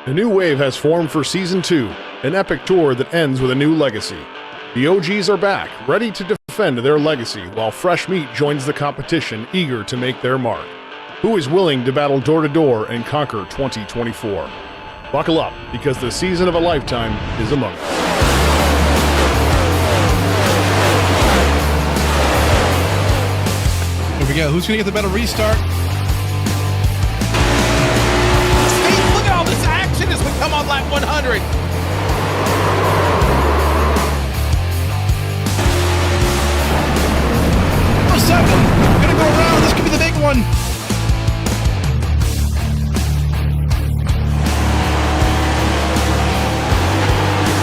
A new wave has formed for Season 2, an epic tour that ends with a new legacy. The OGs are back, ready to defend their legacy, while fresh meat joins the competition, eager to make their mark. Who is willing to battle door-to-door and conquer 2024? Buckle up, because the season of a lifetime is among us. Here we go. Who's going to get the better restart? Steve, look at all this action as we come on lap 100. For second. Going to go around. This could be the big one.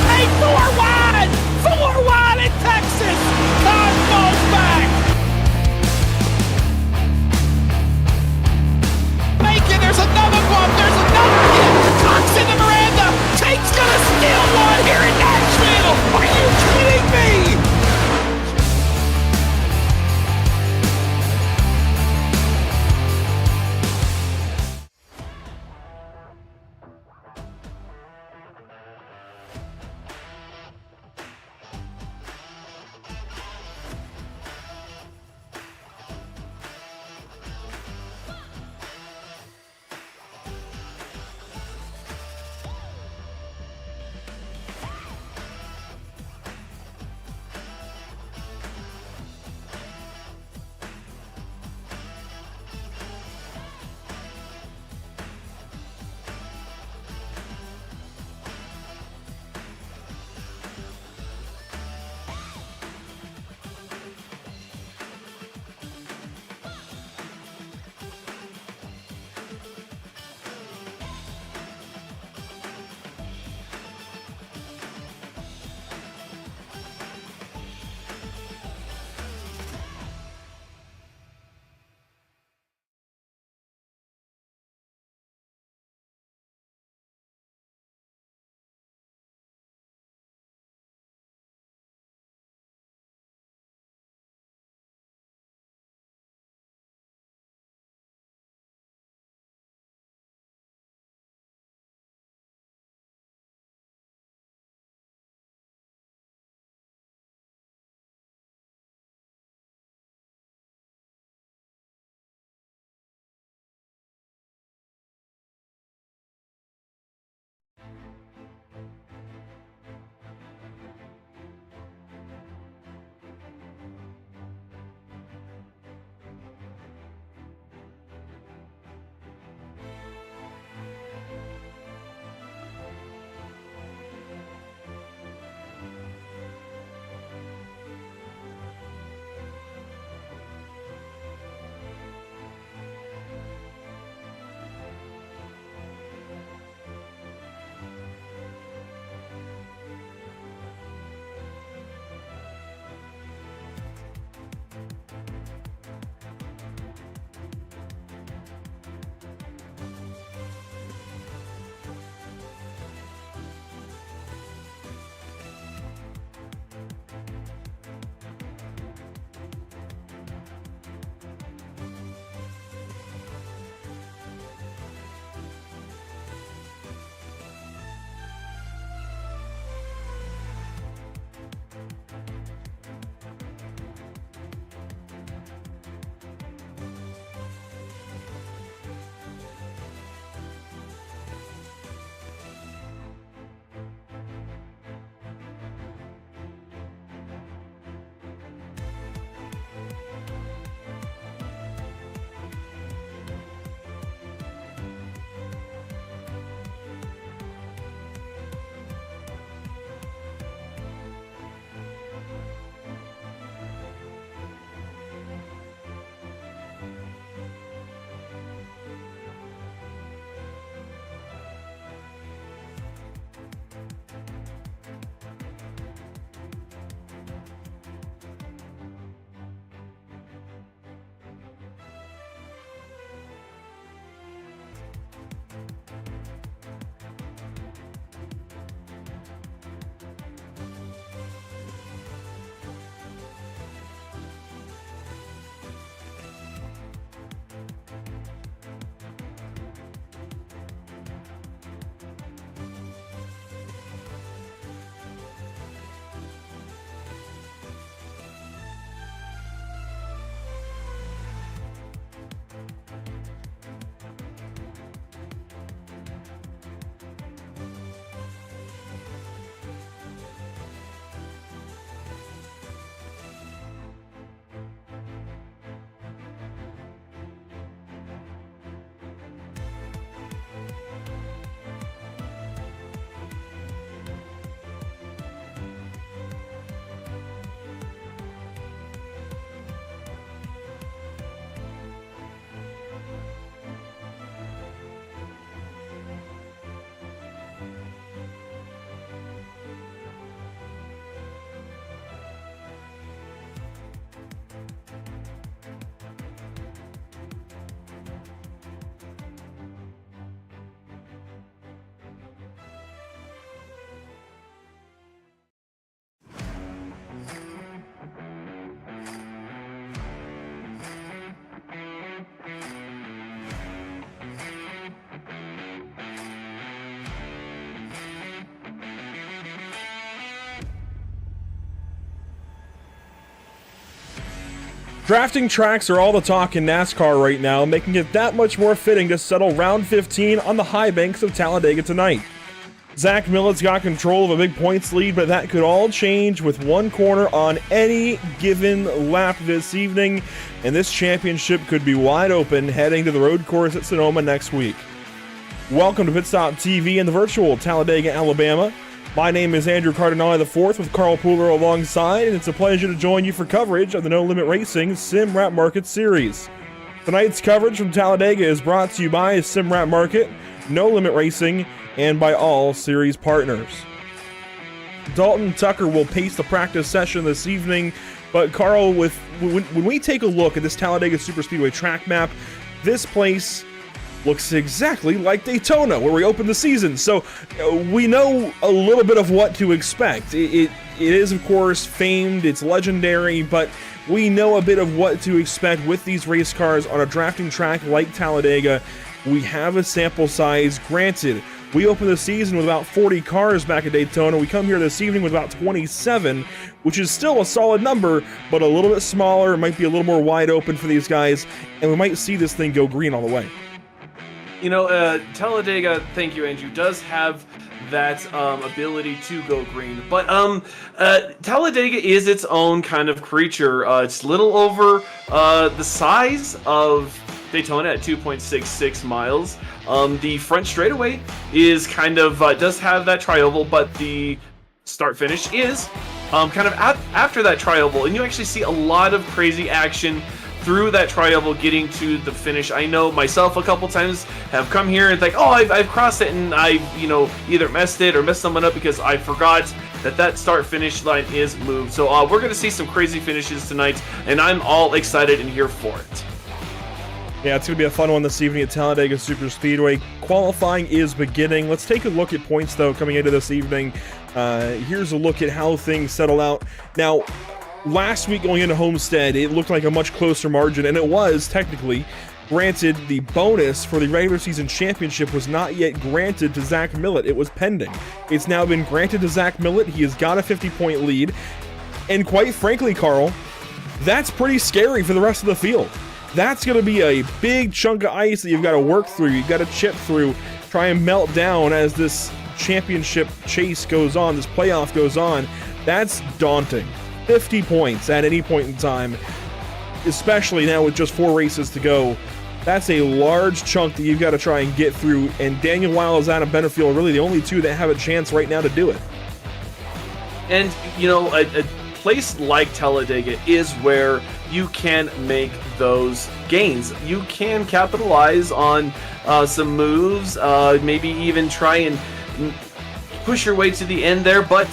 Hey, four wide in Texas. Cosmo's back. Drafting tracks are all the talk in NASCAR right now, making it that much more fitting to settle round 15 on the high banks of Talladega tonight. Zach Millett's got control of a big points lead, but that could all change with one corner on any given lap this evening, and this championship could be wide open heading to the road course at Sonoma next week. Welcome to Pit Stop TV in the virtual Talladega, Alabama. My name is Andrew Cardinale IV with Carl Pooler alongside, and it's a pleasure to join you for coverage of the No Limit Racing Sim Rap Market Series. Tonight's coverage from Talladega is brought to you by Sim Rap Market, No Limit Racing, and by all series partners. Dalton Tucker will pace the practice session this evening, but Carl, when we take a look at this Talladega Superspeedway track map, this place looks exactly like Daytona, where we opened the season. So we know a little bit of what to expect. It is, of course, famed, it's legendary, but we know a bit of what to expect with these race cars on a drafting track like Talladega. We have a sample size. Granted, we opened the season with about 40 cars back at Daytona. We come here this evening with about 27, which is still a solid number, but a little bit smaller. It might be a little more wide open for these guys, and we might see this thing go green all the way. You know, Talladega, thank you, Andrew, does have that ability to go green. But Talladega is its own kind of creature. It's a little over the size of Daytona at 2.66 miles. The front straightaway is kind of, does have that tri-oval, but the start finish is kind of after that tri-oval. And you actually see a lot of crazy action through that tri-oval getting to the finish. I know myself a couple times have come here and think, oh, I've crossed it, and I, either messed it or messed someone up because I forgot that start-finish line is moved. So we're going to see some crazy finishes tonight, and I'm all excited and here for it. Yeah, it's going to be a fun one this evening at Talladega Superspeedway. Qualifying is beginning. Let's take a look at points, though, coming into this evening. Here's a look at how things settle out. Now, last week going into Homestead, it looked like a much closer margin, and it was, technically. Granted, the bonus for the regular season championship was not yet granted to Zach Millett. It was pending. It's now been granted to Zach Millett. He has got a 50-point lead. And quite frankly, Carl, that's pretty scary for the rest of the field. That's going to be a big chunk of ice that you've got to work through. You've got to chip through, try and melt down as this championship chase goes on, this playoff goes on. That's daunting. 50 points at any point in time, especially now with just 4 races to go. That's a large chunk that you've got to try and get through, and Daniel Wiles, Adam Benefield are really the only two that have a chance right now to do it. And, a place like Talladega is where you can make those gains. You can capitalize on some moves, maybe even try and push your way to the end there, but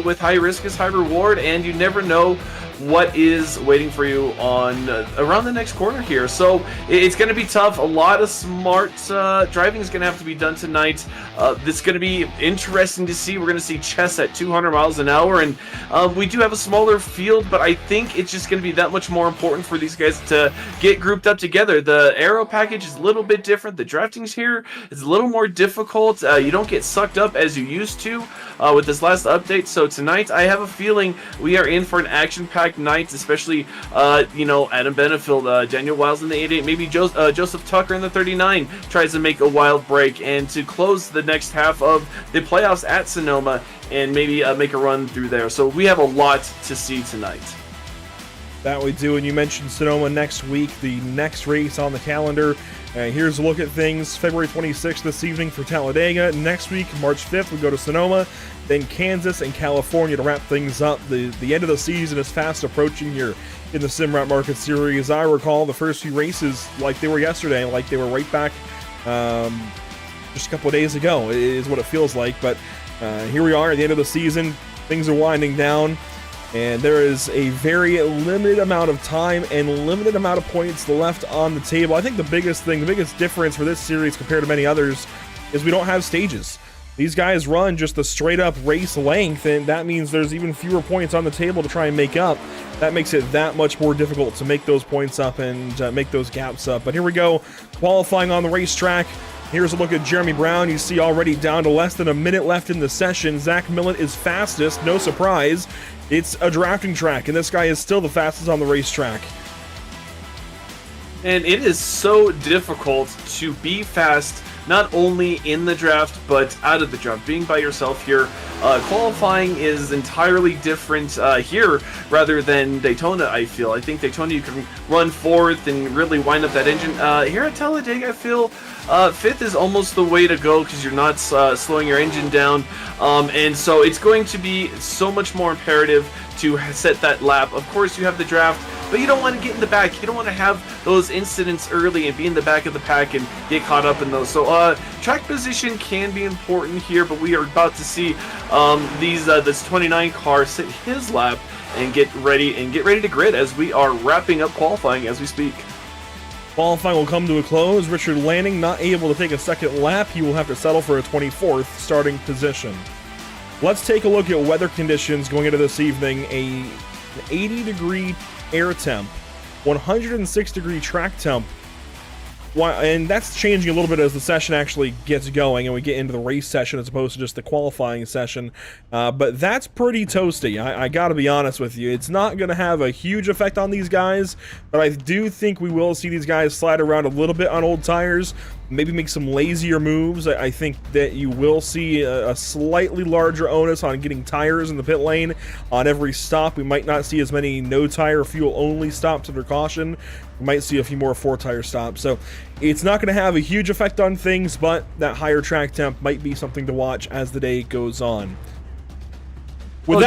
with high risk is high reward, and you never know what is waiting for you on around the next corner here. So it's going to be tough. A lot of smart driving is going to have to be done tonight. It's going to be interesting to see. We're going to see Chess at 200 miles an hour, and we do have a smaller field, but I think it's just going to be that much more important for these guys to get grouped up together. The aero package is a little bit different. The drafting's here is a little more difficult. You don't get sucked up as you used to with this last update. So tonight, I have a feeling we are in for an action-packed night, especially Adam Benefield, Daniel Wiles in the 88, maybe Joseph Tucker in the 39 tries to make a wild break, and to close the next half of the playoffs at Sonoma and maybe make a run through there. So we have a lot to see tonight. That we do, and you mentioned Sonoma next week, the next race on the calendar. Here's a look at things. February 26th this evening for Talladega. Next week, March 5th, we go to Sonoma, then Kansas and California to wrap things up. The end of the season is fast approaching here in the Sim Rap Market Series. I recall the first few races like they were yesterday, like they were right back just a couple of days ago, is what it feels like. But here we are at the end of the season. Things are winding down, and there is a very limited amount of time and limited amount of points left on the table. I think the biggest difference for this series compared to many others is we don't have stages. These guys run just the straight up race length, and that means there's even fewer points on the table to try and make up. That makes it that much more difficult to make those points up and make those gaps up. But here we go, qualifying on the racetrack. Here's a look at Jeremy Brown. You see already down to less than a minute left in the session. Zach Millett is fastest, no surprise. It's a drafting track, and this guy is still the fastest on the racetrack. And it is so difficult to be fast, not only in the draft, but out of the draft. Being by yourself here, qualifying is entirely different here rather than Daytona, I feel. I think Daytona, you can run fourth and really wind up that engine. Here at Talladega, I feel fifth is almost the way to go because you're not slowing your engine down. And so it's going to be so much more imperative to set that lap. Of course, you have the draft, but you don't want to get in the back. You don't want to have those incidents early and be in the back of the pack and get caught up in those. So track position can be important here, but we are about to see this 29 car set his lap and get ready to grid as we are wrapping up qualifying as we speak. Qualifying will come to a close. Richard Lanning not able to take a second lap. He will have to settle for a 24th starting position. Let's take a look at weather conditions going into this evening. An 80-degree air temp, 106-degree track temp, and that's changing a little bit as the session actually gets going and we get into the race session as opposed to just the qualifying session, but that's pretty toasty. I gotta be honest with you. It's not gonna have a huge effect on these guys, but I do think we will see these guys slide around a little bit on old tires, maybe make some lazier moves. I think that you will see a slightly larger onus on getting tires in the pit lane on every stop. We might not see as many no tire fuel only stops under caution. We might see a few more 4-tire stops. So it's not going to have a huge effect on things, but that higher track temp might be something to watch as the day goes on. With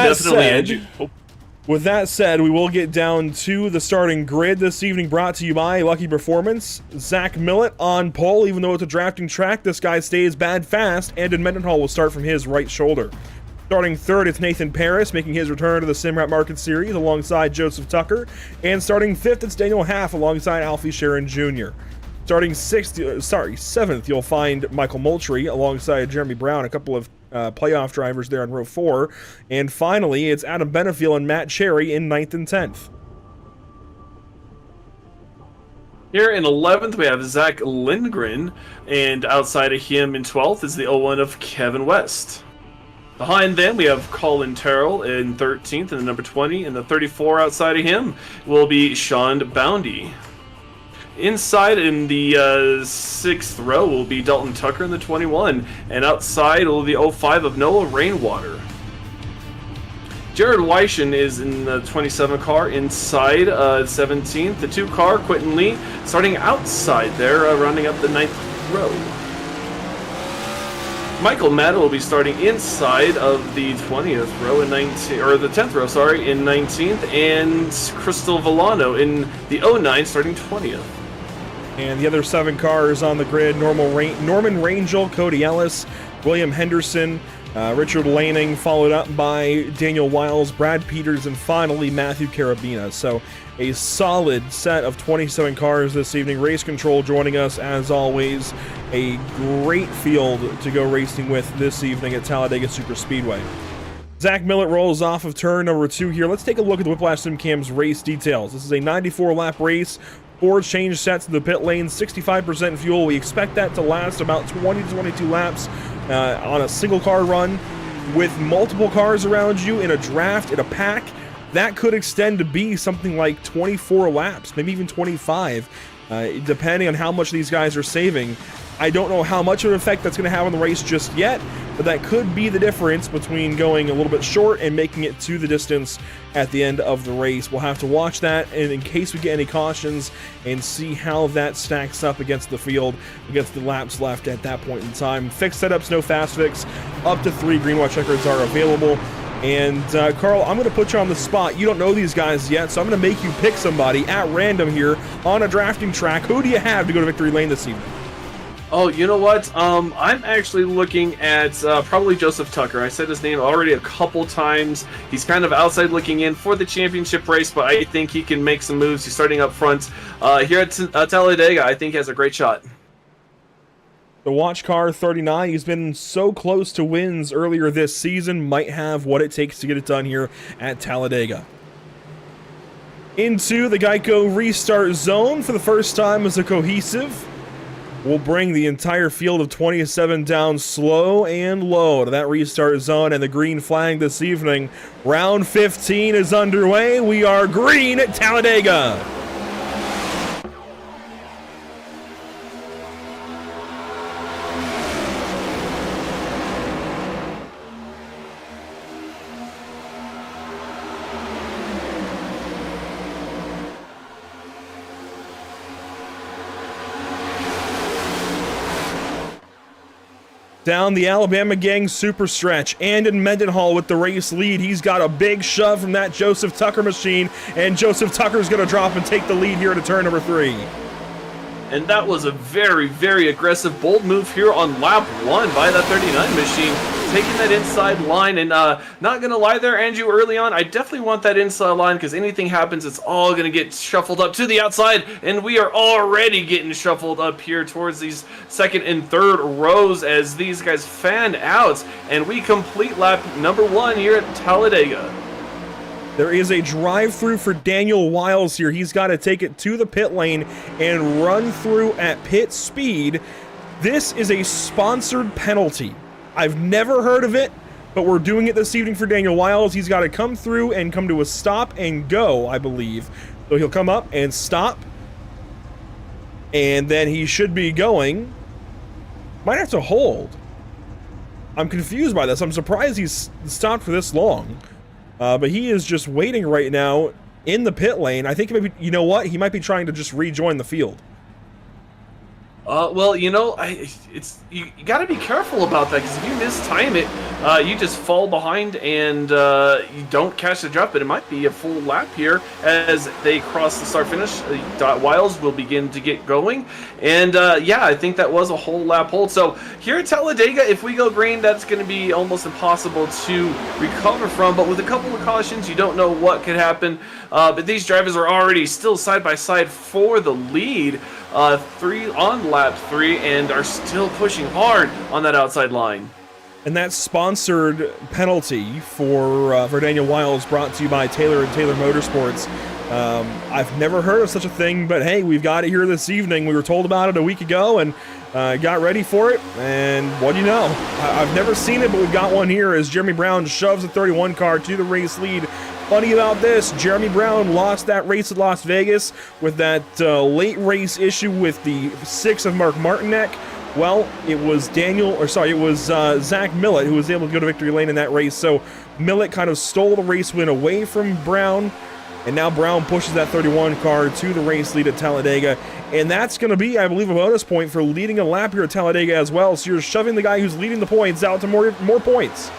that said, we will get down to the starting grid this evening, brought to you by Lucky Performance. Zach Millett on pole. Even though it's a drafting track, this guy stays bad fast, and in Mendenhall will start from his right shoulder. Starting third, it's Nathan Paris, making his return to the Simrat Market Series alongside Joseph Tucker. And starting fifth, it's Daniel Half alongside Alfie Sharon Jr. Starting seventh, you'll find Michael Moultrie alongside Jeremy Brown, a couple of playoff drivers there on row 4. And finally, it's Adam Benefiel and Matt Cherry in 9th and 10th. Here in 11th, we have Zach Lindgren, and outside of him in 12th is the 01 of Kevin West. Behind them, we have Colin Terrell in 13th and the number 20, and the 34 outside of him will be Sean Boundy. Inside in the 6th row will be Dalton Tucker in the 21, and outside will be the 05 of Noah Rainwater. Jared Weishen is in the 27 car inside 17th. The 2 car, Quentin Lee, starting outside there, rounding up the 9th row. Michael Madden will be starting inside of the 20th row in 19, or the 10th row, sorry, in 19th, and Crystal Villano in the 09 starting 20th. And the other 7 cars on the grid, Norman Rangel, Cody Ellis, William Henderson, Richard Lanning, followed up by Daniel Wiles, Brad Peters, and finally Matthew Carabina. So a solid set of 27 cars this evening. Race Control joining us as always. A great field to go racing with this evening at Talladega Superspeedway. Zach Millett rolls off of turn number 2 here. Let's take a look at the Whiplash SimCam's race details. This is a 94-lap race. 4 change sets in the pit lane, 65% fuel. We expect that to last about 20 to 22 laps on a single car run. With multiple cars around you in a draft, in a pack, that could extend to be something like 24 laps, maybe even 25, depending on how much these guys are saving. I don't know how much of an effect that's going to have on the race just yet, but that could be the difference between going a little bit short and making it to the distance at the end of the race. We'll have to watch that, and in case we get any cautions, and see how that stacks up against the field, against the laps left at that point in time. Fixed setups, no fast fix. Up to 3 greenwash records are available. And Carl, I'm going to put you on the spot. You don't know these guys yet, so I'm going to make you pick somebody at random here on a drafting track. Who do you have to go to victory lane this evening? Oh, you know what? I'm actually looking at probably Joseph Tucker. I said his name already a couple times. He's kind of outside looking in for the championship race, but I think he can make some moves. He's starting up front here at Talladega. I think he has a great shot. The watch car 39, he's been so close to wins earlier this season, might have what it takes to get it done here at Talladega. Into the Geico restart zone for the first time as a cohesive. We'll bring the entire field of 27 down slow and low to that restart zone, and the green flag this evening. Round 15 is underway. We are green at Talladega. down the Alabama gang super stretch. And in Mendenhall with the race lead, he's got a big shove from that Joseph Tucker machine, and Joseph Tucker's going to drop and take the lead here to turn number 3. And that was a very, very aggressive, bold move here on lap 1 by that 39 machine, taking that inside line. And not gonna lie there, Andrew, early on, I definitely want that inside line, because anything happens, it's all gonna get shuffled up to the outside, and we are already getting shuffled up here towards these second and third rows as these guys fan out, and we complete lap number 1 here at Talladega. There is a drive-through for Daniel Wiles here. He's got to take it to the pit lane and run through at pit speed. This is a sponsored penalty. I've never heard of it, but we're doing it this evening for Daniel Wiles. He's got to come through and come to a stop and go, I believe. So he'll come up and stop, and then he should be going. Might have to hold. I'm confused by this. I'm surprised he's stopped for this long. But he is just waiting right now in the pit lane. I think maybe, you know what? He might be trying to just rejoin the field. Well, you know, you got to be careful about that, because if you mistime it, you just fall behind and you don't catch the drop. But it might be a full lap here as they cross the start finish. Wiles will begin to get going, and yeah, I think that was a whole lap hold. So here at Talladega, if we go green, that's going to be almost impossible to recover from. But with a couple of cautions, you don't know what could happen. But these drivers are already still side by side for the lead. 3 on lap 3, and are still pushing hard on that outside line. And that sponsored penalty for Daniel Wiles, brought to you by Taylor and Taylor Motorsports. I've never heard of such a thing, but hey, we've got it here this evening. We were told about it a week ago and got ready for it, and what do you know? I've never seen it, but we've got one here as Jeremy Brown shoves the 31 car to the race lead. Funny about this, Jeremy Brown lost that race at Las Vegas with that late race issue with the 6 of Mark Martinek. Well, it was Zach Millett who was able to go to victory lane in that race. So Millett kind of stole the race win away from Brown, and now Brown pushes that 31 car to the race lead at Talladega. And that's going to be, I believe, a bonus point for leading a lap here at Talladega as well. So you're shoving the guy who's leading the points out to more points.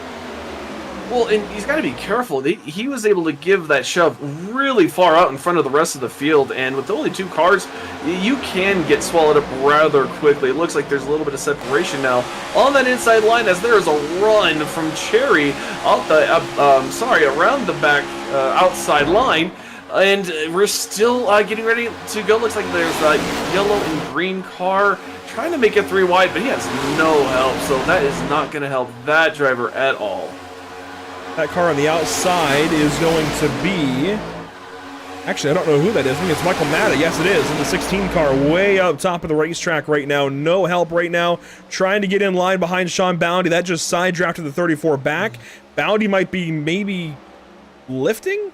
Well, and he's got to be careful. He was able to give that shove really far out in front of the rest of the field, and with only 2 cars, you can get swallowed up rather quickly. It looks like there's a little bit of separation now on that inside line, as there is a run from Cherry out around the back outside line, and we're still getting ready to go. Looks like there's a yellow and green car trying to make it 3 wide, but he has no help, so that is not going to help that driver at all. That car on the outside is going to be... Actually, I don't know who that is. I think it's Michael Matta. Yes, it is. In the 16 car way up top of the racetrack right now. No help right now. Trying to get in line behind Sean Bounty. That just side drafted the 34 back. Bounty might be maybe lifting?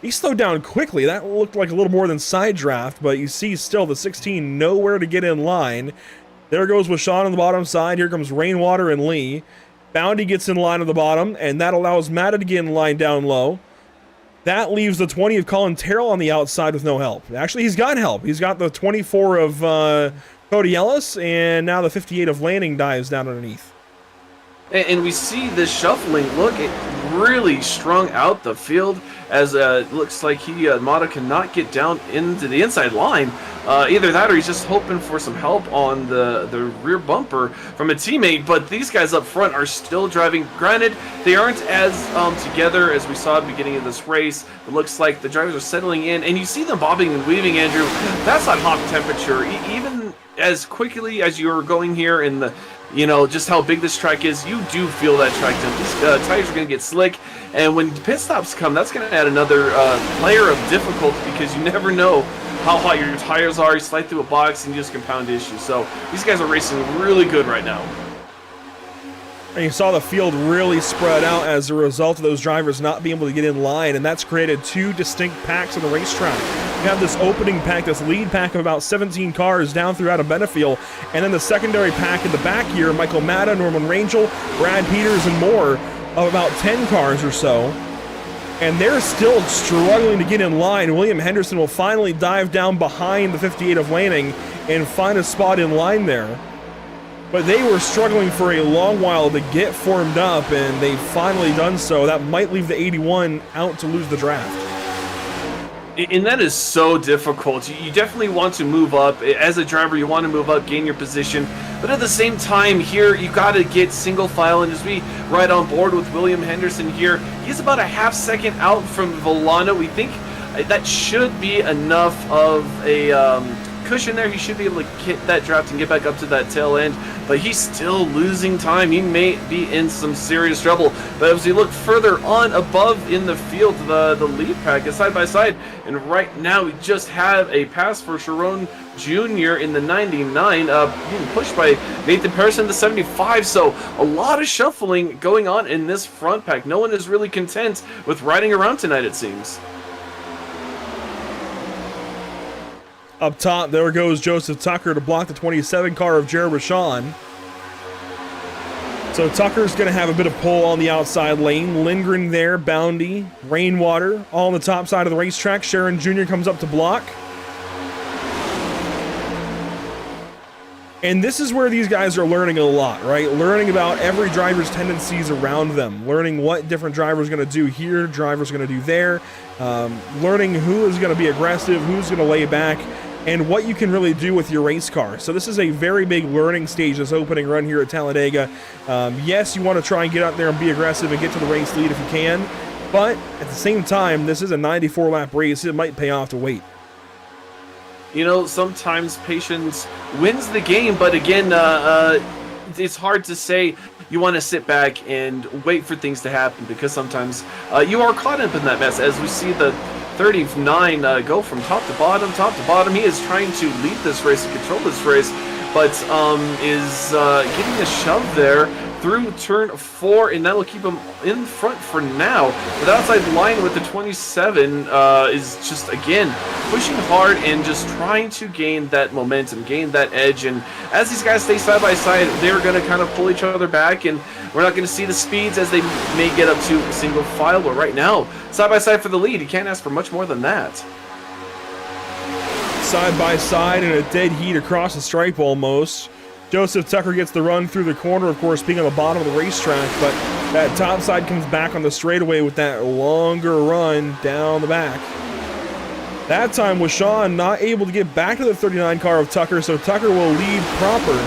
He slowed down quickly. That looked like a little more than side draft, but you see still the 16 nowhere to get in line. There goes with Sean on the bottom side. Here comes Rainwater and Lee. Bounty gets in line at the bottom, and that allows Matta to get in line down low. That leaves the 20 of Colin Terrell on the outside with no help. Actually, he's got help. He's got the 24 of Cody Ellis, and now the 58 of Lanning dives down underneath. And we see this shuffling. Look, it really strung out the field, as it looks like Matta cannot get down into the inside line. Either that, or he's just hoping for some help on the rear bumper from a teammate. But these guys up front are still driving. Granted, they aren't as together as we saw at the beginning of this race. It looks like the drivers are settling in, and you see them bobbing and weaving, Andrew. That's not hot temperature. Even as quickly as you're going here in the, just how big this track is, you do feel that track temperature. Tires are going to get slick, and when pit stops come, that's going to add another layer of difficulty, because you never know how hot your tires are. You slide through a box and you just compound issues. So these guys are racing really good right now. And you saw the field really spread out as a result of those drivers not being able to get in line, and that's created 2 distinct packs on the racetrack. You have this opening pack, this lead pack of about 17 cars down throughout a Benefield, and then the secondary pack in the back here, Michael Matta, Norman Rangel, Brad Peters, and more, of about 10 cars or so. And they're still struggling to get in line. William Henderson will finally dive down behind the 58 of Lanning and find a spot in line there. but they were struggling for a long while to get formed up, and they've finally done so. That might leave the 81 out to lose the draft. And that is so difficult. You definitely want to move up. As a driver, you want to move up, gain your position. But at the same time, here, you got to get single file. And just be right on board with William Henderson here. He's about a half second out from Volano. We think that should be enough of a cushion there. He should be able to hit that draft and get back up to that tail end. But he's still losing time. He may be in some serious trouble. But as we look further on above in the field, the lead pack is side by side. And right now we just have a pass for Sharon Jr. in the 99, being pushed by Nathan Pearson, the 75. So a lot of shuffling going on in this front pack. No one is really content with riding around tonight, it seems. Up top, there goes Joseph Tucker to block the 27 car of Jared Rashawn. So Tucker's going to have a bit of pull on the outside lane. Lindgren there, Boundy, Rainwater, all on the top side of the racetrack. Sharon Jr. comes up to block. And this is where these guys are learning a lot, right? Learning about every driver's tendencies around them. Learning what different drivers going to do here, drivers going to do there. Learning who is going to be aggressive, who's going to lay back, and what you can really do with your race car. So this is a very big learning stage, this opening run here at Talladega. Yes, you want to try and get out there and be aggressive and get to the race lead if you can, but at the same time, this is a 94-lap race. It might pay off to wait. You know, sometimes patience wins the game, but again, it's hard to say you want to sit back and wait for things to happen, because sometimes you are caught up in that mess. As we see the 39 go from top to bottom. He is trying to lead this race and control this race, but is getting a shove there through turn 4, and that'll keep him in front for now. But the outside line with the 27 is just, again, pushing hard and just trying to gain that momentum, gain that edge. And as these guys stay side by side, they're going to kind of pull each other back, and we're not going to see the speeds as they may get up to single file. But right now, side by side for the lead. You can't ask for much more than that. Side by side in a dead heat across the stripe almost. Joseph Tucker gets the run through the corner, of course, being on the bottom of the racetrack, but that top side comes back on the straightaway with that longer run down the back. That time was Sean not able to get back to the 39 car of Tucker, so Tucker will lead proper.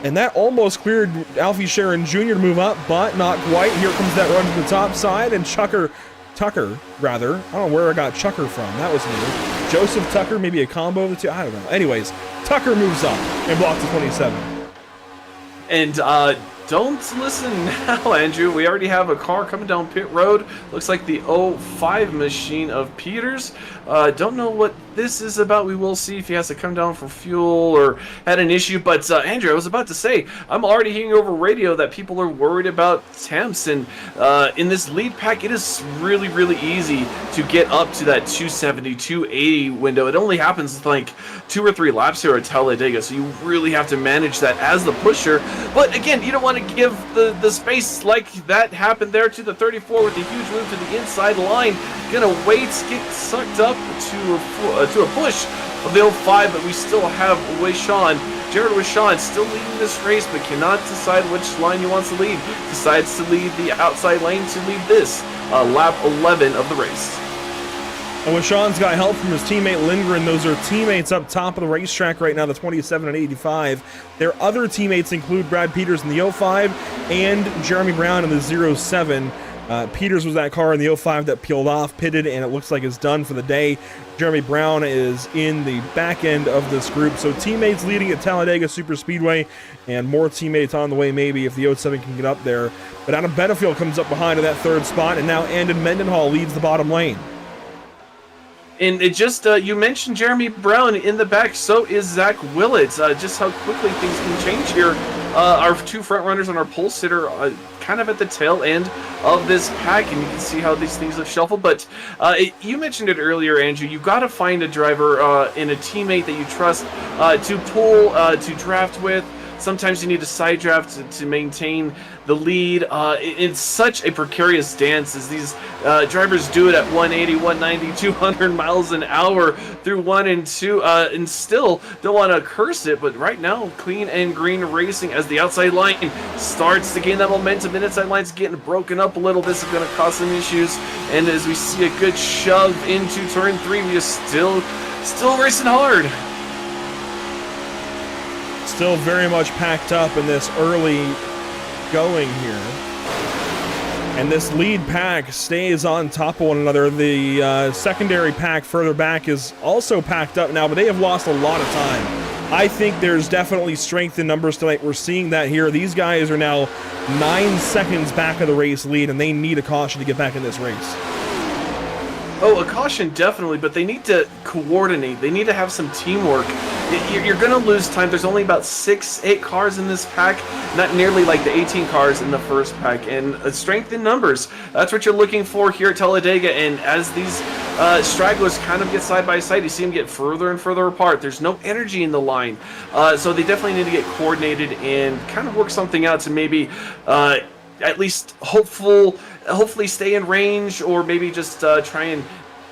And that almost cleared Alfie Sharon Jr. to move up, but not quite. Here comes that run to the top side, and Tucker, I don't know where I got Chucker from. That was new. Joseph Tucker, maybe a combo of the two. I don't know. Anyways, Tucker moves up and blocks the 27. And don't listen now, Andrew. We already have a car coming down pit road. Looks like the 05 machine of Peters. Don't know what this is about. We will see if he has to come down for fuel or had an issue. But Andrew, I was about to say, I'm already hearing over radio that people are worried about temps. And in this lead pack, it is really, really easy to get up to that 270, 280 window. It only happens like 2 or 3 laps here at Talladega, so you really have to manage that as the pusher. But again, you don't want to give the space like that happened there to the 34 with a huge move to the inside line. Gonna wait, get sucked up to a push of the 05, but we still have Jared Wishawn still leading this race, but cannot decide which line he wants to lead. Decides to lead the outside lane to lead this lap 11 of the race. And Wishawn's got help from his teammate Lindgren. Those are teammates up top of the racetrack right now, the 27 and 85. Their other teammates include Brad Peters in the 05 and Jeremy Brown in the 07. Peters was that car in the 05 that peeled off, pitted, and it looks like it's done for the day. Jeremy Brown is in the back end of this group. So teammates leading at Talladega Super Speedway, and more teammates on the way maybe if the 07 can get up there. But Adam Benefield comes up behind in that 3rd spot, and now Andon Mendenhall leads the bottom lane. And it just, you mentioned Jeremy Brown in the back, so is Zach Willett. Just how quickly things can change here. Our 2 front runners on our pole sitter kind of at the tail end of this pack, and you can see how these things have shuffled. But you mentioned it earlier, Andrew. You've got to find a driver and a teammate that you trust to pull, to draft with, Sometimes you need a side draft to maintain the lead. It's such a precarious dance as these drivers do it at 180, 190, 200 miles an hour through 1 and 2, and still don't want to curse it, but right now, clean and green racing as the outside line starts to gain that momentum. The inside line's getting broken up a little. This is going to cause some issues, and as we see a good shove into turn 3, we are still racing hard. Still very much packed up in this early going here. And this lead pack stays on top of one another. The secondary pack further back is also packed up now, but they have lost a lot of time. I think there's definitely strength in numbers tonight. We're seeing that here. These guys are now 9 seconds back of the race lead, and they need a caution to get back in this race. Oh, a caution definitely, but they need to coordinate. They need to have some teamwork. You're going to lose time. There's only about 6-8 cars in this pack, not nearly like the 18 cars in the first pack. And strength in numbers, that's what you're looking for here at Talladega. And as these stragglers kind of get side by side, you see them get further and further apart. There's no energy in the line. So they definitely need to get coordinated and kind of work something out to maybe at least hopefully stay in range, or maybe just try and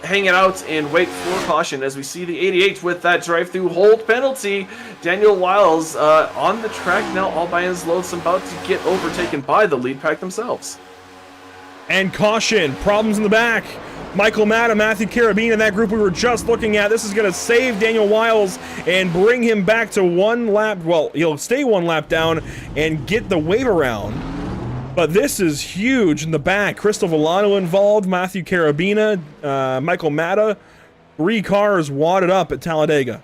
hang it out and wait for caution. As we see the 88 with that drive-through hold penalty, Daniel Wiles on the track now all by his lonesome, about to get overtaken by the lead pack themselves. And caution, problems in the back. Michael Matta, Matthew Carabine in that group we were just looking at. This is going to save Daniel Wiles and bring him back to 1 lap. Well, he'll stay 1 lap down and get the wave around. But this is huge in the back. Crystal Villano involved, Matthew Carabina, Michael Matta. 3 cars wadded up at Talladega.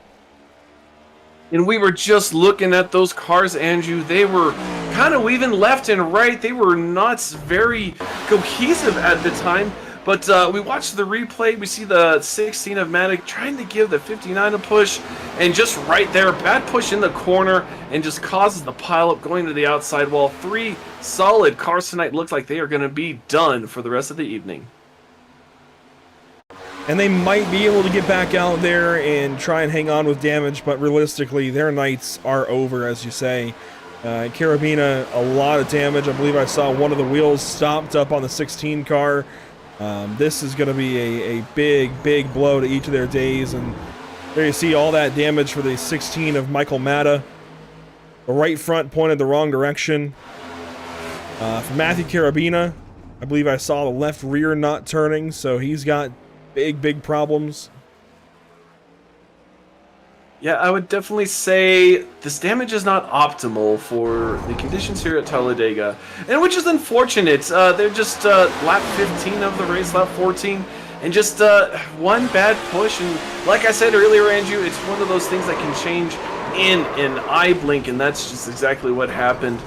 And we were just looking at those cars, Andrew. They were kind of weaving left and right. They were not very cohesive at the time. But we watched the replay. We see the 16 of Matic trying to give the 59 a push. And just right there, bad push in the corner and just causes the pileup going to the outside wall. 3 solid cars tonight look like they are going to be done for the rest of the evening. And they might be able to get back out there and try and hang on with damage, but realistically, their nights are over, as you say. Carabina, a lot of damage. I believe I saw one of the wheels stopped up on the 16 car. This is going to be a big blow to each of their days. And there you see all that damage for the 16 of Michael Matta. The right front pointed the wrong direction. For Matthew Carabina, I believe I saw the left rear not turning, so he's got big problems. Yeah, I would definitely say this damage is not optimal for the conditions here at Talladega, and which is unfortunate. They're just lap 15 of the race, lap 14, and just one bad push. And like I said earlier, Andrew, it's one of those things that can change in an eye blink, and that's just exactly what happened.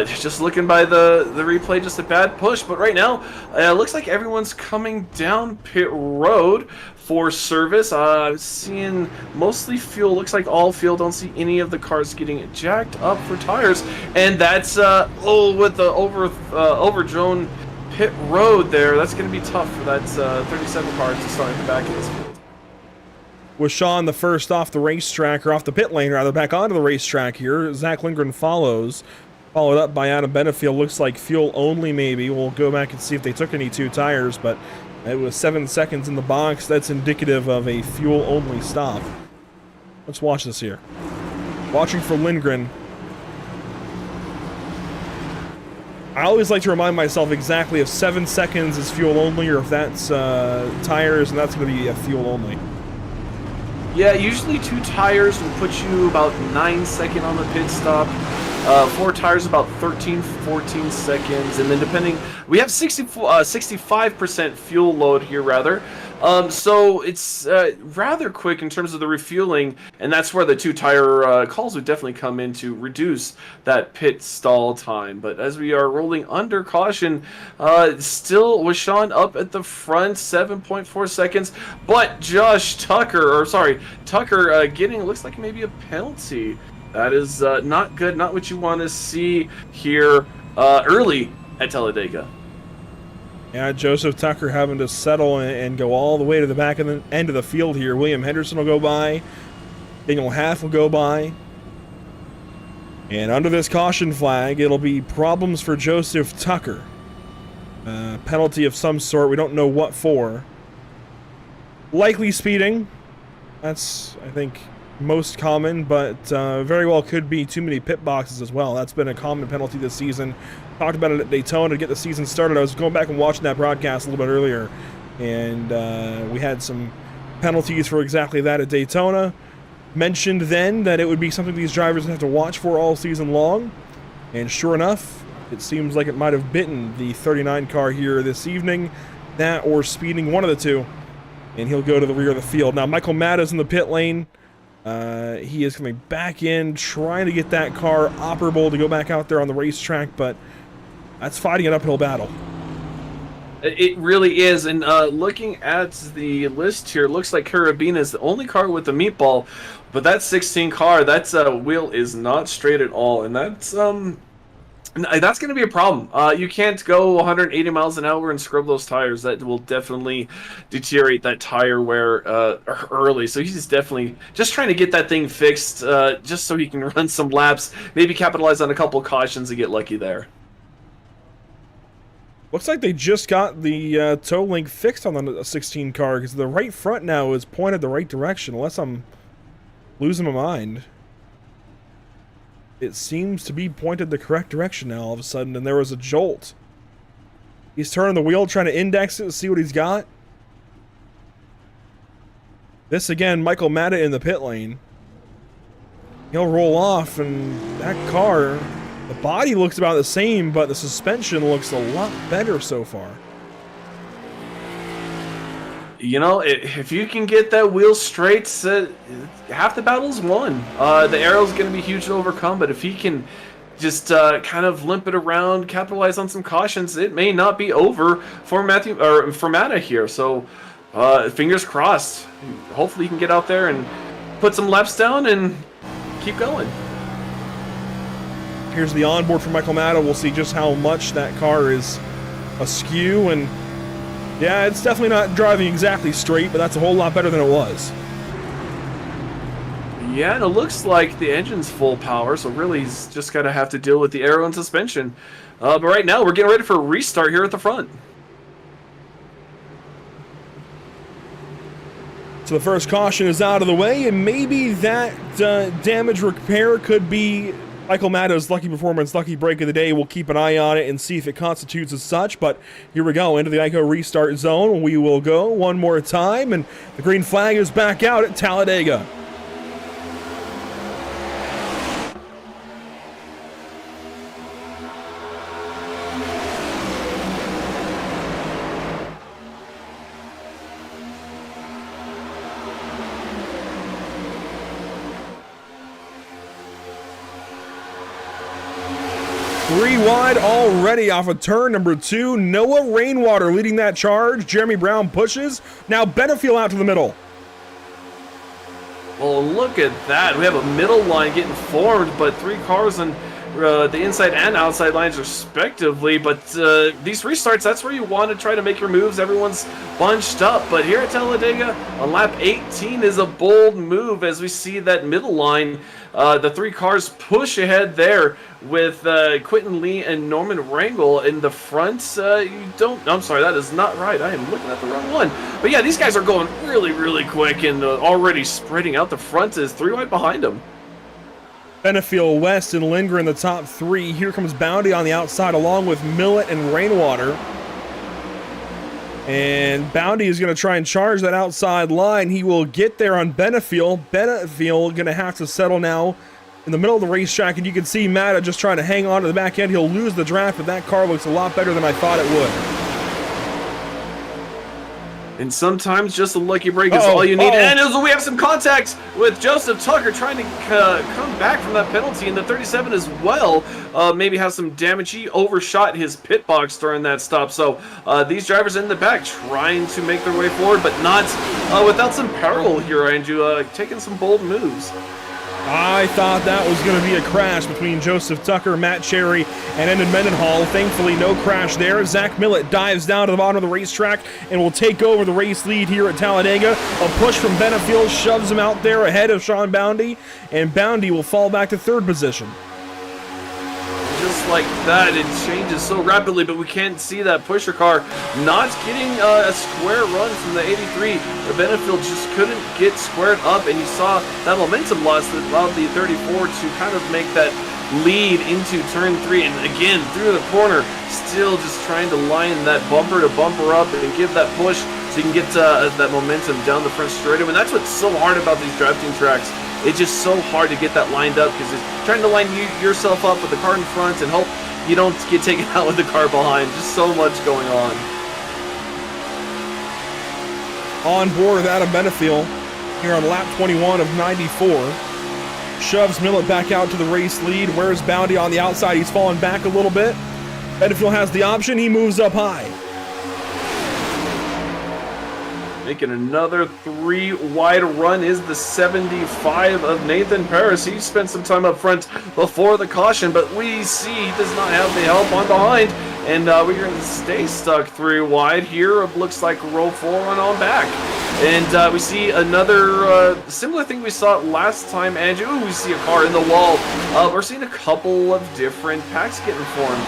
Just looking by the replay, just a bad push. But right now, it looks like everyone's coming down pit road for service. Seeing mostly fuel. Looks like all fuel. Don't see any of the cars getting jacked up for tires. And that's with the overdrone pit road there. That's going to be tough for that 37 car to start at the back of this field. With Sean the first off the racetrack, or off the pit lane rather, back onto the racetrack here. Zach Lindgren follows. Followed up by Adam Benefield. Looks like fuel only maybe. We'll go back and see if they took any 2 tires, but it was 7 seconds in the box. That's indicative of a fuel only stop. Let's watch this here. Watching for Lindgren. I always like to remind myself exactly if 7 seconds is fuel only, or if that's tires, and that's going to be a fuel only. Yeah, usually 2 tires will put you about 9 seconds on the pit stop. 4 tires about 13-14 seconds, and then depending, we have 65% fuel load here rather. So it's rather quick in terms of the refueling, and that's where the 2 tire calls would definitely come in to reduce that pit stall time. But as we are rolling under caution, still with Sean up at the front, 7.4 seconds. But Tucker getting, looks like maybe a penalty. That is not good, not what you want to see here early at Talladega. Yeah, Joseph Tucker having to settle and go all the way to the back of the end of the field here. William Henderson will go by. Daniel Half will go by. And under this caution flag, it'll be problems for Joseph Tucker. Penalty of some sort. We don't know what for. Likely speeding. That's, I think, most common, but very well could be too many pit boxes as well. That's been a common penalty this season. Talked about it at Daytona to get the season started. I was going back and watching that broadcast a little bit earlier, and we had some penalties for exactly that at Daytona. Mentioned then that it would be something these drivers would have to watch for all season long, and sure enough, it seems like it might have bitten the 39 car here this evening. That or speeding, one of the two, and he'll go to the rear of the field. Now, Michael Matta's in the pit lane. He is coming back in, trying to get that car operable to go back out there on the racetrack, but that's fighting an uphill battle. It really is, and looking at the list here, looks like Carabina is the only car with the meatball, but that 16 car, that's wheel is not straight at all, and that's going to be a problem. You can't go 180 miles an hour and scrub those tires. That will definitely deteriorate that tire wear early. So he's definitely just trying to get that thing fixed, just so he can run some laps, maybe capitalize on a couple cautions and get lucky there. Looks like they just got the toe link fixed on the 16 car, because the right front now is pointed the right direction, unless I'm losing my mind. It seems to be pointed the correct direction now all of a sudden, and there was a jolt. He's turning the wheel, trying to index it to see what he's got. This again, Michael Matta in the pit lane. He'll roll off, and that car, the body looks about the same, but the suspension looks a lot better so far. You know, if you can get that wheel straight, half the battle's won. The arrow's going to be huge to overcome, but if he can just kind of limp it around, capitalize on some cautions, it may not be over for Matta here. So, fingers crossed. Hopefully, he can get out there and put some laps down and keep going. Here's the onboard for Michael Matta. We'll see just how much that car is askew, and yeah, it's definitely not driving exactly straight, but that's a whole lot better than it was. Yeah, and it looks like the engine's full power, so really he's just going to have to deal with the aero and suspension. But right now, we're getting ready for a restart here at the front. So the first caution is out of the way, and maybe that damage repair could be Michael Matta's lucky performance, lucky break of the day. We'll keep an eye on it and see if it constitutes as such. But here we go into the ICO restart zone. We will go one more time, and the green flag is back out at Talladega. Three wide already off of turn number 2. Noah Rainwater leading that charge. Jeremy Brown pushes. Now Benefield out to the middle. Well, look at that. We have a middle line getting formed, but 3 cars on the inside and outside lines respectively. But these restarts, that's where you want to try to make your moves. Everyone's bunched up. But here at Talladega, on lap 18 is a bold move as we see that middle line. The 3 cars push ahead there with Quentin Lee and Norman Rangel in the front. I'm sorry, that is not right. I am looking at the wrong one. But yeah, these guys are going really, really quick and already spreading out. The front is 3 wide behind them. Benefield, West, and Lindgren in the top 3. Here comes Bounty on the outside along with Millett and Rainwater. And Bounty is going to try and charge that outside line. He will get there on Benefield. Benefield going to have to settle now in the middle of the racetrack. And you can see Matta just trying to hang on to the back end. He'll lose the draft, but that car looks a lot better than I thought it would. And sometimes just a lucky break is all you need. And as we have some contact with Joseph Tucker trying to come back from that penalty, and the 37 as well maybe has some damage. He overshot his pit box during that stop. So these drivers in the back trying to make their way forward, but not without some peril here, Andrew, taking some bold moves. I thought that was going to be a crash between Joseph Tucker, Matt Cherry, and Endon Mendenhall. Thankfully, no crash there. Zach Millett dives down to the bottom of the racetrack and will take over the race lead here at Talladega. A push from Benefield shoves him out there ahead of Sean Boundy, and Boundy will fall back to 3rd position. just like that. It changes so rapidly, but we can't see that pusher car not getting a square run from the 83. The Benefield just couldn't get squared up, and you saw that momentum loss that allowed the 34 to kind of make that lead into turn 3, and again through the corner, still just trying to line that bumper to bumper up and give that push so you can get that momentum down the front straightaway. And that's what's so hard about these drafting tracks. It's just so hard to get that lined up, because it's trying to line yourself up with the car in front and hope you don't get taken out with the car behind. Just so much going on. On board with Adam Benefield here on lap 21 of 94. Shoves Millet back out to the race lead. Where's Bounty on the outside? He's fallen back a little bit. Benefield has the option. He moves up high. Making another 3 wide run is the 75 of Nathan Paris. He spent some time up front before the caution, but we see he does not have the help on behind, and we're going to stay stuck 3 wide here. It looks like row 4 on back. And we see another similar thing we saw last time, Andrew. Ooh, we see a car in the wall. We're seeing a couple of different packs getting formed.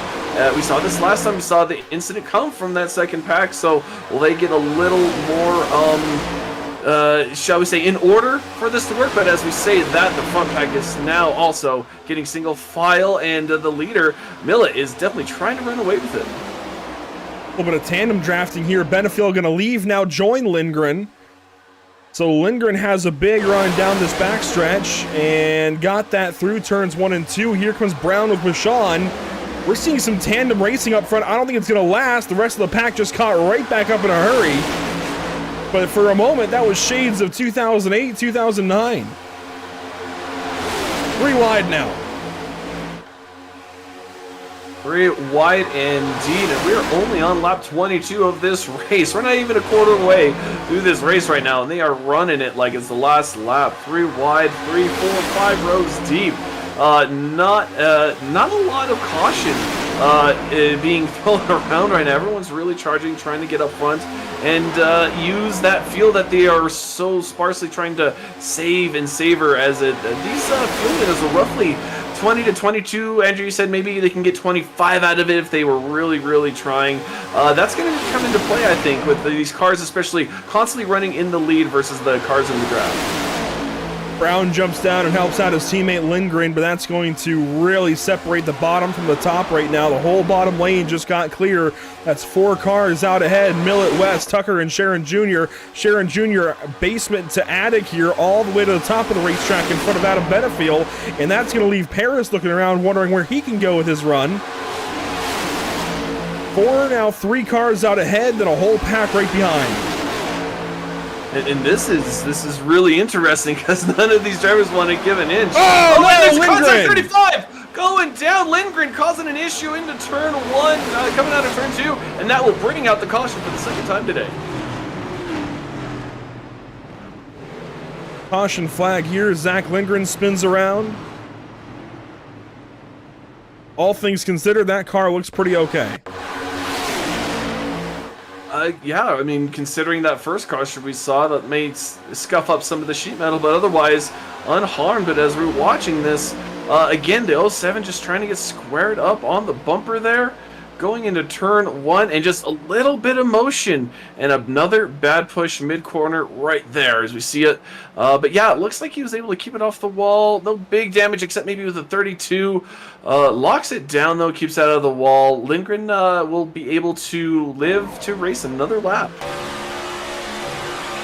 We saw this last time. We saw the incident come from that second pack, so will they get a little more, shall we say, in order for this to work? But as we say that, the front pack is now also getting single file, and the leader, Millet, is definitely trying to run away with it. A little bit of tandem drafting here. Benefield going to leave now, join Lindgren. So Lindgren has a big run down this backstretch and got that through turns 1 and 2. Here comes Brown with Bashan. We're seeing some tandem racing up front. I don't think it's going to last. The rest of the pack just caught right back up in a hurry. But for a moment, that was shades of 2008, 2009. 3 wide now. 3 wide indeed, and we're only on lap 22 of this race. We're not even a quarter way through this race right now, and they are running it like it's the last lap. 3 wide, 3, 4, 5 rows deep. Not a lot of caution being thrown around right now. Everyone's really charging, trying to get up front and use that fuel that they are so sparsely trying to save and savor. As these fuel meters are roughly 20 to 22. Andrew, you said maybe they can get 25 out of it if they were really trying. That's going to come into play, I think, with these cars, especially constantly running in the lead versus the cars in the draft. Brown jumps down and helps out his teammate Lindgren, but that's going to really separate the bottom from the top right now. The whole bottom lane just got clear. That's 4 cars out ahead. Millet, West, Tucker, and Sharon Jr. Sharon Jr. basement to attic here, all the way to the top of the racetrack in front of Adam Benefield, and that's going to leave Paris looking around wondering where he can go with his run. 4 now, 3 cars out ahead, then a whole pack right behind. And this is really interesting because none of these drivers want to give an inch. Oh no, there's Lindgren! contact 35 going down. Lindgren causing an issue into turn 1, coming out of turn 2, and that will bring out the caution for the second time today. Caution flag here. Zach Lindgren spins around. All things considered, that car looks pretty okay. Yeah, I mean, considering that first caution we saw that may scuff up some of the sheet metal, but otherwise unharmed. But as we're watching this, again, the 07 just trying to get squared up on the bumper there, going into turn 1, and just a little bit of motion, and another bad push mid-corner right there as we see it. But yeah, it looks like he was able to keep it off the wall. No big damage except maybe with a 32. Locks it down though, keeps it out of the wall. Lindgren will be able to live to race another lap.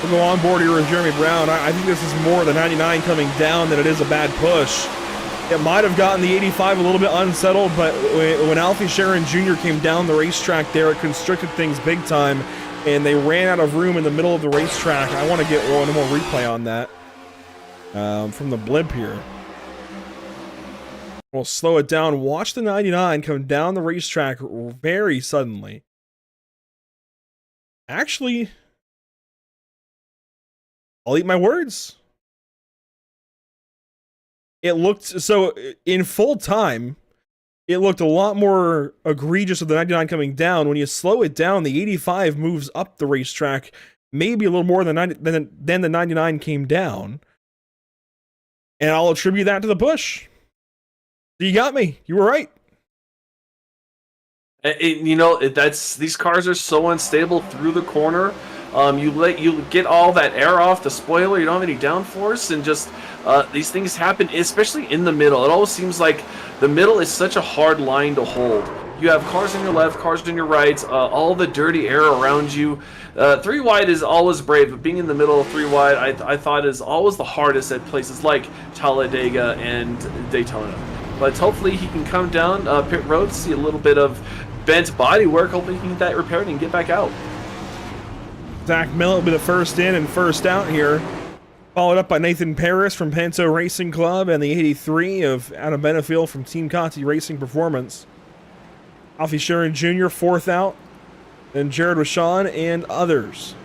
We'll go on board here with Jeremy Brown. I think this is more the 99 coming down than it is a bad push. It might have gotten the 85 a little bit unsettled, but when Alfie Sharon Jr. came down the racetrack there, it constricted things big time, and they ran out of room in the middle of the racetrack. I want to get one more replay on that from the blimp here. We'll slow it down. Watch the 99 come down the racetrack very suddenly. Actually, I'll eat my words. It looked, so in full time, it looked a lot more egregious of the 99 coming down. When you slow it down, the 85 moves up the racetrack, maybe a little more than the 99 came down. And I'll attribute that to the push. You got me. You were right. These cars are so unstable through the corner. You get all that air off the spoiler. You don't have any downforce, and just these things happen, especially in the middle. It always seems like the middle is such a hard line to hold. You have cars on your left, cars on your right, all the dirty air around you. 3 wide is always brave, but being in the middle of 3 wide, I thought is always the hardest at places like Talladega and Daytona. But hopefully he can come down pit road, see a little bit of bent bodywork. Hopefully he can get that repaired and get back out. Zach Millett will be the first in and first out here. Followed up by Nathan Paris from Panto Racing Club and the 83 of Adam Benefield from Team Conti Racing Performance. Alfie Sharon Jr. fourth out. Then Jared Rashawn and others.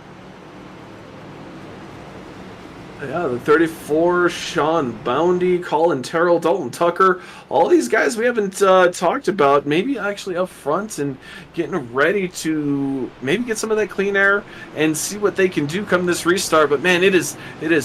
Yeah, the 34, Sean Boundy, Colin Terrell, Dalton Tucker, all these guys we haven't talked about, maybe actually up front and getting ready to maybe get some of that clean air and see what they can do come this restart. But man, it is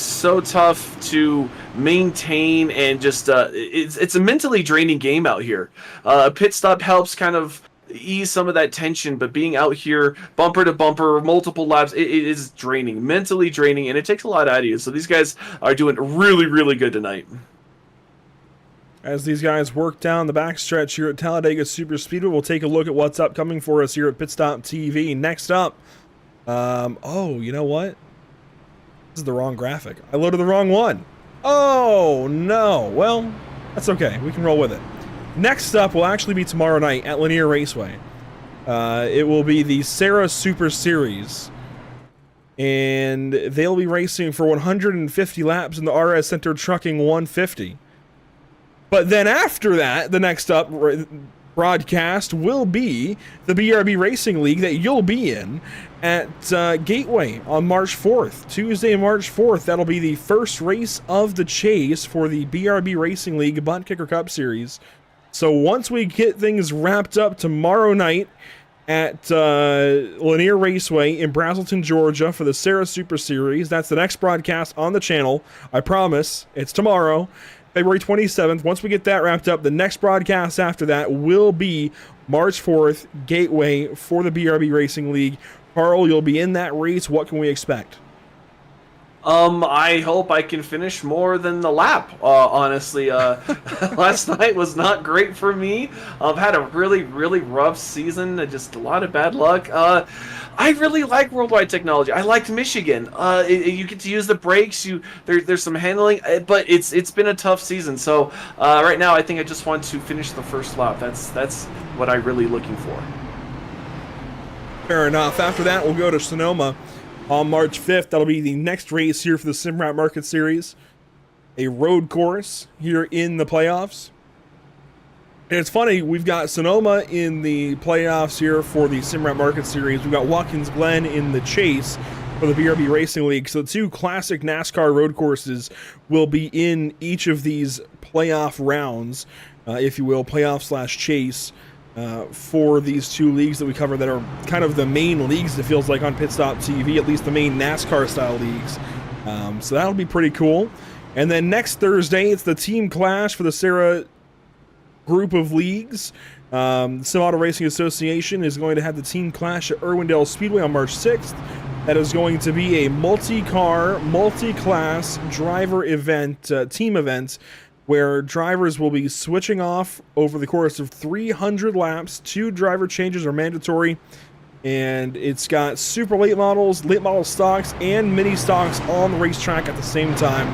so tough to maintain, and just it's a mentally draining game out here. A pit stop helps kind of ease some of that tension, but being out here bumper to bumper multiple laps, it is draining, mentally draining, and it takes a lot out of you. So these guys are doing really good tonight. As these guys work down the backstretch here at Talladega Super Speedway, we'll take a look at what's upcoming for us here at Pit Stop TV. Next up, oh, you know what? This is the wrong graphic. I loaded the wrong one. Oh, no. Well, that's okay. We can roll with it. Next up will actually be tomorrow night at Lanier Raceway. It will be the Sarah Super Series. And they'll be racing for 150 laps in the RS Center Trucking 150. But then after that, the next up broadcast will be the BRB Racing League that you'll be in at Gateway on March 4th. Tuesday, March 4th. That'll be the first race of the chase for the BRB Racing League Bunt Kicker Cup Series. So once we get things wrapped up tomorrow night at Lanier Raceway in Braselton, Georgia for the Sarah Super Series, that's the next broadcast on the channel. I promise. It's tomorrow, February 27th. Once we get that wrapped up, the next broadcast after that will be March 4th, Gateway for the BRB Racing League. Carl, you'll be in that race. What can we expect? I hope I can finish more than the lap, honestly. Last night was not great for me. I've had a really rough season, just a lot of bad luck. I really like worldwide technology. I liked Michigan. You get to use the brakes. There's some handling, but it's been a tough season. So right now, I think I just want to finish the first lap. That's what I'm really looking for. Fair enough. After that, we'll go to Sonoma on March 5th. That'll be the next race here for the Simrat Market Series. A road course here in the playoffs. And it's funny, we've got Sonoma in the playoffs here for the Simrat Market Series. We've got Watkins Glen in the chase for the BRB Racing League. So the two classic NASCAR road courses will be in each of these playoff rounds, if you will, playoff/chase. For these two leagues that we cover that are kind of the main leagues, it feels like, on Pit Stop TV, at least the main NASCAR-style leagues. So that'll be pretty cool. And then next Thursday, it's the Team Clash for the Sarah group of leagues. Sim Auto Racing Association is going to have the Team Clash at Irwindale Speedway on March 6th. That is going to be a multi-car, multi-class driver event, team event, where drivers will be switching off over the course of 300 laps. 2 driver changes are mandatory, and it's got super late model stocks, and mini stocks on the racetrack at the same time.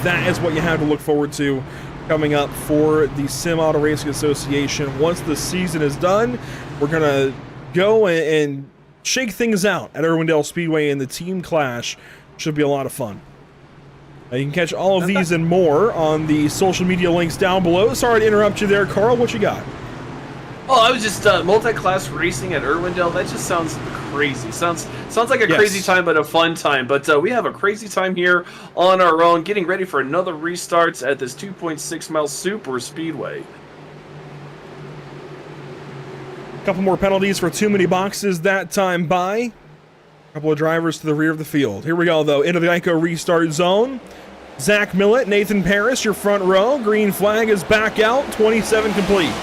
That is what you have to look forward to coming up for the Sim Auto Racing Association. Once the season is done, we're going to go and shake things out at Irwindale Speedway, and the Team Clash should be a lot of fun. You can catch all of these and more on the social media links down below. Sorry to interrupt you there, Carl. What you got? Oh, I was just multi-class racing at Irwindale. That just sounds crazy. Sounds like a crazy time, but a fun time. But we have a crazy time here on our own, getting ready for another restart at this 2.6-mile super speedway. A couple more penalties for too many boxes that time by. A couple of drivers to the rear of the field. Here we go, though, into the Geico restart zone. Zach Millett, Nathan Paris, your front row. Green flag is back out. 27 complete.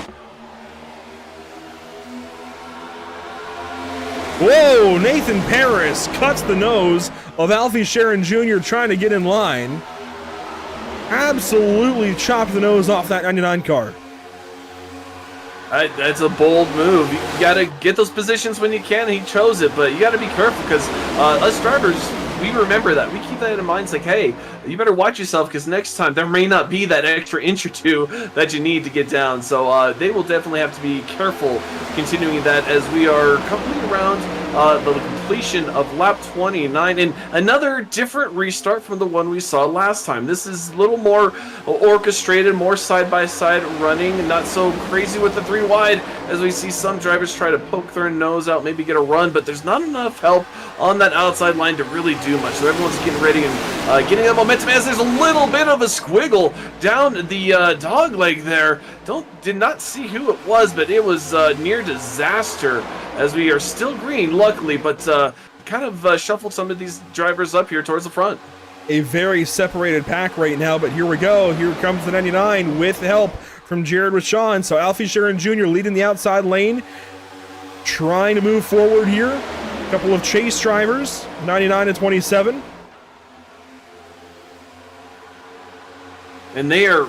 Whoa, Nathan Paris cuts the nose of Alfie Sharon Jr. trying to get in line. Absolutely chopped the nose off that 99 car. That's a bold move. You got to get those positions when you can, and he chose it, but you got to be careful because us drivers, we remember that. We keep that in mind. It's like, hey, you better watch yourself because next time there may not be that extra inch or two that you need to get down. So they will definitely have to be careful continuing that as we are coming around the completion of lap 29 and another different restart from the one we saw last time. This is a little more orchestrated, more side-by-side running, not so crazy with the 3 wide as we see some drivers try to poke their nose out, maybe get a run, but there's not enough help on that outside line to really do much. So everyone's getting ready and getting that momentum as there's a little bit of a squiggle down the dog leg there. Did not see who it was, but it was near disaster as we are still green, luckily, but kind of shuffled some of these drivers up here towards the front. A very separated pack right now, but here we go. Here comes the 99 with help from Jared Rashawn. So Alfie Sharon Jr. leading the outside lane, trying to move forward here. A couple of chase drivers, 99 and 27. And they're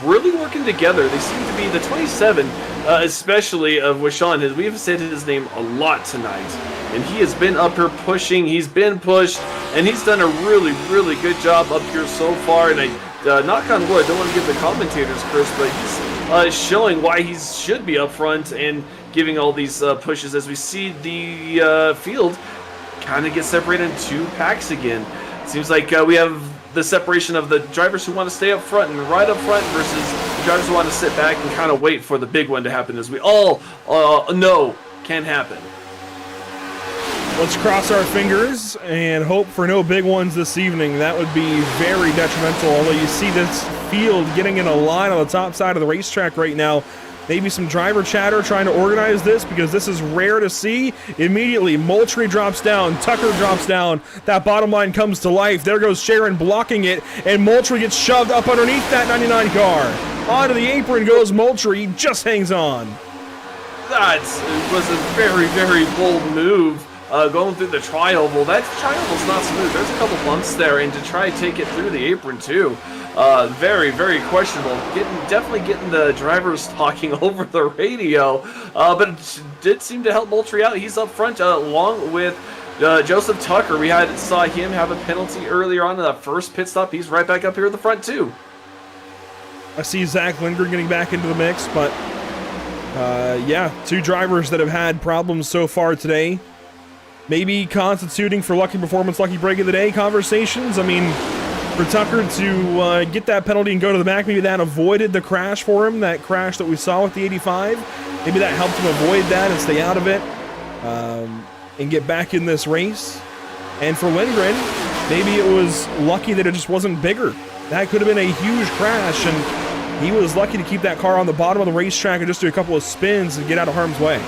really working together. They seem to be the 27, especially of Washawn. We've said his name a lot tonight, and he has been up here pushing. He's been pushed, and he's done a really, really good job up here so far. And I knock on wood, don't want to give the commentators curse, but he's showing why he should be up front and giving all these pushes as we see the field kind of get separated in 2 packs again. Seems like we have the separation of the drivers who want to stay up front and ride up front versus the drivers who want to sit back and kind of wait for the big one to happen, as we all know can happen. Let's cross our fingers and hope for no big ones this evening. That would be very detrimental, although you see this field getting in a line on the top side of the racetrack right now. Maybe some driver chatter trying to organize this because this is rare to see. Immediately, Moultrie drops down, Tucker drops down. That bottom line comes to life. There goes Sharon blocking it, and Moultrie gets shoved up underneath that 99 car. Onto the apron goes Moultrie, he just hangs on. That was a very, very bold move. Going through the tri-oval. That tri-oval's not smooth. There's a couple bumps there, and to try to take it through the apron too. Very, very questionable. Definitely getting the drivers talking over the radio, but it did seem to help Moultrie out. He's up front along with Joseph Tucker. We saw him have a penalty earlier on in that first pit stop. He's right back up here at the front too. I see Zach Lindgren getting back into the mix, but yeah, 2 drivers that have had problems so far today. Maybe constituting for lucky performance, lucky break of the day conversations. I mean, for Tucker to get that penalty and go to the back, maybe that avoided the crash for him, that crash that we saw with the 85. Maybe that helped him avoid that and stay out of it and get back in this race. And for Lindgren, maybe it was lucky that it just wasn't bigger. That could have been a huge crash, and he was lucky to keep that car on the bottom of the racetrack and just do a couple of spins and get out of harm's way.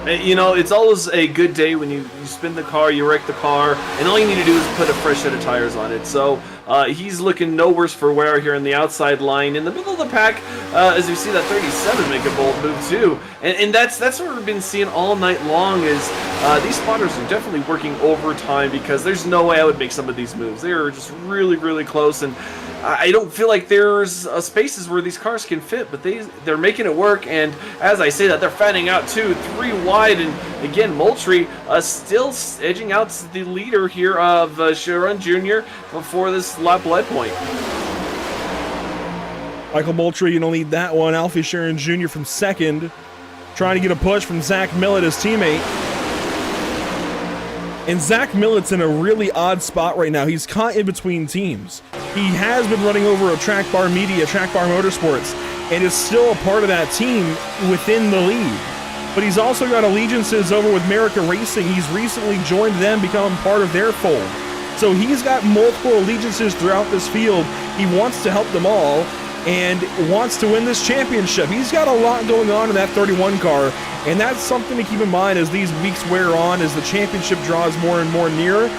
You know, it's always a good day when you spin the car, you wreck the car, and all you need to do is put a fresh set of tires on it. So he's looking no worse for wear here in the outside line. In the middle of the pack, as you see that 37 make a bold move too. And that's what we've been seeing all night long is these spotters are definitely working overtime because there's no way I would make some of these moves. They are just really, really close, and I don't feel like there's spaces where these cars can fit, but they're making it work. And as I say that, they're fanning out too, 3 wide, and again, Moultrie still edging out the leader here of Sharon Jr. before this lap lead point. Michael Moultrie, you don't need that one. Alfie Sharon Jr. from second, trying to get a push from Zach Millett, his teammate. And Zach Millett's in a really odd spot right now. He's caught in between teams. He has been running over a Track Bar Media, Track Bar Motorsports, and is still a part of that team within the league. But he's also got allegiances over with America Racing. He's recently joined them, become part of their fold. So he's got multiple allegiances throughout this field. He wants to help them all and wants to win this championship. He's got a lot going on in that 31 car, and that's something to keep in mind as these weeks wear on, as the championship draws more and more near.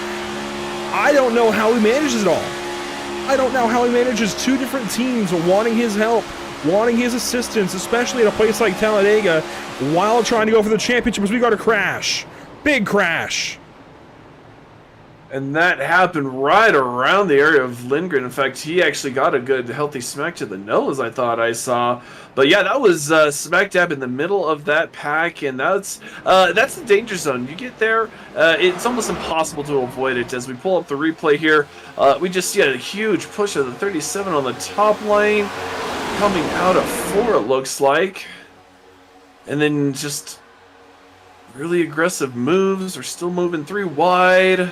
I don't know how he manages it all. I don't know how he manages 2 different teams wanting his help, wanting his assistance, especially at a place like Talladega, while trying to go for the championship as we got a crash. Big crash. And that happened right around the area of Lindgren. In fact, he actually got a good, healthy smack to the nose, I thought I saw. But yeah, that was smack dab in the middle of that pack, and that's the danger zone. You get there, it's almost impossible to avoid it. As we pull up the replay here, we just see a huge push of the 37 on the top lane, coming out of 4, it looks like. And then just really aggressive moves. We're still moving 3 wide.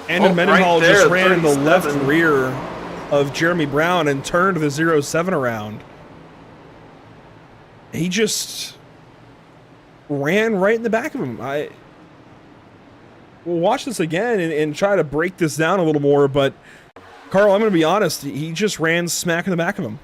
And Mendenhall just ran in the 37. left rear of Jeremy Brown and turned the 07 around. He just ran right in the back of him. We'll watch this again and try to break this down a little more, but Carl, I'm going to be honest, he just ran smack in the back of him.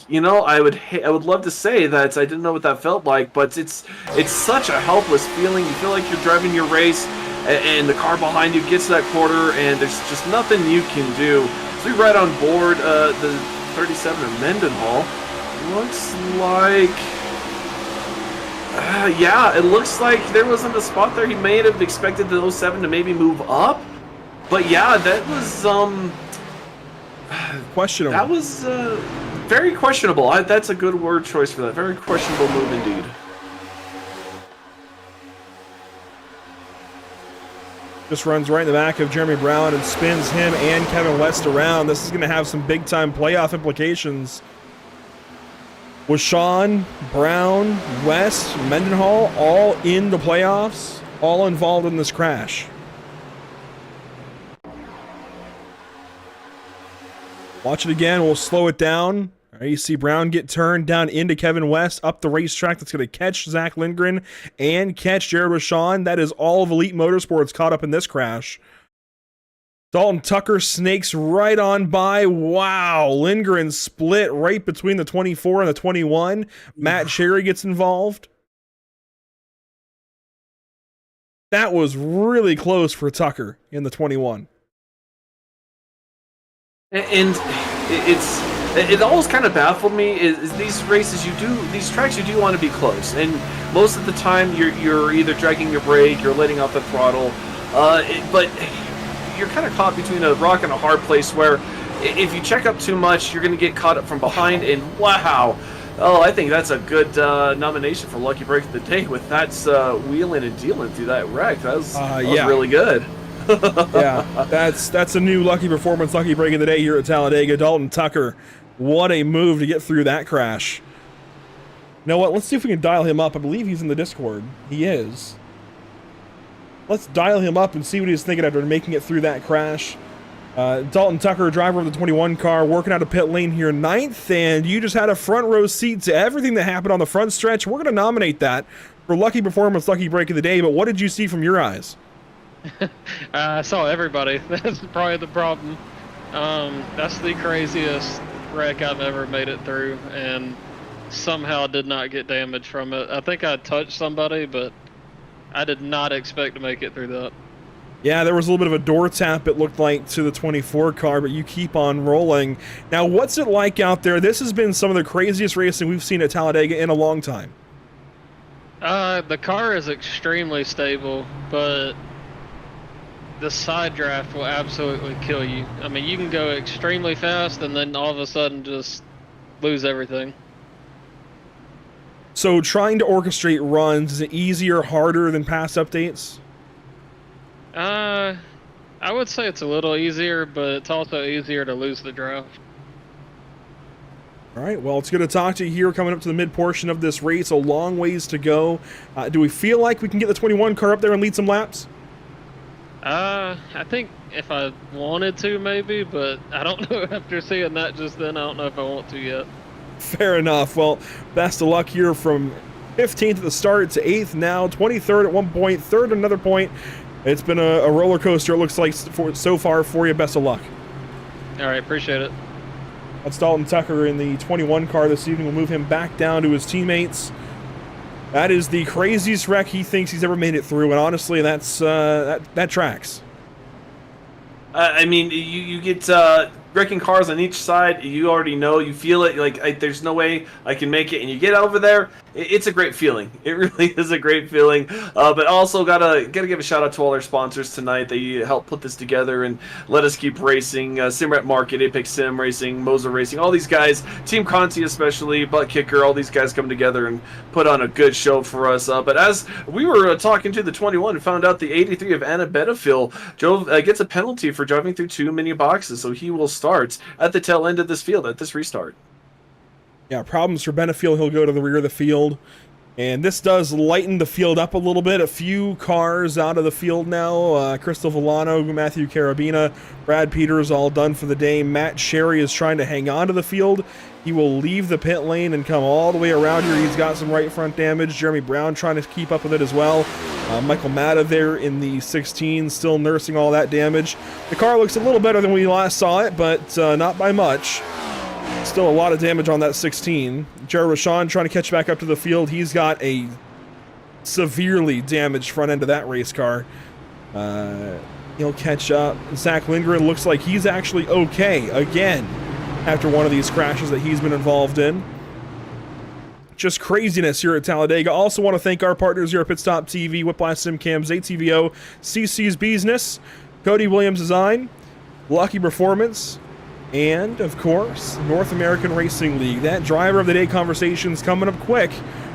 You know, I would love to say that I didn't know what that felt like, but it's such a helpless feeling. You feel like you're driving your race, and the car behind you gets to that quarter, and there's just nothing you can do. So we right on board the 37 of Mendenhall. Looks like, yeah, it looks like there wasn't a spot there. He may have expected the 07 to maybe move up, but yeah, that was questionable. That was very questionable. That's a good word choice for that. Very questionable move indeed. Just runs right in the back of Jeremy Brown and spins him and Kevin West around. This is going to have some big-time playoff implications. With Sean, Brown, West, Mendenhall all in the playoffs, all involved in this crash. Watch it again. We'll slow it down. All right, you see Brown get turned down into Kevin West up the racetrack. That's going to catch Zach Lindgren and catch Jared Rashawn. That is all of Elite Motorsports caught up in this crash. Dalton Tucker snakes right on by. Wow. Lindgren split right between the 24 and the 21. Matt Cherry gets involved. That was really close for Tucker in the 21. And it always kind of baffled me is these races these tracks you do want to be close, and most of the time you're either dragging your brake, you're letting off the throttle, but you're kind of caught between a rock and a hard place where if you check up too much, you're going to get caught up from behind. And wow, I think that's a good nomination for Lucky Break of the Day with that wheeling and dealing through that wreck. That was really good. Yeah, that's a new lucky performance, lucky break of the day here at Talladega. Dalton Tucker, what a move to get through that crash. You know what? Let's see if we can dial him up. I believe he's in the Discord. He is. Let's dial him up and see what he's thinking after making it through that crash. Dalton Tucker, driver of the 21 car, working out of pit lane here, 9th, and you just had a front row seat to everything that happened on the front stretch. We're going to nominate that for lucky performance, lucky break of the day, but what did you see from your eyes? I saw everybody. That's probably the problem. That's the craziest wreck I've ever made it through, and somehow did not get damage from it. I think I touched somebody, but I did not expect to make it through that. Yeah, there was a little bit of a door tap, it looked like, to the 24 car, but you keep on rolling. Now, what's it like out there? This has been some of the craziest racing we've seen at Talladega in a long time. The car is extremely stable, but the side draft will absolutely kill you. I mean, you can go extremely fast and then all of a sudden just lose everything. So trying to orchestrate runs, is it easier, harder than past updates? I would say it's a little easier, but it's also easier to lose the draft. All right, well, it's good to talk to you here coming up to the mid portion of this race. A long ways to go. Do we feel like we can get the 21 car up there and lead some laps? I think if I wanted to, maybe, but I don't know. After seeing that just then, I don't know if I want to yet. Fair enough. Well, best of luck here from 15th at the start to 8th now, 23rd at one point, 3rd at another point. It's been a roller coaster, it looks like, so far for you. Best of luck. All right, appreciate it. That's Dalton Tucker in the 21 car this evening. We'll move him back down to his teammates. That is the craziest wreck he thinks he's ever made it through, and honestly, that tracks. I mean, you get wrecking cars on each side. You already know, you feel it. Like, there's no way I can make it, and you get over there. It's a great feeling. It really is a great feeling. But also gotta give a shout out to all our sponsors tonight. They helped put this together and let us keep racing. Simrat Market, Apex Sim Racing, Moser Racing, all these guys, Team Conti especially, Butt Kicker, all these guys come together and put on a good show for us. But as we were talking to the 21, and found out the 83 of Anna Benefiel gets a penalty for driving through too many boxes, so he will start at the tail end of this field at this restart. Yeah, problems for Benefield. He'll go to the rear of the field. And this does lighten the field up a little bit. A few cars out of the field now. Crystal Villano, Matthew Carabina, Brad Peters all done for the day. Matt Sherry is trying to hang on to the field. He will leave the pit lane and come all the way around here. He's got some right front damage. Jeremy Brown trying to keep up with it as well. Michael Matta there in the 16, still nursing all that damage. The car looks a little better than we last saw it, but not by much. Still a lot of damage on that 16. Jared Rashawn trying to catch back up to the field. He's got a severely damaged front end of that race car. He'll catch up. Zach Lindgren looks like he's actually okay again after one of these crashes that he's been involved in. Just craziness here at Talladega. Also want to thank our partners here at Pit Stop TV, Whiplash Sim Cams, ATVO, CC's Business, Cody Williams Design, Lucky Performance, and, of course, North American Racing League. That driver of the day conversation's coming up quick.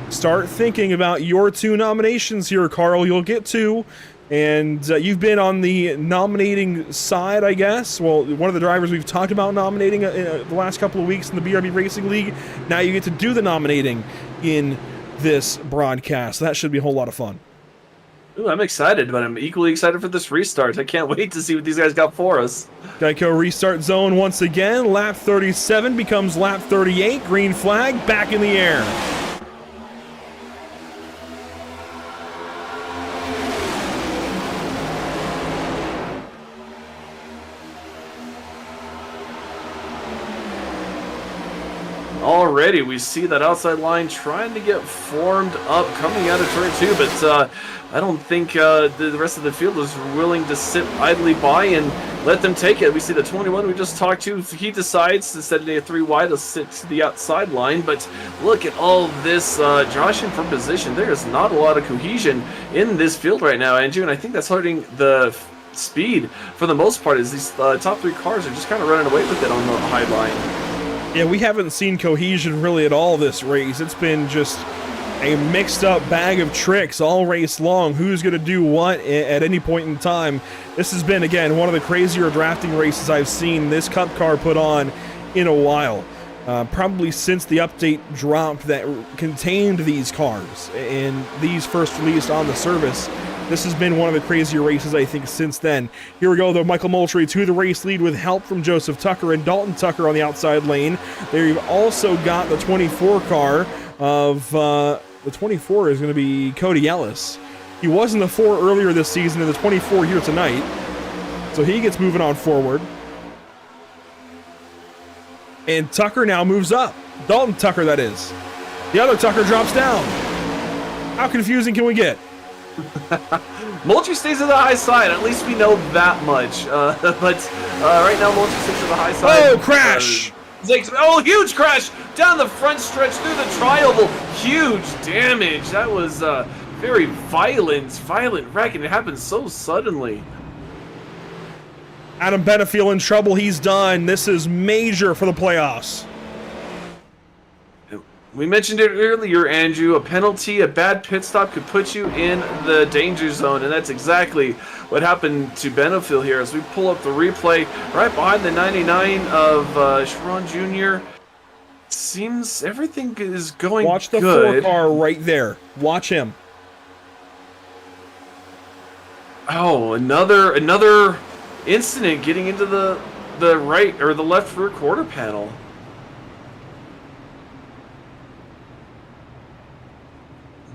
Start thinking about your 2 nominations here, Carl. You'll get 2. And you've been on the nominating side, I guess. Well, one of the drivers we've talked about nominating the last couple of weeks in the BRB Racing League. Now you get to do the nominating in this broadcast. That should be a whole lot of fun. Ooh, I'm excited, but I'm equally excited for this restart. I can't wait to see what these guys got for us. Geico restart zone once again. Lap 37 becomes lap 38. Green flag back in the air. Already, we see that outside line trying to get formed up coming out of turn 2, but I don't think the rest of the field is willing to sit idly by and let them take it. We see the 21 we just talked to. He decides instead of a 3 wide to sit to the outside line, but look at all this joshing for position. There is not a lot of cohesion in this field right now, Andrew, and I think that's hurting the speed for the most part, as these top 3 cars are just kind of running away with it on the high line. Yeah, we haven't seen cohesion really at all this race. It's been just a mixed up bag of tricks all race long. Who's going to do what at any point in time. This has been, again, one of the crazier drafting races I've seen this Cup car put on in a while. Probably since the update dropped that contained these cars and these first released on the service. This has been one of the crazier races, I think, since then. Here we go, though. Michael Moultrie to the race lead with help from Joseph Tucker and Dalton Tucker on the outside lane. There you've also got the 24 car of... the 24 is going to be Cody Ellis. He was in the 4 earlier this season and the 24 here tonight. So he gets moving on forward. And Tucker now moves up. Dalton Tucker, that is. The other Tucker drops down. How confusing can we get? Moultrie stays to the high side. At least we know that much. But right now, Moultrie stays to the high side. Oh, crash! Huge crash down the front stretch through the tri-oval. Huge damage. That was very violent wreck, and it happened so suddenly. Adam Benefiel in trouble. He's done. This is major for the playoffs. We mentioned it earlier, Andrew. A penalty, a bad pit stop could put you in the danger zone, and that's exactly what happened to Benefiel here. As we pull up the replay, right behind the 99 of Sharon Jr. Seems everything is going good. Watch the 4 car right there. Watch him. Oh, another incident getting into the right or the left rear quarter panel.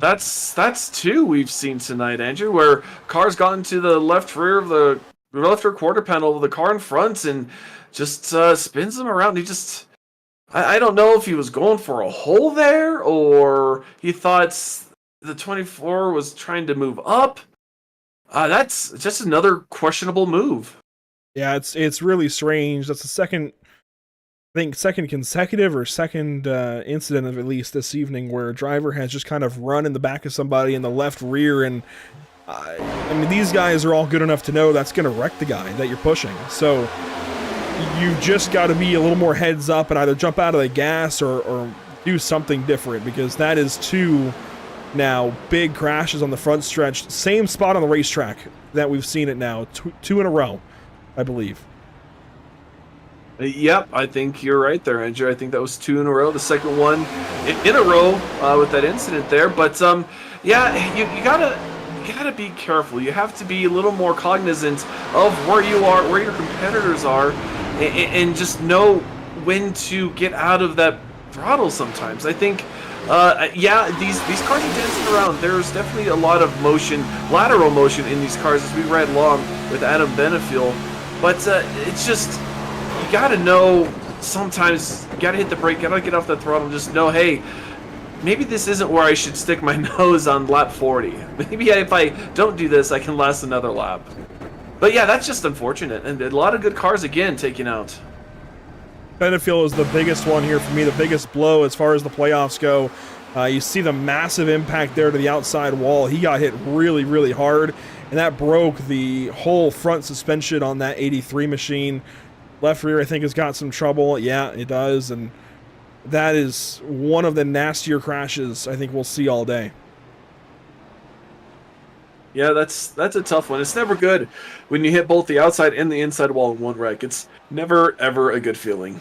That's 2 we've seen tonight, Andrew, where cars got into the left rear of the left rear quarter panel of the car in front and just spins them around. He just, I don't know if he was going for a hole there or he thought the 24 was trying to move up. That's just another questionable move. Yeah, it's really strange. That's the second, I think, second consecutive or second incident of at least this evening where a driver has just kind of run in the back of somebody in the left rear, and I mean, these guys are all good enough to know that's going to wreck the guy that you're pushing. So you just got to be a little more heads up and either jump out of the gas or do something different, because that is two now big crashes on the front stretch. Same spot on the racetrack that we've seen it now, two in a row, I believe. Yep, I think you're right there, Andrew. I think that was 2 in a row. The second one in a row with that incident there. But yeah, you gotta be careful. You have to be a little more cognizant of where you are, where your competitors are, and just know when to get out of that throttle. Sometimes I think. Yeah, these cars are dancing around. There's definitely a lot of motion, lateral motion in these cars as we ride along with Adam Benefiel. But it's just, you gotta know sometimes, you gotta hit the brake, gotta get off the throttle, and just know, hey, maybe this isn't where I should stick my nose on lap 40. Maybe if I don't do this, I can last another lap. But yeah, that's just unfortunate. And a lot of good cars again taken out. Benefiel is the biggest one here for me, the biggest blow as far as the playoffs go. You see the massive impact there to the outside wall. He got hit really, really hard, and that broke the whole front suspension on that 83 machine. Left rear, I think, has got some trouble. Yeah, it does, and that is one of the nastier crashes I think we'll see all day. Yeah, that's a tough one. It's never good when you hit both the outside and the inside wall in one wreck. It's never, ever a good feeling.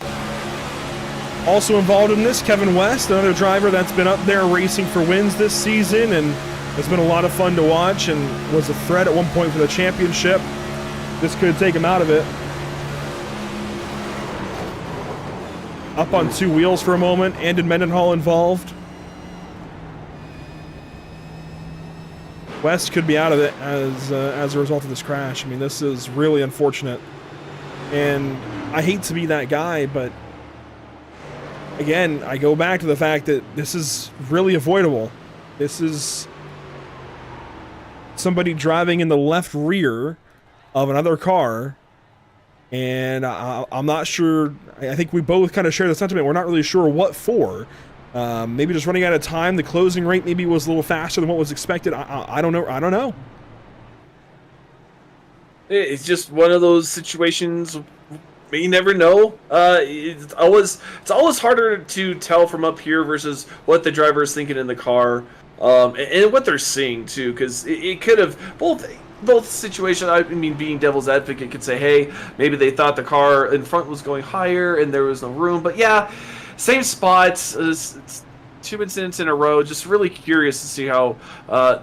Also involved in this, Kevin West, another driver that's been up there racing for wins this season, and it's been a lot of fun to watch and was a threat at one point for the championship. This could take him out of it. Up on two wheels for a moment. Andon Mendenhall involved. West could be out of it as a result of this crash. I mean, this is really unfortunate. And I hate to be that guy, but again, I go back to the fact that this is really avoidable. This is somebody driving in the left rear of another car, and I'm not sure. I think we both kind of share the sentiment. We're not really sure what for. Maybe just running out of time. The closing rate maybe was a little faster than what was expected. I don't know. I don't know. It's just one of those situations. You never know. It's always harder to tell from up here versus what the driver is thinking in the car, and what they're seeing too. Because it could have both situations. I mean, being devil's advocate could say, hey, maybe they thought the car in front was going higher and there was no room. But yeah, same spot. It's 2 incidents in a row. Just really curious to see how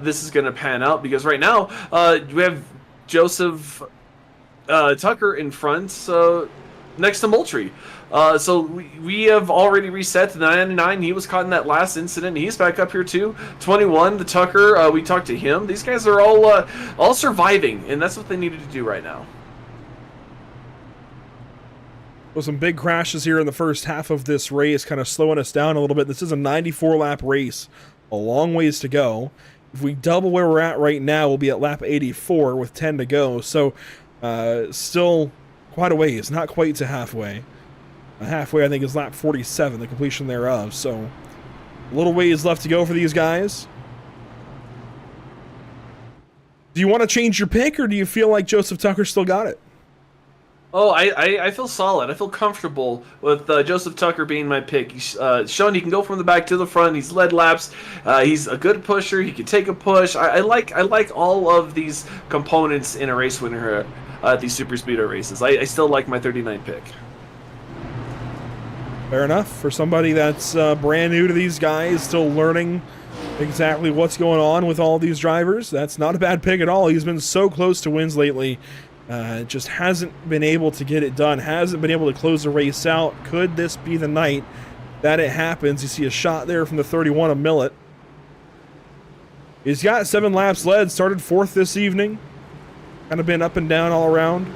this is going to pan out, because right now we have Joseph Tucker in front, next to Moultrie. So we have already reset to 99. He was caught in that last incident. He's back up here too. 21, the Tucker. We talked to him. These guys are all surviving, and that's what they needed to do right now. Well, some big crashes here in the first half of this race, kind of slowing us down a little bit. This is a 94-lap race, a long ways to go. If we double where we're at right now, we'll be at lap 84 with 10 to go. So still quite a ways, not quite to halfway. Halfway, I think, is lap 47, the completion thereof. So a little ways left to go for these guys. Do you want to change your pick, or do you feel like Joseph Tucker still got it? Oh, I feel solid. I feel comfortable with Joseph Tucker being my pick. He's shown he can go from the back to the front. He's led laps. He's a good pusher. He can take a push. I like all of these components in a race winner here at these super speedway races. I still like my 39 pick. Fair enough. For somebody that's brand new to these guys, still learning exactly what's going on with all these drivers, that's not a bad pick at all. He's been so close to wins lately. Just hasn't been able to get it done, hasn't been able to close the race out. Could this be the night that it happens? You see a shot there from the 31 of Millet. He's got 7 laps led, started 4th this evening. Kind of been up and down all around.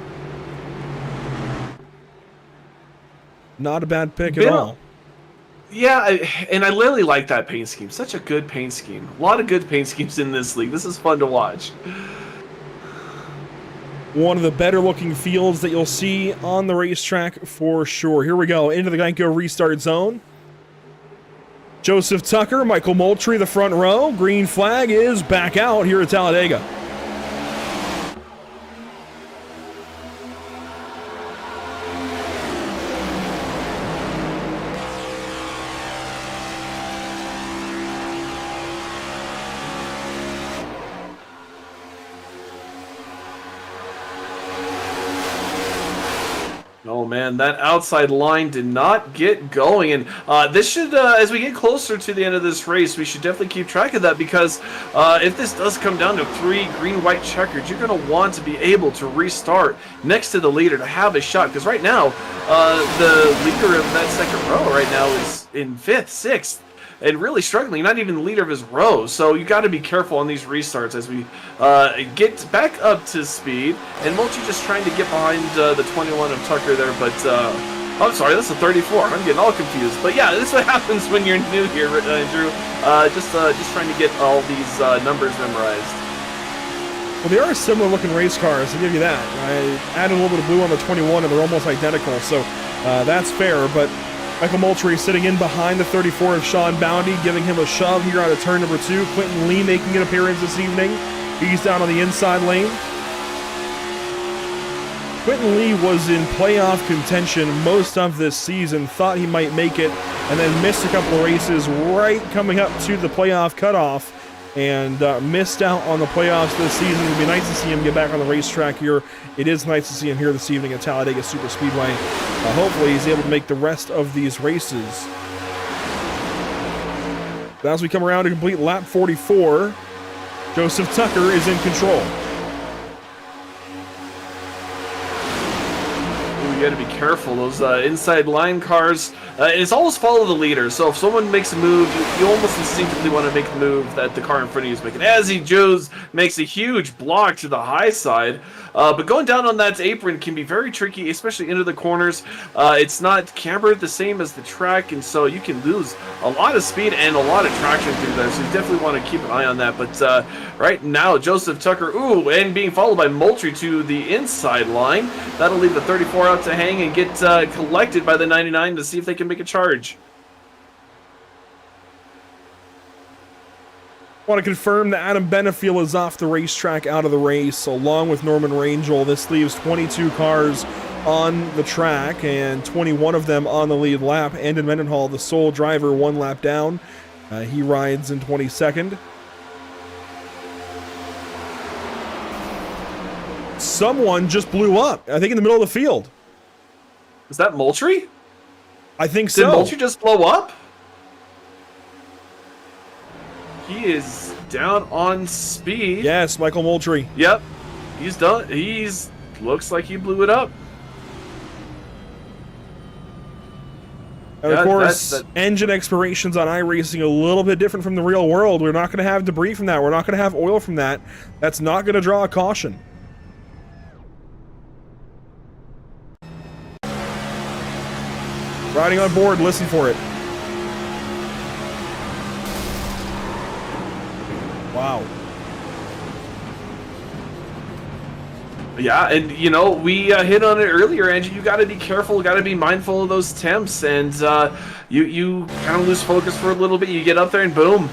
Not a bad pick at all. Yeah, and I really like that paint scheme. Such a good paint scheme. A lot of good paint schemes in this league. This is fun to watch. One of the better looking fields that you'll see on the racetrack for sure. Here we go into the Geico restart zone. Joseph Tucker, Michael Moultrie, the front row. Green flag is back out here at Talladega. Oh man, that outside line did not get going, and this should, as we get closer to the end of this race, we should definitely keep track of that, because if this does come down to 3 green-white checkers, you're going to want to be able to restart next to the leader to have a shot, because right now, the leader of that second row right now is in 5th, 6th, and really struggling, not even the leader of his row. So you got to be careful on these restarts as we get back up to speed. And Mulchi just trying to get behind the 21 of Tucker there, but I'm sorry, that's a 34. I'm getting all confused. But yeah, this is what happens when you're new here, Andrew. Just trying to get all these numbers memorized. Well, they are similar looking race cars, I'll give you that. I added a little bit of blue on the 21 and they're almost identical, so that's fair. But Michael Moultrie sitting in behind the 34 of Sean Bounty, giving him a shove here out of turn number 2. Quentin Lee making an appearance this evening. He's down on the inside lane. Quentin Lee was in playoff contention most of this season, thought he might make it, and then missed a couple of races right coming up to the playoff cutoff, and missed out on the playoffs this season. It'd be nice to see him get back on the racetrack here. It is nice to see him here this evening at Talladega Superspeedway. Hopefully he's able to make the rest of these races. But as we come around to complete lap 44, Joseph Tucker is in control. You got to be careful. Those inside line cars, it's always follow the leader. So if someone makes a move, you almost instinctively want to make the move that the car in front of you is making. As he makes a huge block to the high side. But going down on that apron can be very tricky, especially into the corners. It's not cambered the same as the track, and so you can lose a lot of speed and a lot of traction through there. So you definitely want to keep an eye on that. But right now, Joseph Tucker, and being followed by Moultrie to the inside line. That'll leave the 34 out to hang and get collected by the 99 to see if they can make a charge. I want to confirm that Adam Benefiel is off the racetrack, out of the race, along with Norman Rangel. This leaves 22 cars on the track, and 21 of them on the lead lap. Andon Mendenhall, the sole driver, 1 lap down. He rides in 22nd. Someone just blew up, I think in the middle of the field. Is that Moultrie? I think so. Did Moultrie just blow up? He is down on speed. Yes, Michael Moultrie. Yep. He's done. Looks like he blew it up. And of course, engine expirations on iRacing a little bit different from the real world. We're not going to have debris from that. We're not going to have oil from that. That's not going to draw a caution. Riding on board, listen for it. Wow. Yeah, and you know, we hit on it earlier, Angie. You got to be careful, got to be mindful of those temps, and you kind of lose focus for a little bit. You get up there and boom,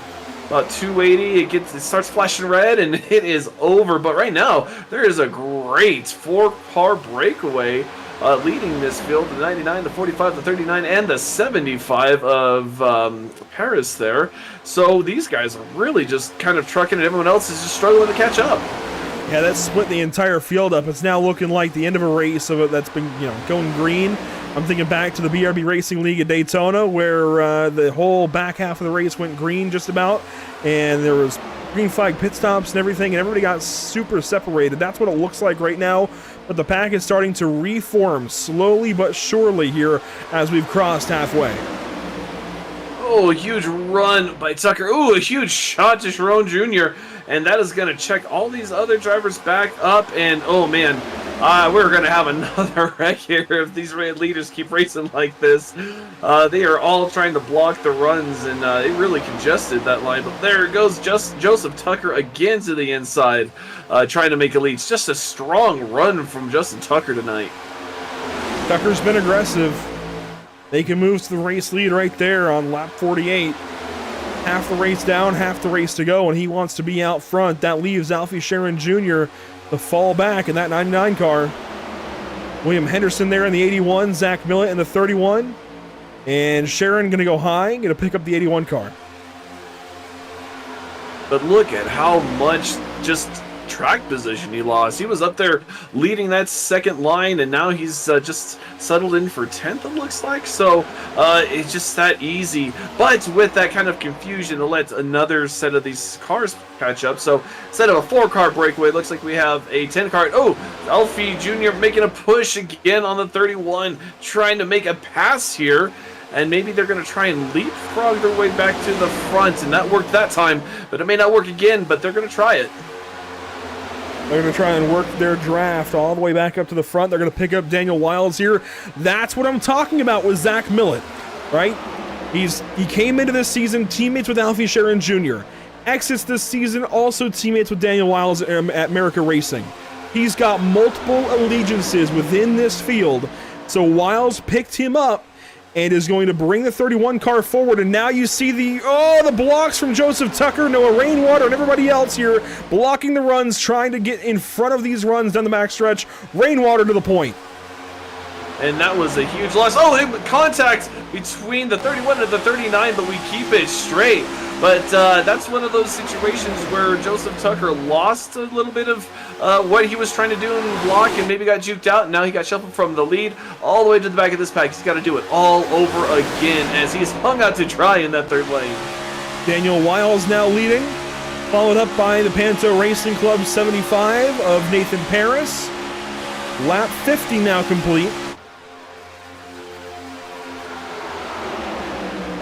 about 280. It starts flashing red, and it is over. But right now, there is a great 4-car breakaway leading this field: the 99, the 45, the 39, and the 75 of Paris there. So these guys are really just kind of trucking it. Everyone else is just struggling to catch up. Yeah, that split the entire field up. It's now looking like the end of a race that's been, going green. I'm thinking back to the BRB Racing League at Daytona, where the whole back half of the race went green just about, and there was green flag pit stops and everything, and everybody got super separated. That's what it looks like right now, but the pack is starting to reform slowly but surely here as we've crossed halfway. Oh, a huge run by Tucker. Ooh, a huge shot to Sharon Jr., and that is going to check all these other drivers back up, and oh man, We're going to have another wreck here if these leaders keep racing like this. They are all trying to block the runs, and it really congested that line. But there goes Joseph Tucker again to the inside, trying to make a lead. It's just a strong run from Justin Tucker tonight. Tucker's been aggressive. They can move to the race lead right there on lap 48. Half the race down, half the race to go, and he wants to be out front. That leaves Alfie Sharon Jr. to fall back in that 99 car. William Henderson there in the 81, Zach Millett in the 31, and Sharon going to go high, going to pick up the 81 car. But look at how much just track position he lost. He was up there leading that second line, and now he's just settled in for 10th, it looks like. So it's just that easy. But with that kind of confusion, it lets another set of these cars catch up. So instead of a 4-car breakaway, it looks like we have a 10-car. Oh, Alfie Jr. making a push again on the 31, trying to make a pass here. And maybe they're going to try and leapfrog their way back to the front, and that worked that time. But it may not work again, but they're going to try it. They're going to try and work their draft all the way back up to the front. They're going to pick up Daniel Wiles here. That's what I'm talking about with Zach Millett, right? He came into this season teammates with Alfie Sharon Jr. Exits this season also teammates with Daniel Wiles at America Racing. He's got multiple allegiances within this field. So Wiles picked him up and is going to bring the 31 car forward. And now you see the blocks from Joseph Tucker, Noah Rainwater, and everybody else here blocking the runs, trying to get in front of these runs down the backstretch. Rainwater to the point. And that was a huge loss. Oh, contact between the 31 and the 39, but we keep it straight. But that's one of those situations where Joseph Tucker lost a little bit of what he was trying to do in the block and maybe got juked out. And now he got shuffled from the lead all the way to the back of this pack. He's got to do it all over again as he's hung out to dry in that third lane. Daniel Wiles now leading, followed up by the Panto Racing Club 75 of Nathan Paris. Lap 50 now complete.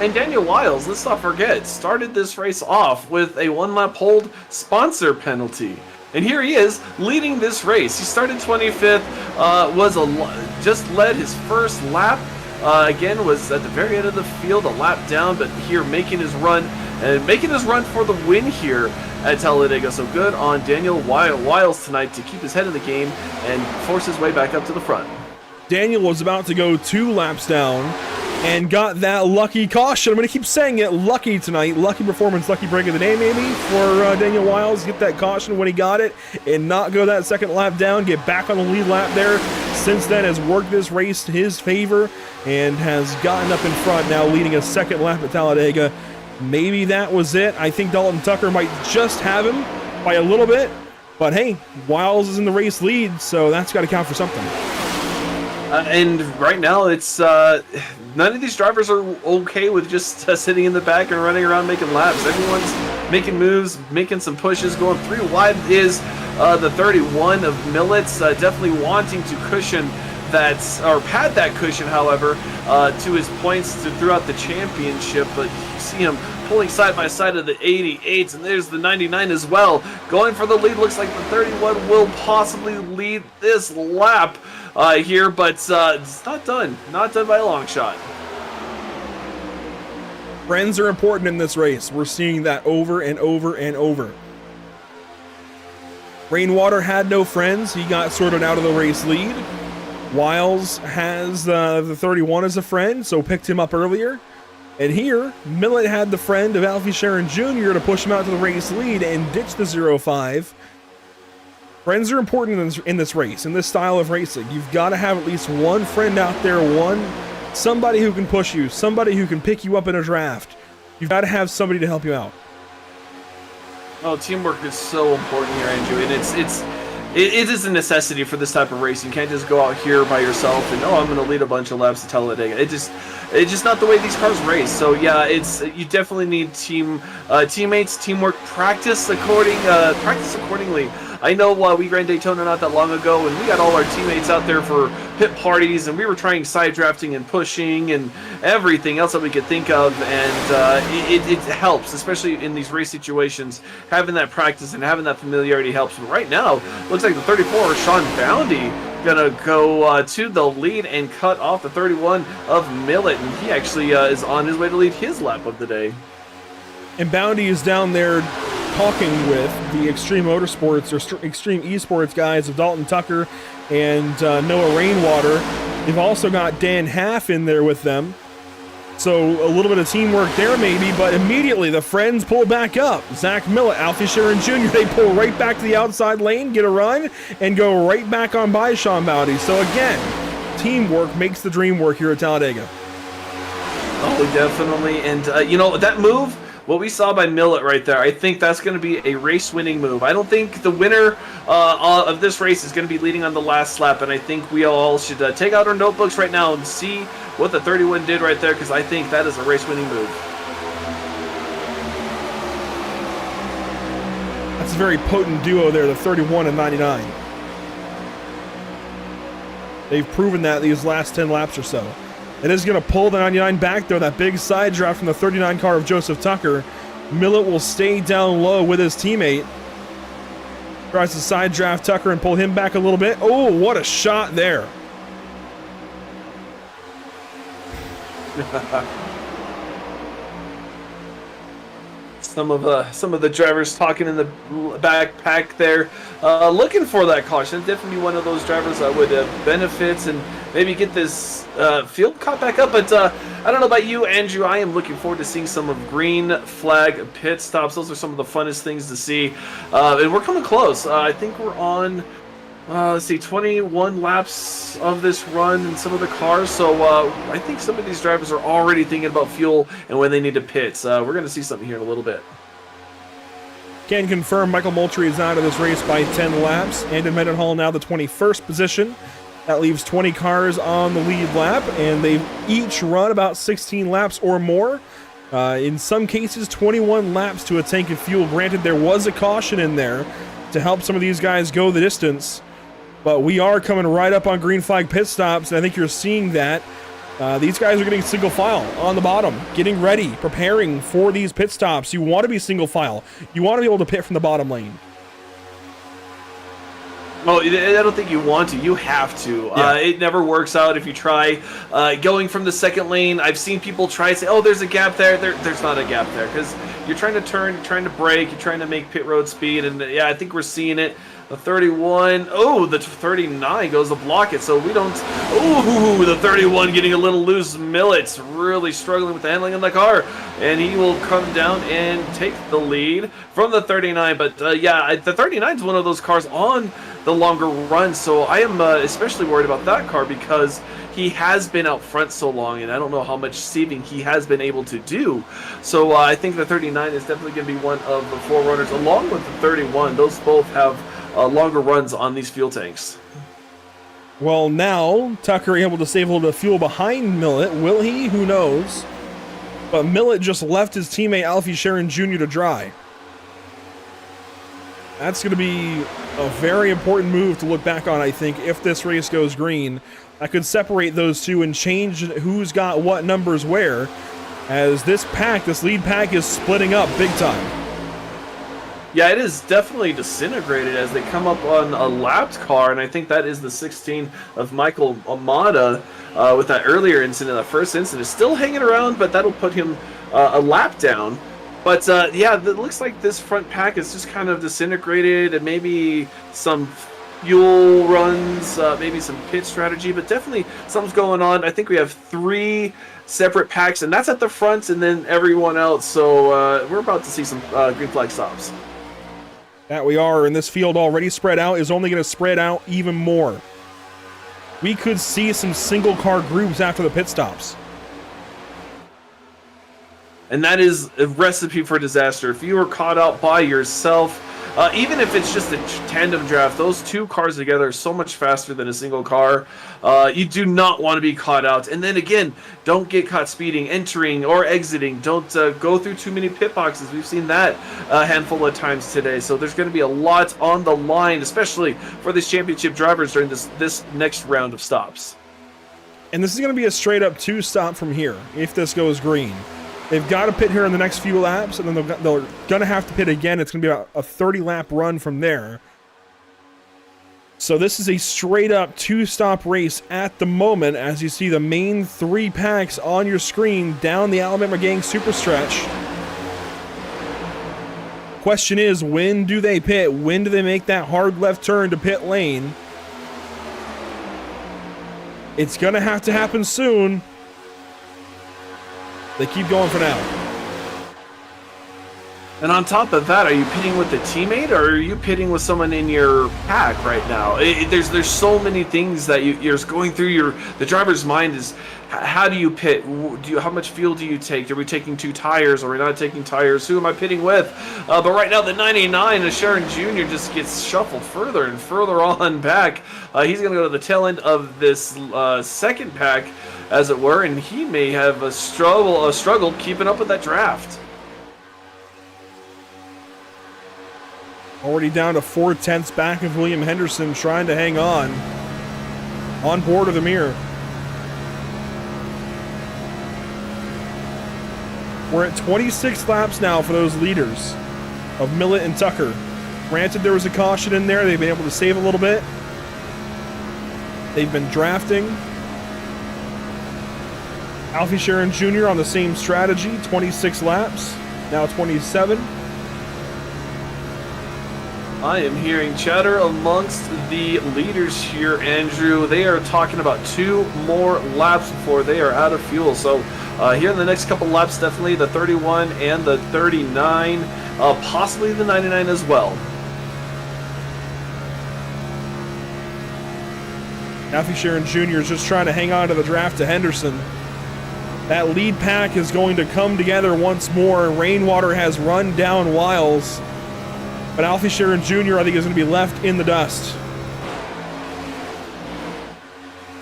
And Daniel Wiles, let's not forget, started this race off with a 1-lap hold sponsor penalty. And here he is leading this race. He started 25th, just led his first lap. Again, was at the very end of the field, a lap down, but here making his run for the win here at Talladega. So good on Daniel Wiles tonight to keep his head in the game and force his way back up to the front. Daniel was about to go 2 laps down and got that lucky caution. I'm going to keep saying it, lucky tonight. Lucky performance, lucky break of the day maybe for Daniel Wiles. Get that caution when he got it and not go that second lap down. Get back on the lead lap there. Since then has worked this race to his favor and has gotten up in front now, leading a second lap at Talladega. Maybe that was it. I think Dalton Tucker might just have him by a little bit. But hey, Wiles is in the race lead, so that's got to count for something. And right now, it's none of these drivers are okay with just sitting in the back and running around making laps. Everyone's making moves, making some pushes. Going 3 wide is the 31 of Millet's, definitely wanting to cushion that, or pad that cushion, however, to his points throughout the championship. But you see him pulling side by side of the 88s, and there's the 99 as well. Going for the lead, looks like the 31 will possibly lead this lap here, but it's not done. Not done by a long shot. Friends are important in this race. We're seeing that over and over and over. Rainwater had no friends. He got sorted out of the race lead. Wiles has the 31 as a friend, so picked him up earlier. And here, Millett had the friend of Alfie Sharon Jr. to push him out to the race lead and ditch the 05. Friends are important in this race, in this style of racing. You've got to have at least one friend out there, somebody who can push you, somebody who can pick you up in a draft. You've got to have somebody to help you out. Oh, teamwork is so important here, Andrew, and it is a necessity for this type of race. You can't just go out here by yourself and, I'm going to lead a bunch of laps to Talladega. It's just not the way these cars race. So yeah, you definitely need teammates, teamwork, practice accordingly. I know we ran Daytona not that long ago, and we got all our teammates out there for pit parties, and we were trying side drafting and pushing and everything else that we could think of, and it helps, especially in these race situations. Having that practice and having that familiarity helps. But right now, looks like the 34, Sean Boundy, gonna go to the lead and cut off the 31 of Millet, and he actually is on his way to lead his lap of the day. And Boundy is down there talking with the Extreme Motorsports or Extreme Esports guys of Dalton Tucker and Noah Rainwater. They've also got Dan Half in there with them. So a little bit of teamwork there maybe, but immediately the friends pull back up. Zach Millett, Alfie Sharon Jr., they pull right back to the outside lane, get a run, and go right back on by Sean Boundy. So again, teamwork makes the dream work here at Talladega. Oh, definitely. And, that move, what we saw by Millet right there, I think that's going to be a race-winning move. I don't think the winner of this race is going to be leading on the last lap, and I think we all should take out our notebooks right now and see what the 31 did right there, because I think that is a race-winning move. That's a very potent duo there, the 31 and 99. They've proven that these last 10 laps or so. It is going to pull the 99 back, though. That big side draft from the 39 car of Joseph Tucker. Millet will stay down low with his teammate. Tries to side draft Tucker and pull him back a little bit. Oh, what a shot there. Some of the drivers talking in the backpack there, looking for that caution. Definitely one of those drivers that would benefit and maybe get this field caught back up. But I don't know about you, Andrew. I am looking forward to seeing some of green flag pit stops. Those are some of the funnest things to see, and we're coming close. I think we're on. Let's see, 21 laps of this run in some of the cars. So I think some of these drivers are already thinking about fuel and when they need to pit. We're going to see something here in a little bit. Can confirm Michael Moultrie is out of this race by 10 laps. And Mendenhall now the 21st position. That leaves 20 cars on the lead lap, and they've each run about 16 laps or more. In some cases, 21 laps to a tank of fuel. Granted, there was a caution in there to help some of these guys go the distance. But we are coming right up on green flag pit stops, and I think you're seeing that. These guys are getting single file on the bottom, getting ready, preparing for these pit stops. You want to be single file. You want to be able to pit from the bottom lane. Oh, I don't think you want to. You have to. Yeah. It never works out if you try going from the second lane. I've seen people try to say, oh, there's a gap there. There's not a gap there, because you're trying to turn, you're trying to brake, you're trying to make pit road speed, and yeah, I think we're seeing it. The 31, oh, the 39 goes to block it, so we don't, ooh, the 31 getting a little loose. Millet's really struggling with the handling of the car, and he will come down and take the lead from the 39, but yeah, the 39 is one of those cars on the longer run, so I am especially worried about that car because he has been out front so long, and I don't know how much sieving he has been able to do. So I think the 39 is definitely going to be one of the forerunners, along with the 31. Those both have longer runs on these fuel tanks. Well, now Tucker able to save a little bit of fuel behind Millet. Will he? Who knows? But Millet just left his teammate Alfie Sharon Jr. to dry. That's going to be a very important move to look back on, I think, if this race goes green. I could separate those two and change who's got what numbers where, as this lead pack is splitting up big time. Yeah, it is definitely disintegrated as they come up on a lapped car, and I think that is the 16 of Michael Amada with that earlier incident, that first incident. Is still hanging around, but that'll put him a lap down. But yeah, it looks like this front pack is just kind of disintegrated, and maybe some fuel runs, maybe some pit strategy, but definitely something's going on. I think we have 3 separate packs, and that's at the front, and then everyone else. So we're about to see some green flag stops. That we are, and this field already spread out is only going to spread out even more. We could see some single car groups after the pit stops. And that is a recipe for disaster. If you were caught out by yourself, even if it's just a tandem draft, those two cars together are so much faster than a single car. You do not want to be caught out. And then again, don't get caught speeding, entering or exiting. Don't go through too many pit boxes. We've seen that a handful of times today. So there's going to be a lot on the line, especially for these championship drivers during this next round of stops. And this is going to be a straight up 2-stop from here if this goes green. They've got to pit here in the next few laps, and then they're going to have to pit again. It's going to be about a 30-lap run from there. So this is a straight-up 2-stop race at the moment, as you see the main 3 packs on your screen down the Alabama Gang Super Stretch. Question is, when do they pit? When do they make that hard left turn to pit lane? It's going to have to happen soon. They keep going for now. And on top of that, are you pitting with a teammate or are you pitting with someone in your pack right now? There's so many things that you're going through the driver's mind is how do you pit? How much fuel do you take? Are we taking 2 tires? Are we not taking tires? Who am I pitting with? But right now the 99, Sharon Jr. just gets shuffled further and further on back. He's going to go to the tail end of this second pack, as it were, and he may have a struggle keeping up with that draft. Already down to 4/10 back of William Henderson, trying to hang on board of the mirror. We're at 26 laps now for those leaders of Millett and Tucker. Granted, there was a caution in there. They've been able to save a little bit. They've been drafting. Alfie Sharon Jr. on the same strategy, 26 laps, now 27. I am hearing chatter amongst the leaders here, Andrew. They are talking about 2 more laps before they are out of fuel. So here in the next couple laps, definitely the 31 and the 39, possibly the 99 as well. Alfie Sharon Jr. is just trying to hang on to the draft to Henderson. That lead pack is going to come together once more. Rainwater has run down Wiles. But Alfie Sharon Jr., I think, is going to be left in the dust.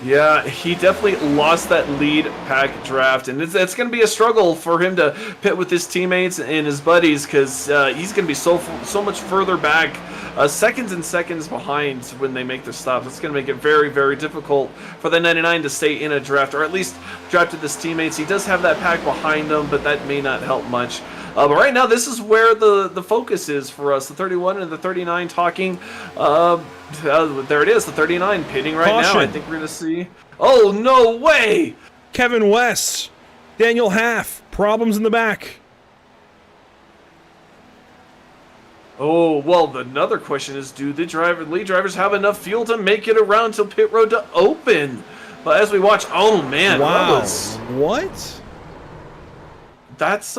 Yeah, he definitely lost that lead pack draft, and it's going to be a struggle for him to pit with his teammates and his buddies because he's going to be so much further back, seconds and seconds behind when they make their stops. It's going to make it very, very difficult for the 99 to stay in a draft, or at least draft with his teammates. He does have that pack behind him, but that may not help much. But right now, this is where the focus is for us. The 31 and the 39 talking. There it is, the 39 pitting right Caution. now. I think we're going to see... Oh, no way! Kevin West, Daniel Half, problems in the back. Oh, well, another question is, do the lead drivers have enough fuel to make it around till pit road to open? But as we watch, oh, man. Wow. What? That's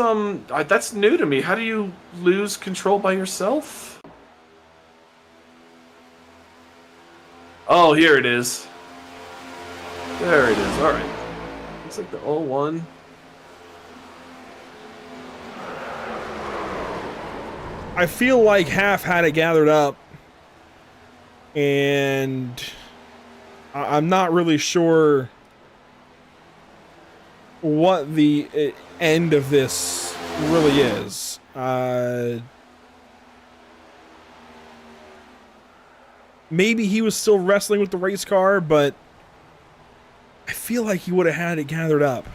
new to me. How do you lose control by yourself? Oh, here it is. There it is. All right. Looks like the 01. I feel like Half had it gathered up, and I'm not really sure what the end of this really is. Maybe he was still wrestling with the race car, but I feel like he would have had it gathered up.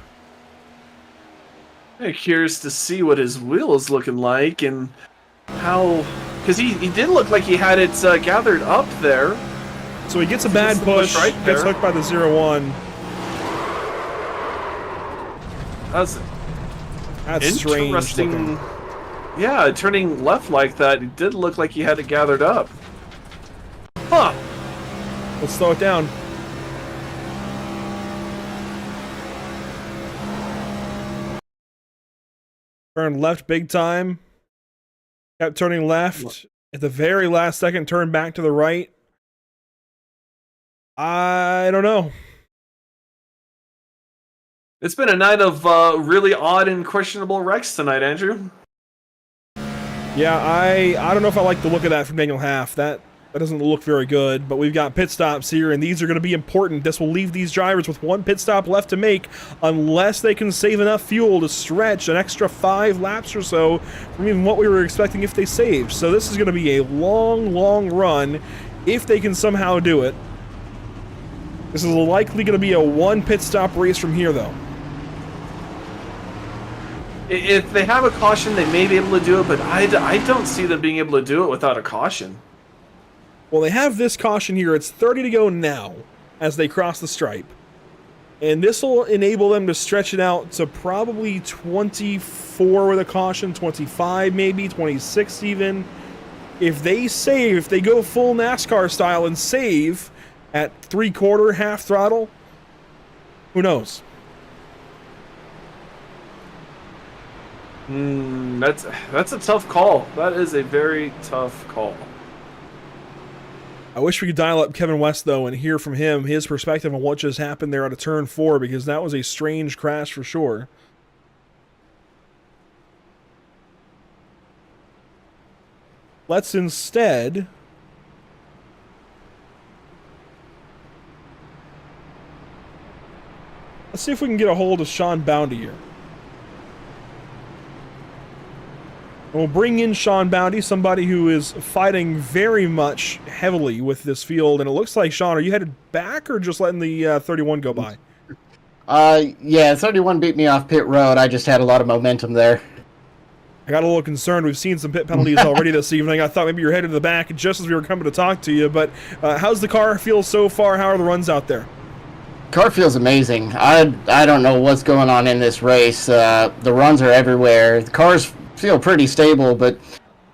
I'm curious to see what his wheel is looking like and how, because he did look like he had it gathered up there. So he gets a bad push, right gets there. hooked by the 01. That's strange interesting. looking. Yeah, turning left like that, it did look like he had it gathered up. Huh. Let's slow it down. Turn left big time. Kept turning left. At the very last second, turn back to the right. I don't know. It's been a night of really odd and questionable wrecks tonight, Andrew. Yeah, I don't know if I like the look of that from Daniel Half. That doesn't look very good, but we've got pit stops here, and these are going to be important. This will leave these drivers with one pit stop left to make unless they can save enough fuel to stretch an extra 5 laps or so from even what we were expecting if they saved. So this is going to be a long, long run if they can somehow do it. This is likely going to be a 1 pit stop race from here, though. If they have a caution, they may be able to do it, but I don't see them being able to do it without a caution. Well, they have this caution here. It's 30 to go now as they cross the stripe. And this will enable them to stretch it out to probably 24 with a caution, 25 maybe, 26 even. If they save, if they go full NASCAR style and save at 3/4, half throttle, who knows? That's a tough call. That is a very tough call. I wish we could dial up Kevin West, though, and hear from him, his perspective on what just happened there out of turn 4, because that was a strange crash for sure. Let's instead... let's see if we can get a hold of Sean Bounty here. And we'll bring in Sean Bounty, somebody who is fighting very much heavily with this field. And it looks like, Sean, are you headed back or just letting the 31 go by? Yeah, 31 beat me off pit road. I just had a lot of momentum there. I got a little concerned. We've seen some pit penalties already this evening. I thought maybe you're headed to the back just as we were coming to talk to you. But how's the car feel so far? How are the runs out there? Car feels amazing. I don't know what's going on in this race. The runs are everywhere. The cars feel pretty stable, but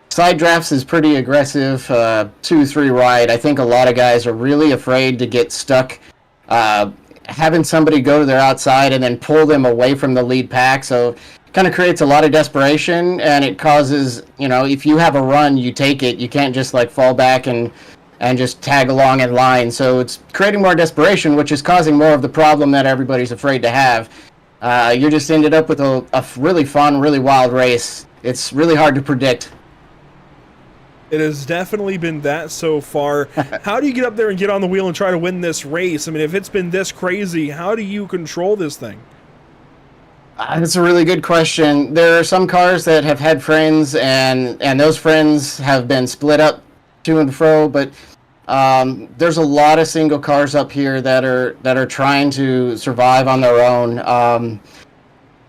side drafts is pretty aggressive. 2-3 right. I think a lot of guys are really afraid to get stuck having somebody go to their outside and then pull them away from the lead pack. So it kind of creates a lot of desperation, and it causes, you know, if you have a run, you take it. You can't just like fall back and just tag along in line. So it's creating more desperation, which is causing more of the problem that everybody's afraid to have. You just ended up with a really fun, really wild race. It's really hard to predict. It has definitely been that so far. How do you get up there and get on the wheel and try to win this race? I mean, if it's been this crazy, how do you control this thing? That's a really good question. There are some cars that have had friends, and those friends have been split up to and fro, but there's a lot of single cars up here that are trying to survive on their own.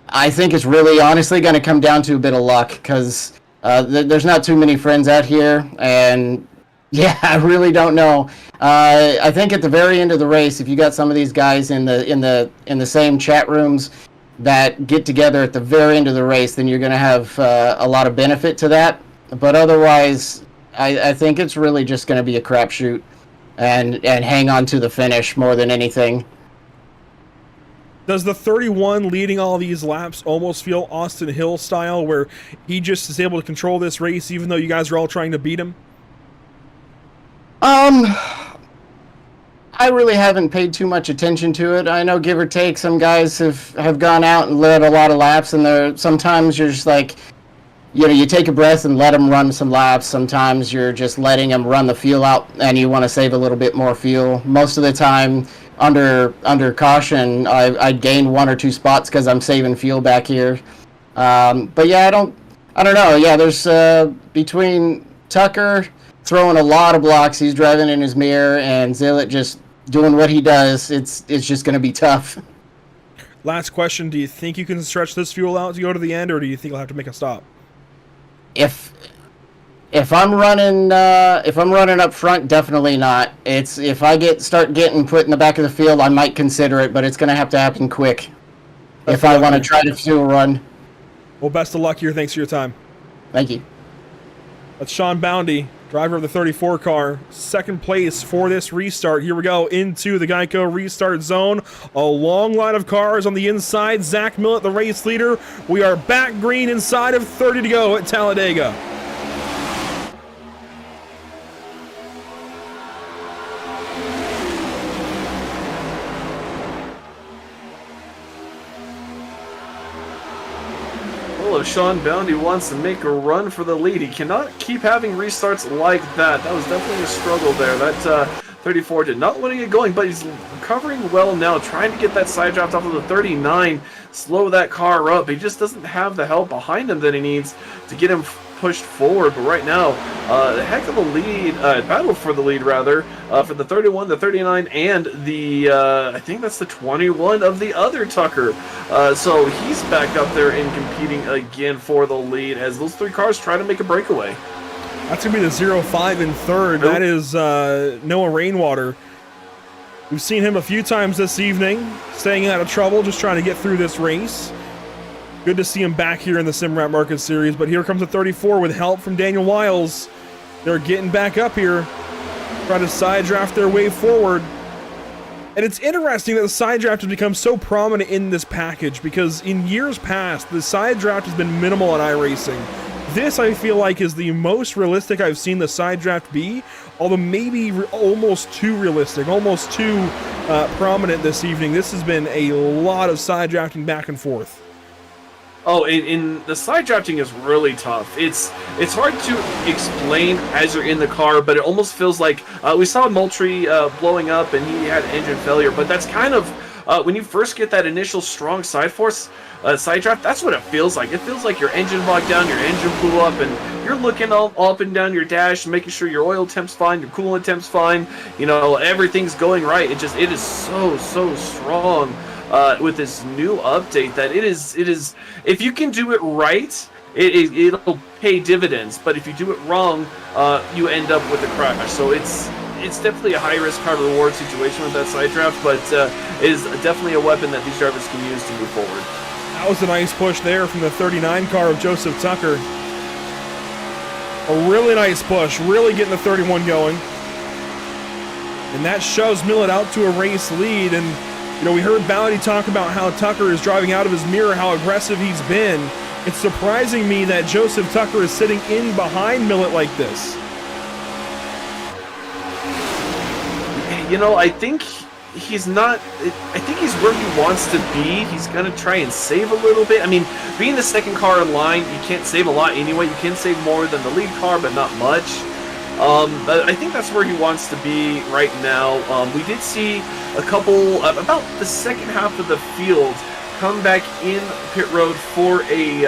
I think it's really honestly going to come down to a bit of luck, because there's not too many friends out here, and yeah, I really don't know. I think at the very end of the race, if you got some of these guys in the same chat rooms that get together at the very end of the race, then you're going to have a lot of benefit to that. But otherwise, I think it's really just going to be a crapshoot and hang on to the finish more than anything. Does the 31 leading all these laps almost feel Austin Hill style, where he just is able to control this race even though you guys are all trying to beat him? I really haven't paid too much attention to it. I know, give or take, some guys have gone out and led a lot of laps, and sometimes you're just like, you know, you take a breath and let them run some laps. Sometimes you're just letting them run the fuel out, and you want to save a little bit more fuel. Most of the time, under caution, I'd gain 1 or 2 spots because I'm saving fuel back here. But yeah, I don't know. Yeah, there's between Tucker throwing a lot of blocks, he's driving in his mirror, and Zillett just doing what he does. It's just going to be tough. Last question: do you think you can stretch this fuel out to go to the end, or do you think you'll have to make a stop? If I'm running up front, definitely not. If I start getting put in the back of the field, I might consider it, but it's going to have to happen quick if I want to try to do a run. Well, best of luck here. Thanks for your time. Thank you. That's Sean Bounty, driver of the 34 car, second place for this restart. Here we go into the Geico restart zone. A long line of cars on the inside. Zach Millett, the race leader. We are back green inside of 30 to go at Talladega. well if Sean Bounty wants to make a run for the lead. He cannot keep having restarts like that. That was definitely a struggle there. That 34 did not want to get going, but he's recovering well now, trying to get that side draft off of the 39, slow that car up. He just doesn't have the help behind him that he needs to get him pushed forward. But right now, a heck of a lead, battle for the lead rather, for the 31, the 39, and the, I think that's the 21 of the other Tucker. So he's back up there and competing again for the lead as those three cars try to make a breakaway. That's going to be the 0-5 in third. That is Noah Rainwater. We've seen him a few times this evening, staying out of trouble, just trying to get through this race. Good to see him back here in the Simrat Market Series, but here comes the 34 with help from Daniel Wiles. They're getting back up here, trying to side draft their way forward. And it's interesting that the side draft has become so prominent in this package because in years past, the side draft has been minimal on iRacing. This, I feel like, is the most realistic I've seen the side draft be, although maybe almost too realistic, almost too prominent this evening. This has been a lot of side drafting back and forth. Oh, in the side drafting is really tough. It's hard to explain as you're in the car, but it almost feels like we saw Moultrie blowing up and he had engine failure. But that's kind of when you first get that initial strong side force side draft. That's what it feels like. It feels like your engine bogged down, your engine blew up, and you're looking all up and down your dash, making sure your oil temp's fine, your coolant temp's fine. You know, everything's going right. It is so strong. With this new update, that it is if you can do it right, it'll pay dividends, but if you do it wrong, you end up with a crash. So it's definitely a high risk, high reward situation with that side draft, but it is definitely a weapon that these drivers can use to move forward. That was a nice push there from the 39 car of Joseph Tucker. A really nice push, really getting the 31 going, and that shoves Millett out to a race lead. And you know, we heard Bounty talk about how Tucker is driving out of his mirror, how aggressive he's been. It's surprising me that Joseph Tucker is sitting in behind Millett like this. You know, I think he's not. I think he's where he wants to be. He's going to try and save a little bit. I mean, being the second car in line, you can't save a lot anyway. You can save more than the lead car, but not much. But I think that's where he wants to be right now. We did see a couple, about the second half of the field, come back in pit road for a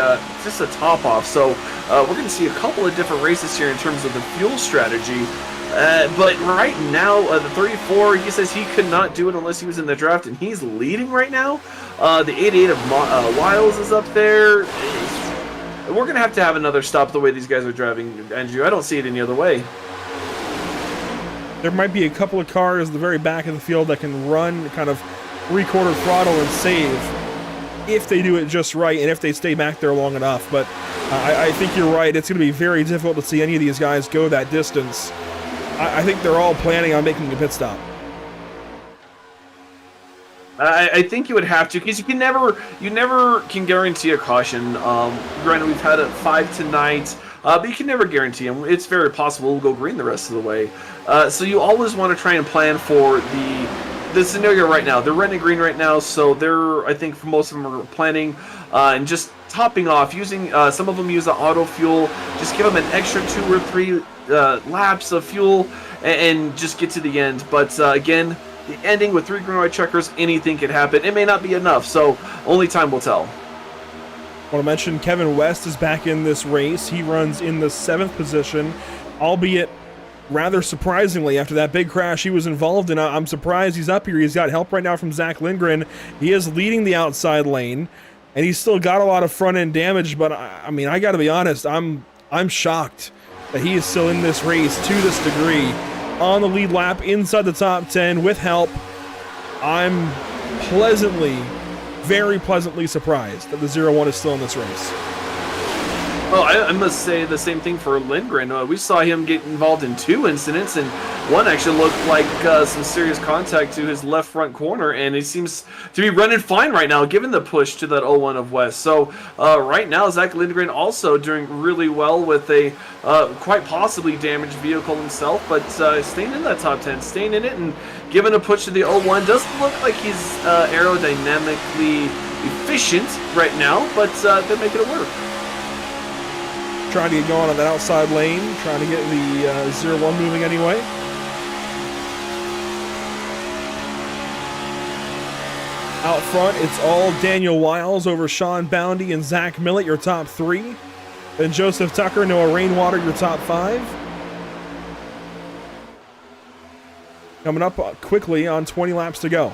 just a top off. So we're going to see a couple of different races here in terms of the fuel strategy. But right now, the 34, he says he could not do it unless he was in the draft, and he's leading right now. The 88 of Wiles is up there. We're going to have another stop the way these guys are driving, Andrew. I don't see it any other way. There might be a couple of cars at the very back of the field that can run kind of three-quarter throttle and save if they do it just right and if they stay back there long enough. But I think you're right. It's going to be very difficult to see any of these guys go that distance. I think they're all planning on making a pit stop. I think you would have to, because you never can guarantee a caution. Granted, we've had a 5 tonight, but you can never guarantee them. It's very possible we'll go green the rest of the way. So you always want to try and plan for the scenario right now. They're running green right now, so I think for most of them are planning and just topping off, using some of them use the auto fuel. Just give them an extra 2 or 3 laps of fuel and just get to the end. But again, the ending with 3 green white checkers, anything could happen. It may not be enough, so only time will tell. I want to mention Kevin West is back in this race. He runs in the 7th position, albeit rather surprisingly after that big crash he was involved in. I'm surprised he's up here. He's got help right now from Zach Lindgren. He is leading the outside lane, and he's still got a lot of front-end damage, but I mean, I got to be honest, I'm shocked that he is still in this race to this degree. On the lead lap, inside the top 10 with help. I'm very pleasantly surprised that the 0-1 is still in this race. Well, I must say the same thing for Lindgren. We saw him get involved in 2 incidents, and one actually looked like some serious contact to his left front corner, and he seems to be running fine right now, given the push to that 0-1 of West. So right now, Zach Lindgren also doing really well with a quite possibly damaged vehicle himself, but staying in that top 10, staying in it, and giving a push to the 0-1. Doesn't look like he's aerodynamically efficient right now, but they're making it work. trying to get going on that outside lane, trying to get the 0-1 moving anyway. Out front, it's all Daniel Wiles over Sean Boundy and Zach Millett, your top 3. Then Joseph Tucker, Noah Rainwater, your top 5. Coming up quickly on 20 laps to go.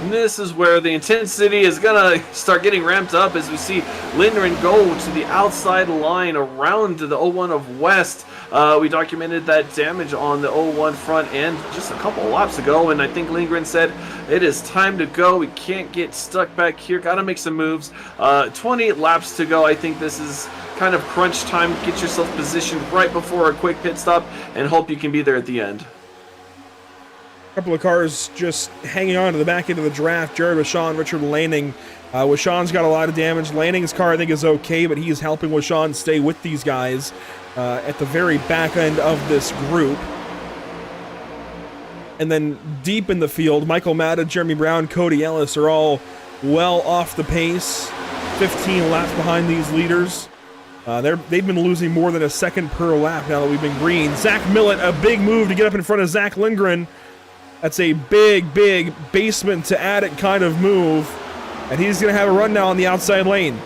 And this is where the intensity is going to start getting ramped up as we see Lindgren go to the outside line around to the 01 of West. We documented that damage on the 01 front end just a couple of laps ago, and I think Lindgren said, it is time to go. We can't get stuck back here. Got to make some moves. 20 laps to go. I think this is kind of crunch time. Get yourself positioned right before a quick pit stop and hope you can be there at the end. Couple of cars just hanging on to the back end of the draft. Jared Wishon, Richard Lanning. Wishon's got a lot of damage. Lanning's car, I think, is okay, but he's helping Wishon stay with these guys at the very back end of this group. And then deep in the field, Michael Matta, Jeremy Brown, Cody Ellis are all well off the pace. 15 laps behind these leaders. They've been losing more than a second per lap now that we've been green. Zach Millett, a big move to get up in front of Zach Lindgren. That's a big, big basement to attic kind of move. And he's going to have a run now on the outside lane.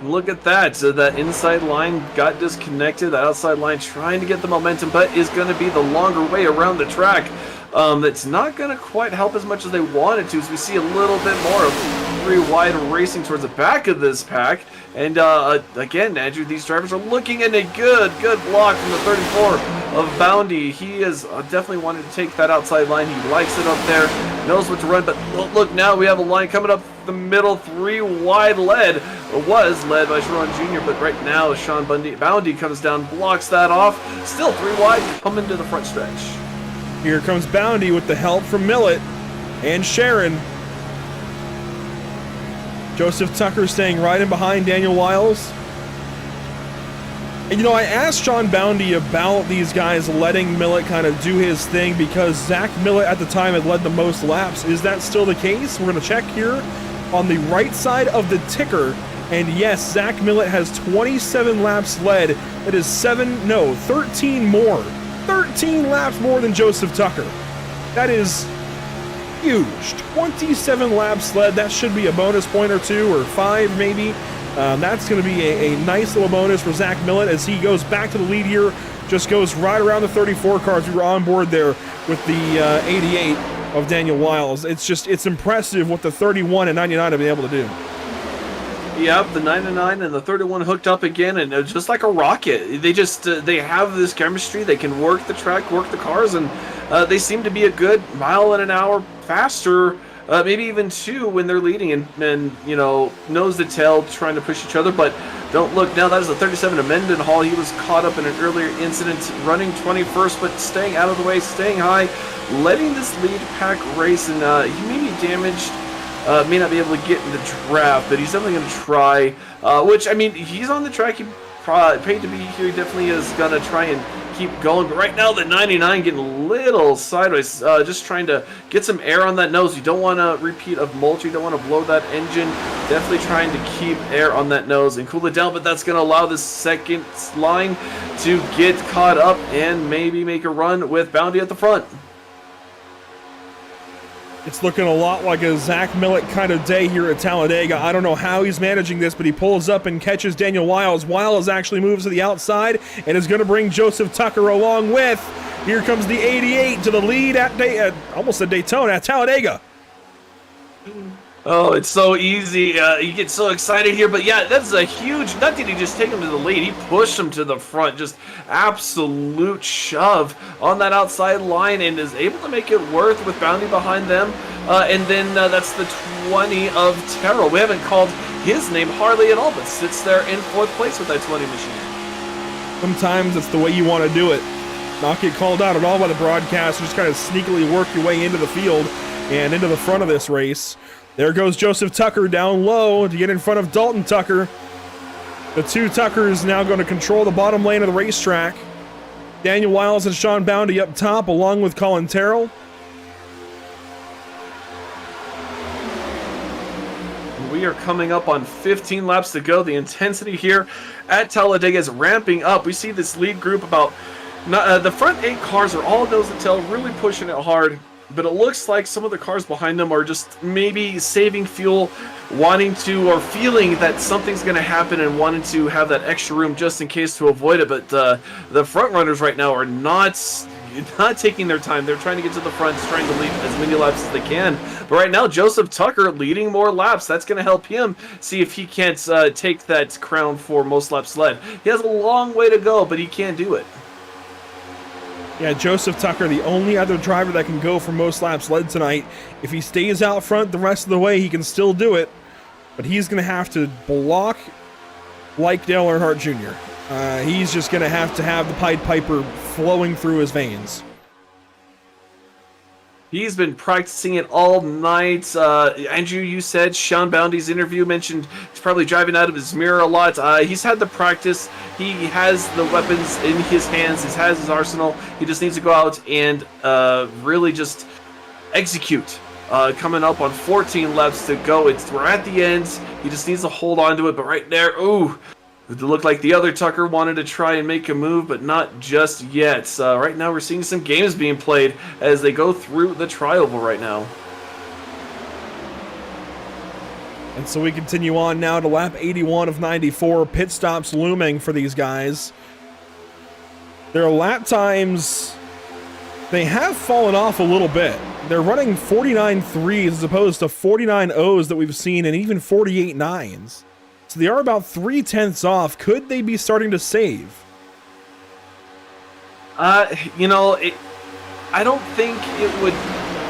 Look at that. So that inside line got disconnected. The outside line trying to get the momentum, but is going to be the longer way around the track. That's not going to quite help as much as they wanted to, as we see a little bit more of 3 wide racing towards the back of this pack. And again, Andrew, these drivers are looking in a good block from the 34 of Boundy. He is definitely wanted to take that outside line. He likes it up there, knows what to run. But look, now we have a line coming up the middle, 3 wide led. It was led by Sharon Jr., but right now Sean Boundy comes down, blocks that off. Still 3 wide, coming to the front stretch. Here comes Boundy with the help from Millett and Sharon. Joseph Tucker staying right in behind Daniel Wiles. And I asked Sean Boundy about these guys letting Millett kind of do his thing because Zach Millett at the time had led the most laps. Is that still the case? We're going to check here on the right side of the ticker. And yes, Zach Millett has 27 laps led. That is 13 more. 13 laps more than Joseph Tucker. That is huge. 27 laps led. That should be a bonus point or 2 or 5 maybe. That's going to be a nice little bonus for Zach Millett as he goes back to the lead here. Just goes right around the 34 cars. We were on board there with the 88 of Daniel Wiles. It's impressive what the 31 and 99 have been able to do. Yep, the 99 and the 31 hooked up again, and just like a rocket. They have this chemistry. They can work the track, work the cars, and they seem to be a good mile an hour faster, maybe even 2 when they're leading, and nose to tail trying to push each other. But don't look now. That is the 37 of Mendenhall. He was caught up in an earlier incident, running 21st, but staying out of the way, staying high, letting this lead pack race, and he may be damaged. May not be able to get in the draft, but he's definitely going to try. Which, I mean, he's on the track. He paid to be here. He definitely is going to try and keep going. But right now, the 99 getting a little sideways. Just trying to get some air on that nose. You don't want to repeat of Moultrie. You don't want to blow that engine. Definitely trying to keep air on that nose and cool it down. But that's going to allow the second line to get caught up and maybe make a run with Boundy at the front. It's looking a lot like a Zach Millett kind of day here at Talladega. I don't know how he's managing this, but he pulls up and catches Daniel Wiles. Wiles actually moves to the outside and is going to bring Joseph Tucker along with. Here comes the 88 to the lead at almost at Daytona, at Talladega. Oh, it's so easy. You get so excited here. But yeah, that's a huge, not did he just take him to the lead, he pushed him to the front. Just absolute shove on that outside line and is able to make it worth with Boundy behind them. And then that's the 20 of Terrell. We haven't called his name hardly at all, but sits there in 4th place with that 20 machine. Sometimes it's the way you want to do it. Not get called out at all by the broadcast. Just kind of sneakily work your way into the field and into the front of this race. There goes Joseph Tucker down low to get in front of Dalton Tucker. The 2 Tuckers now going to control the bottom lane of the racetrack. Daniel Wiles and Sean Boundy up top along with Colin Terrell. We are coming up on 15 laps to go. The intensity here at Talladega is ramping up. We see this lead group about the front 8 cars are all nose to tail, really pushing it hard. But it looks like some of the cars behind them are just maybe saving fuel, wanting to, or feeling that something's going to happen and wanting to have that extra room just in case to avoid it. But the front runners right now are not taking their time. They're trying to get to the front, trying to lead as many laps as they can. But right now, Joseph Tucker leading more laps. That's going to help him see if he can't take that crown for most laps led. He has a long way to go, but he can do it. Yeah, Joseph Tucker, the only other driver that can go for most laps led tonight. If he stays out front the rest of the way, he can still do it. But he's going to have to block like Dale Earnhardt Jr. He's just going to have the Pied Piper flowing through his veins. He's been practicing it all night. Andrew, you said Sean Bounty's interview mentioned he's probably driving out of his mirror a lot. He's had the practice. He has the weapons in his hands. He has his arsenal. He just needs to go out and really just execute. Coming up on 14 laps to go. We're at the end. He just needs to hold on to it. But right there, ooh. It looked like the other Tucker wanted to try and make a move, but not just yet. Right now we're seeing some games being played as they go through the tri-oval right now. And so we continue on now to lap 81 of 94. Pit stops looming for these guys. Their lap times, they have fallen off a little bit. They're running 49.3s as opposed to 49.0s that we've seen, and even 48.9s. So they are about 0.3 off. Could they be starting to save? I don't think it would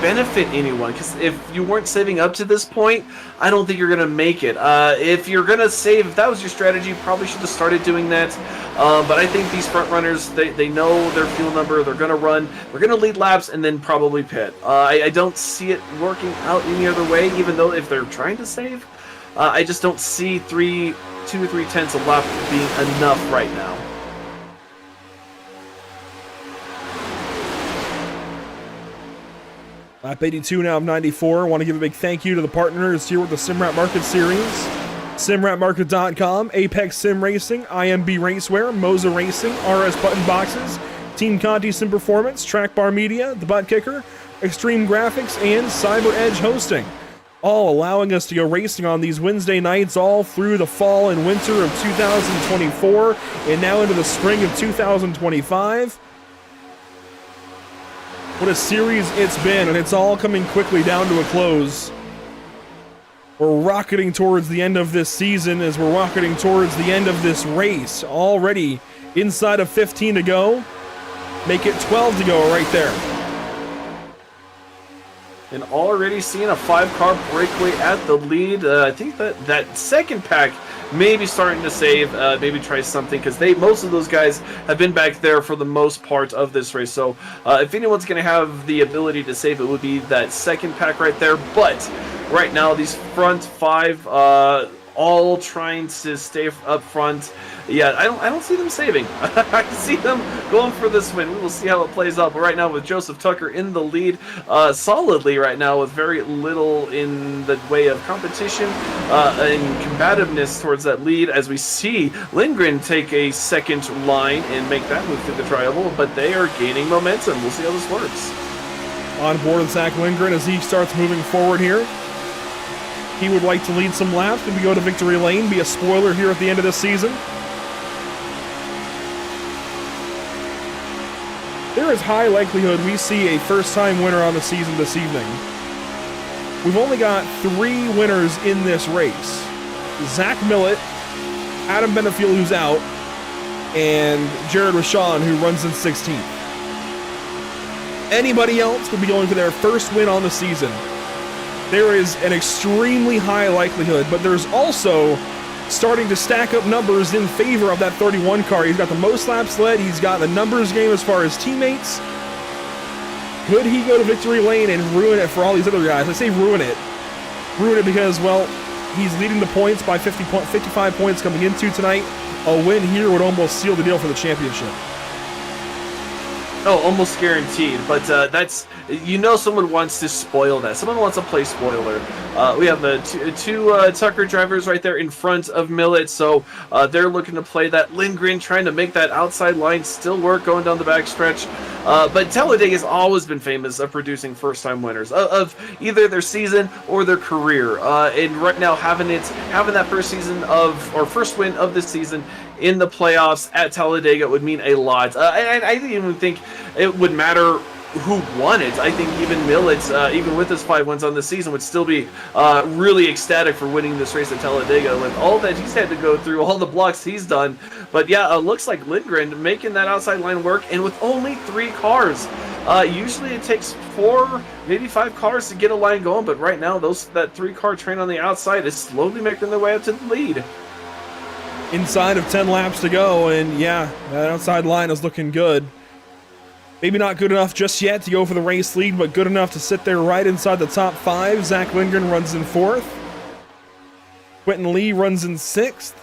benefit anyone, because if you weren't saving up to this point, I don't think you're going to make it. If you're going to save, if that was your strategy, you probably should have started doing that. But I think these front runners, they know their fuel number, they're going to run, they're going to lead laps, and then probably pit. I don't see it working out any other way, even though if they're trying to save. I just don't see 2 or 3 tenths of lap being enough right now. Lap 82 now of 94. I want to give a big thank you to the partners here with the SimRat Market Series. SimRatMarket.com, Apex Sim Racing, IMB Racewear, Moza Racing, RS Button Boxes, Team Conti Sim Performance, Track Bar Media, The Butt Kicker, Extreme Graphics, and Cyber Edge Hosting. All allowing us to go racing on these Wednesday nights all through the fall and winter of 2024 and now into the spring of 2025. What a series it's been, and it's all coming quickly down to a close. We're rocketing towards the end of this season as we're rocketing towards the end of this race. Already inside of 15 to go. Make it 12 to go right there. And already seeing a 5-car breakaway at the lead. I think that second pack may be starting to save, maybe try something, because most of those guys have been back there for the most part of this race. So if anyone's going to have the ability to save, it would be that second pack right there. But right now, these front 5 all trying to stay up front. Yeah, I don't see them saving. I see them going for this win. We will see how it plays out. But right now, with Joseph Tucker in the lead, solidly right now, with very little in the way of competition and combativeness towards that lead, as we see Lindgren take a second line and make that move through the tri-oval. But they are gaining momentum. We'll see how this works. On board with Zach Lindgren as he starts moving forward here. He would like to lead some laps, maybe go to victory lane, be a spoiler here at the end of this season. There is high likelihood we see a first-time winner on the season this evening. We've only got 3 winners in this race. Zach Millett, Adam Benefiel, who's out, and Jared Rashawn, who runs in 16th. Anybody else would be going for their first win on the season. There is an extremely high likelihood, but there's also starting to stack up numbers in favor of that 31 car. He's got the most laps led. He's got the numbers game as far as teammates. Could he go to victory lane and ruin it for all these other guys? I say ruin it. Ruin it because, well, he's leading the points by 55 points coming into tonight. A win here would almost seal the deal for the championship. Oh, almost guaranteed. But that's, you know, someone wants to spoil that. Someone wants to play spoiler. We have the two Tucker drivers right there in front of Millet, so they're looking to play that. Lindgren trying to make that outside line still work going down the backstretch. But Talladega has always been famous of producing first-time winners of either their season or their career. And right now, having that first win of this season in the playoffs at Talladega would mean a lot. I didn't even think it would matter who won it. I think even Millet, even with his 5 wins on the season, would still be really ecstatic for winning this race at Talladega with all that he's had to go through, all the blocks he's done. But yeah, it looks like Lindgren making that outside line work, and with only 3 cars. Usually it takes 4, maybe 5 cars to get a line going, but right now that 3-car train on the outside is slowly making their way up to the lead. Inside of 10 laps to go, and yeah, that outside line is looking good. Maybe not good enough just yet to go for the race lead, but good enough to sit there right inside the top 5. Zach Lindgren runs in 4th. Quentin Lee runs in 6th.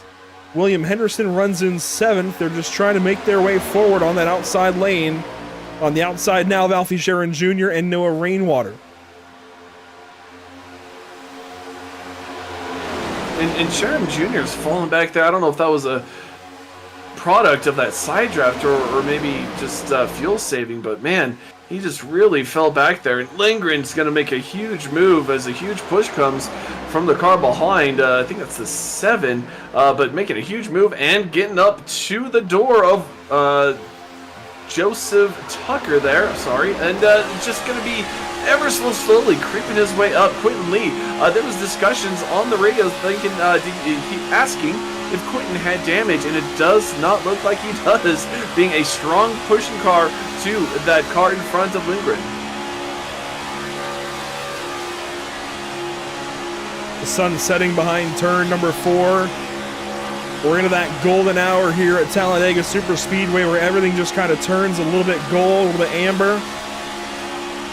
William Henderson runs in 7th. They're just trying to make their way forward on that outside lane. On the outside now of Alfie Sharon Jr. and Noah Rainwater. And Sharon Jr. is falling back there. I don't know if that was a product of that side draft or maybe just fuel saving, but man, he just really fell back there. And Lindgren's going to make a huge move as a huge push comes from the car behind. I think that's the 7, but making a huge move and getting up to the door of Joseph Tucker there. Sorry, and just going to be ever so slowly creeping his way up. Quentin Lee, there was discussions on the radio thinking, asking if Quentin had damage, and it does not look like he does, being a strong pushing car to that car in front of Lindgren. The sun setting behind turn number 4. We're into that golden hour here at Talladega Super Speedway where everything just kind of turns a little bit gold, a little bit amber.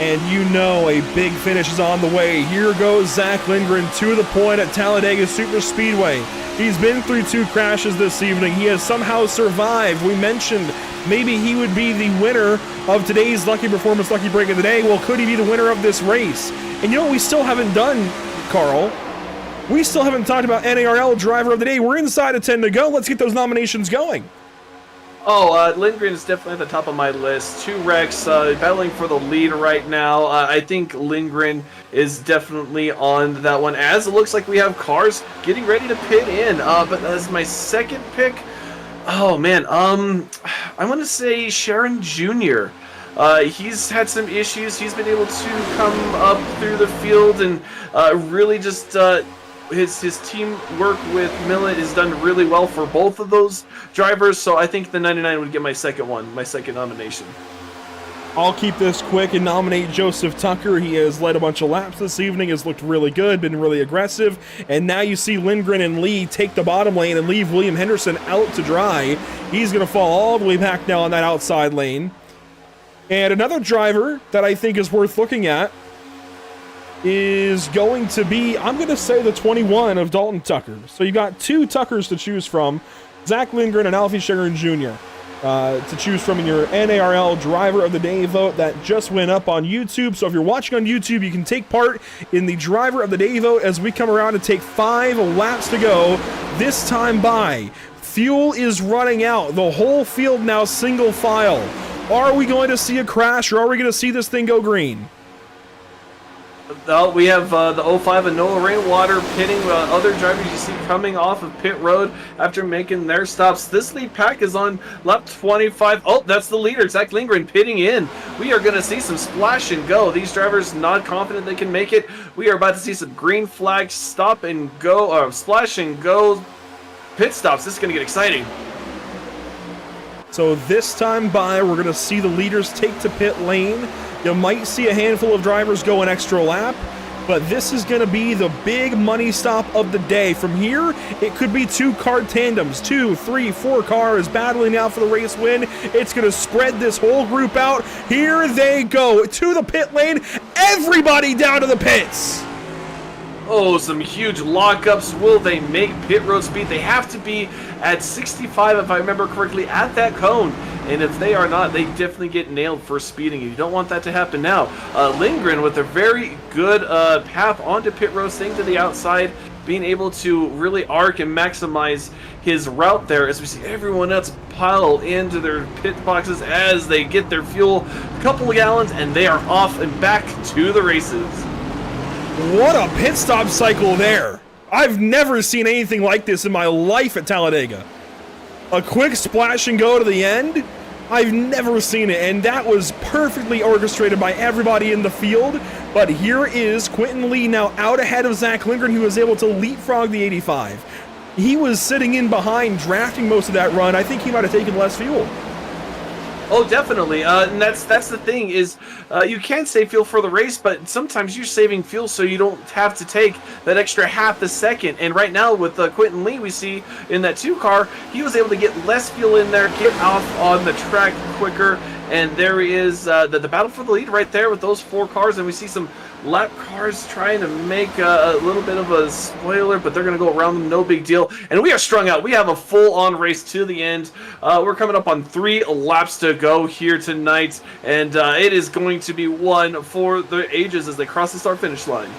And you know a big finish is on the way. Here goes Zach Lindgren to the point at Talladega Super Speedway. He's been through 2 crashes this evening. He has somehow survived. We mentioned maybe he would be the winner of today's Lucky Performance Lucky Break of the Day. Well, could he be the winner of this race? And you know what we still haven't done, Carl? We still haven't talked about NARL Driver of the Day. We're inside of 10 to go. Let's get those nominations going. Oh, Lindgren is definitely at the top of my list. 2 wrecks, battling for the lead right now. I think Lindgren is definitely on that one, as it looks like we have cars getting ready to pit in. But as my second pick, oh man, I want to say Sharon Jr. He's had some issues. He's been able to come up through the field and really just his teamwork with Millet has done really well for both of those drivers, so I think the 99 would get my second nomination. I'll keep this quick and nominate Joseph Tucker. He has led a bunch of laps this evening, has looked really good, been really aggressive, and now you see Lindgren and Lee take the bottom lane and leave William Henderson out to dry. He's going to fall all the way back now on that outside lane. And another driver that I think is worth looking at is going to be, I'm going to say, the 21 of Dalton Tucker. So you got 2 Tuckers to choose from, Zach Lindgren and Alfie Sharon Jr. To choose from in your NARL Driver of the Day vote that just went up on YouTube. So if you're watching on YouTube, you can take part in the Driver of the Day vote as we come around and take 5 laps to go. This time by, fuel is running out. The whole field now single file. Are we going to see a crash, or are we going to see this thing go green? We have the 05 and Noah Rainwater pitting other drivers you see coming off of pit road after making their stops. This lead pack is on lap 25. Oh, that's the leader, Zach Lindgren, pitting in. We are going to see some splash and go. These drivers not confident they can make it. We are about to see some green flags, stop and go, splash and go pit stops. This is going to get exciting. So this time by, we're going to see the leaders take to pit lane. You might see a handful of drivers go an extra lap, but this is going to be the big money stop of the day. From here, it could be 2 car tandems, 2, 3, 4 cars battling out for the race win. It's going to spread this whole group out. Here they go to the pit lane. Everybody down to the pits. Oh, some huge lockups. Will they make pit road speed? They have to be at 65, if I remember correctly, at that cone. And if they are not, they definitely get nailed for speeding. You don't want that to happen now. Lindgren with a very good path onto pit road, staying to the outside, being able to really arc and maximize his route there as we see everyone else pile into their pit boxes as they get their fuel, a couple of gallons, and they are off and back to the races. What a pit stop cycle there. I've never seen anything like this in my life at Talladega. A quick splash and go to the end? I've never seen it, and that was perfectly orchestrated by everybody in the field. But here is Quentin Lee now out ahead of Zach Lindgren, who was able to leapfrog the 85. He was sitting in behind, drafting most of that run. I think he might have taken less fuel. Oh, definitely. And that's the thing is you can save fuel for the race, but sometimes you're saving fuel so you don't have to take that extra half a second. And right now with Quentin Lee, we see in that 2 car, he was able to get less fuel in there, get off on the track quicker. And there is the battle for the lead right there with those 4 cars. And we see some lap cars trying to make a little bit of a spoiler, but they're going to go around them, no big deal. And we are strung out. We have a full-on race to the end. We're coming up on 3 laps to go here tonight, and it is going to be one for the ages as they cross the start-finish line.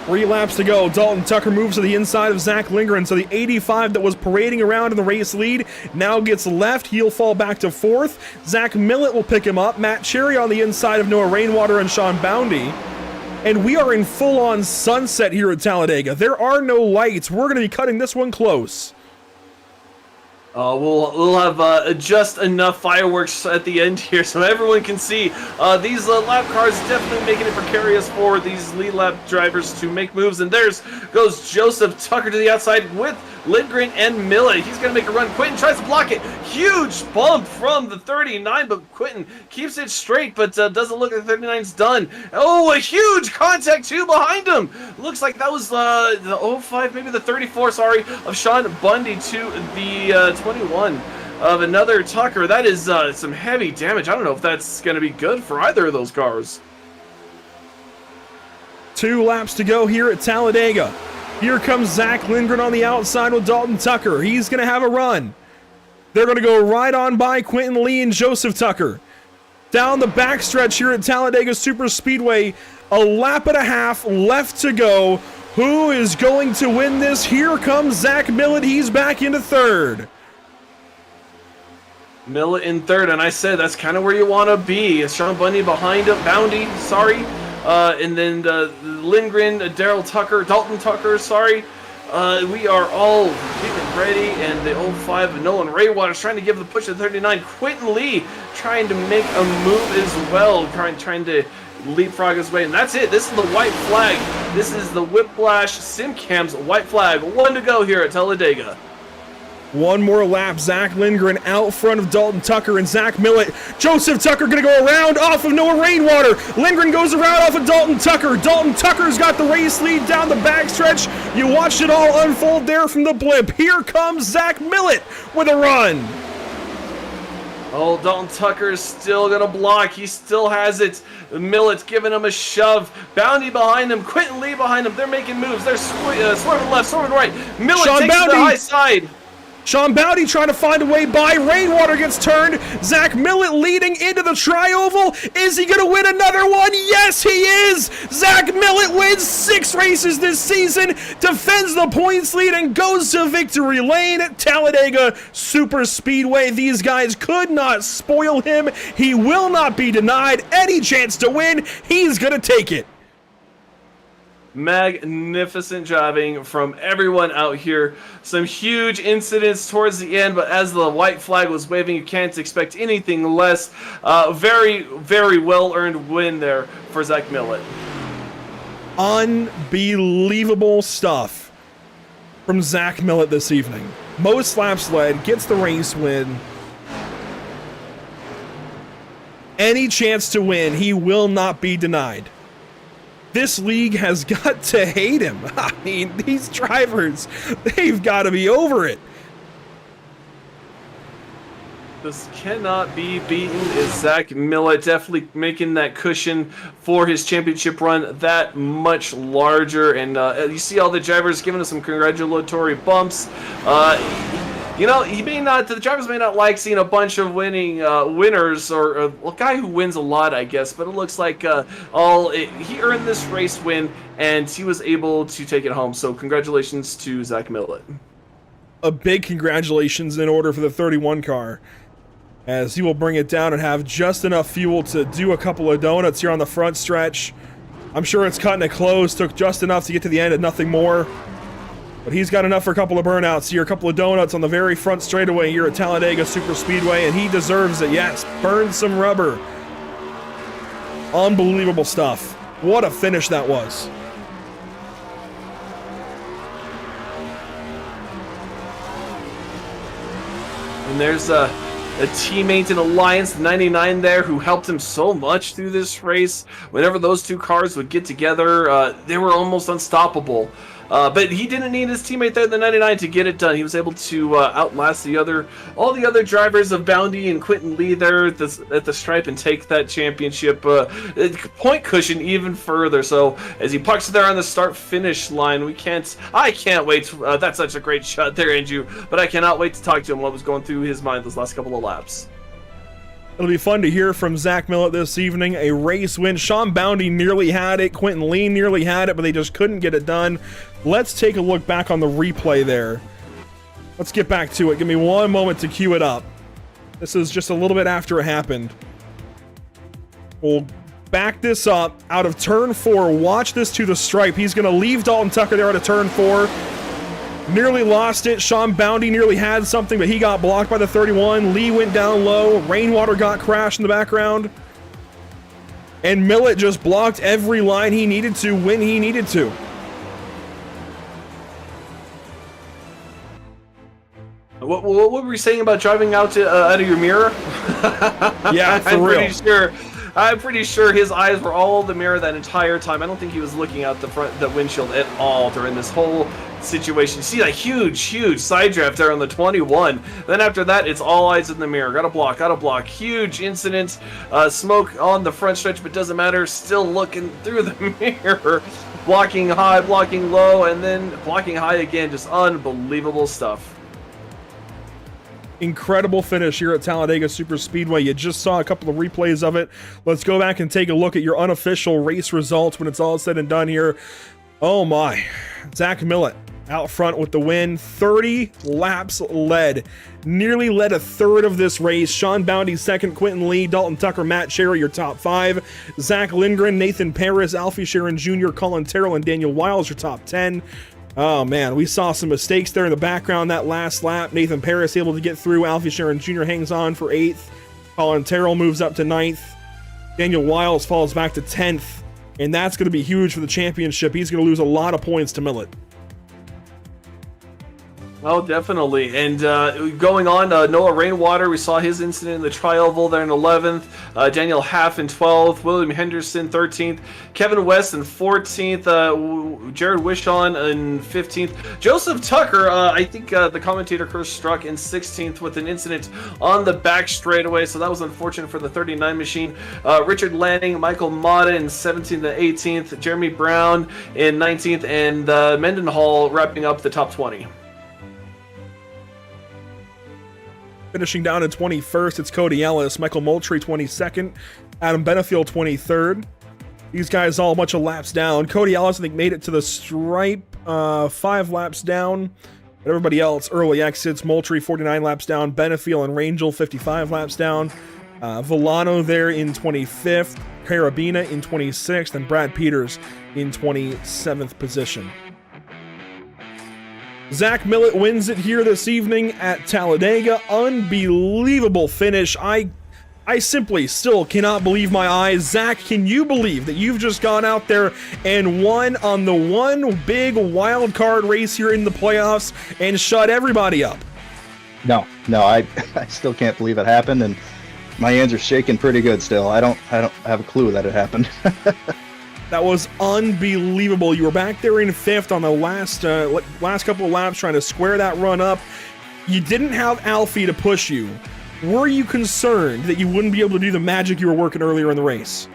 3 laps to go. Dalton Tucker moves to the inside of Zach Lindgren, so the 85 that was parading around in the race lead now gets left. He'll fall back to 4th. Zach Millett will pick him up. Matt Cherry on the inside of Noah Rainwater and Sean Boundy. And we are in full-on sunset here at Talladega. There are no lights. We're going to be cutting this one close. We'll have just enough fireworks at the end here so everyone can see. These lap cars definitely making it precarious for these lead lap drivers to make moves. And there's goes Joseph Tucker to the outside with Lindgren and Millet. He's going to make a run. Quentin tries to block it. Huge bump from the 39, but Quentin keeps it straight, but doesn't look like the 39's done. Oh, a huge contact too behind him. Looks like that was the 05, maybe the 34, sorry, of Sean Bundy to the 21 of another Tucker. That is some heavy damage. I don't know if that's going to be good for either of those cars. 2 laps to go here at Talladega. Here comes Zach Lindgren on the outside with Dalton Tucker. He's going to have a run. They're going to go right on by Quentin Lee and Joseph Tucker. Down the backstretch here at Talladega Superspeedway, a lap and a half left to go. Who is going to win this? Here comes Zach Millett. He's back into 3rd. Millett in 3rd, and I said that's kind of where you want to be. Sean Bundy behind him, Boundy, sorry. And then Lindgren, Daryl Tucker, Dalton Tucker, sorry. We are all getting ready, and the 05 Nolan Raywaters trying to give the push to 39. Quentin Lee trying to make a move as well, trying to leapfrog his way, and that's it. This is the white flag. This is the Whiplash SimCam's white flag. 1 to go here at Talladega. 1 more lap. Zach Lindgren out front of Dalton Tucker and Zach Millett. Joseph Tucker going to go around off of Noah Rainwater. Lindgren goes around off of Dalton Tucker. Dalton Tucker's got the race lead down the backstretch. You watched it all unfold there from the blimp. Here comes Zach Millett with a run. Oh, Dalton Tucker is still going to block. He still has it. Millett's giving him a shove. Boundy behind him. Quentin Lee behind him. They're making moves. They're swerving left, swerving right. Millett Sean takes Boundy. the high side. Sean Boundy trying to find a way by. Rainwater gets turned. Zach Millett leading into the tri-oval. Is he going to win another one? Yes, he is. Zach Millett wins 6 races this season, defends the points lead, and goes to victory lane at Talladega Superspeedway. These guys could not spoil him. He will not be denied any chance to win. He's going to take it. Magnificent driving from everyone out here. Some huge incidents towards the end, but as the white flag was waving, you can't expect anything less. Very, very well-earned win there for Zach Millett. Unbelievable stuff from Zach Millett this evening. Most laps led, gets the race win. Any chance to win, he will not be denied. This league has got to hate him. I mean, these drivers, they've got to be over it. This cannot be beaten. Is Zach Millett definitely making that cushion for his championship run that much larger. And you see all the drivers giving us some congratulatory bumps. you know, the drivers may not like seeing a bunch of winners or a guy who wins a lot, I guess, but it looks like he earned this race win and he was able to take it home. So congratulations to Zach Millett. A big congratulations in order for the 31 car, as he will bring it down and have just enough fuel to do a couple of donuts here on the front stretch. I'm sure it's cutting it close, took just enough to get to the end and nothing more. But he's got enough for a couple of burnouts here, a couple of donuts on the very front straightaway here at Talladega Super Speedway, and he deserves it. Yes, burn some rubber. Unbelievable stuff. What a finish that was. And there's a teammate in Alliance 99 there who helped him so much through this race. Whenever those two cars would get together, they were almost unstoppable. But he didn't need his teammate there, the 99, to get it done. He was able to outlast all the other drivers of Bounty and Quentin Lee there at the stripe and take that championship point cushion even further. So as he pucks there on the start-finish line, I can't wait. That's such a great shot there, Andrew. But I cannot wait to talk to him what was going through his mind those last couple of laps. It'll be fun to hear from Zach Millett this evening. A race win. Sean Bounty nearly had it. Quentin Lee nearly had it, but they just couldn't get it done. Let's take a look back on the replay there. Let's get back to it. Give me one moment to cue it up. This is just a little bit after it happened. We'll back this up out of turn 4. Watch this to the stripe. He's going to leave Dalton Tucker there out of turn 4. Nearly lost it. Sean Bounty nearly had something, but he got blocked by the 31. Lee went down low. Rainwater got crashed in the background. And Millett just blocked every line he needed to when he needed to. What were we saying about driving out of your mirror? Yeah, for real. I'm pretty sure his eyes were all the mirror that entire time. I don't think he was looking out the windshield at all during this whole situation. See that huge side draft there on the 21. Then after that, it's all eyes in the mirror. Gotta block. Huge incident. Smoke on the front stretch, but doesn't matter. Still looking through the mirror. Blocking high, blocking low, and then blocking high again. Just unbelievable stuff. Incredible finish here at Talladega Super Speedway. You just saw a couple of replays of it. Let's go back and take a look at your unofficial race results when it's all said and done here. Oh my. Zach Millett out front with the win. 30 laps led. Nearly led a third of this race. Sean Bounty second, Quentin Lee, Dalton Tucker, Matt Sherry, your top 5. Zach Lindgren, Nathan Paris, Alfie Sharon Jr., Colin Terrell, and Daniel Wiles, your top 10. Oh man, we saw some mistakes there in the background that last lap. Nathan Paris able to get through. Alfie Sharon Jr. hangs on for 8th. Colin Terrell moves up to 9th. Daniel Wiles falls back to 10th. And that's going to be huge for the championship. He's going to lose a lot of points to Millett. Oh, definitely. And going on, Noah Rainwater, we saw his incident in the tri-oval there in 11th. Daniel Haff in 12th. William Henderson 13th. Kevin West in 14th. Jared Wishon in 15th. Joseph Tucker, I think the commentator Chris struck in 16th with an incident on the back straightaway, so that was unfortunate for the 39 machine. Richard Lanning, Michael Mata in 17th and 18th. Jeremy Brown in 19th. And Mendenhall wrapping up the top 20. Finishing down in 21st, it's Cody Ellis, Michael Moultrie 22nd, Adam Benefield 23rd. These guys all a bunch of laps down. Cody Ellis, I think, made it to the stripe 5 laps down. But everybody else, early exits. Moultrie 49 laps down. Benefield and Rangel 55 laps down. Villano there in 25th. Carabina in 26th. And Brad Peters in 27th position. Zach Millett wins it here this evening at Talladega. Unbelievable finish. I simply still cannot believe my eyes. Zach, can you believe that you've just gone out there and won on the one big wild card race here in the playoffs and shut everybody up? No, I still can't believe it happened, and my hands are shaking pretty good still. I don't have a clue that it happened. That was unbelievable. You were back there in 5th on the last couple of laps trying to square that run up. You didn't have Alfie to push you. Were you concerned that you wouldn't be able to do the magic you were working earlier in the race?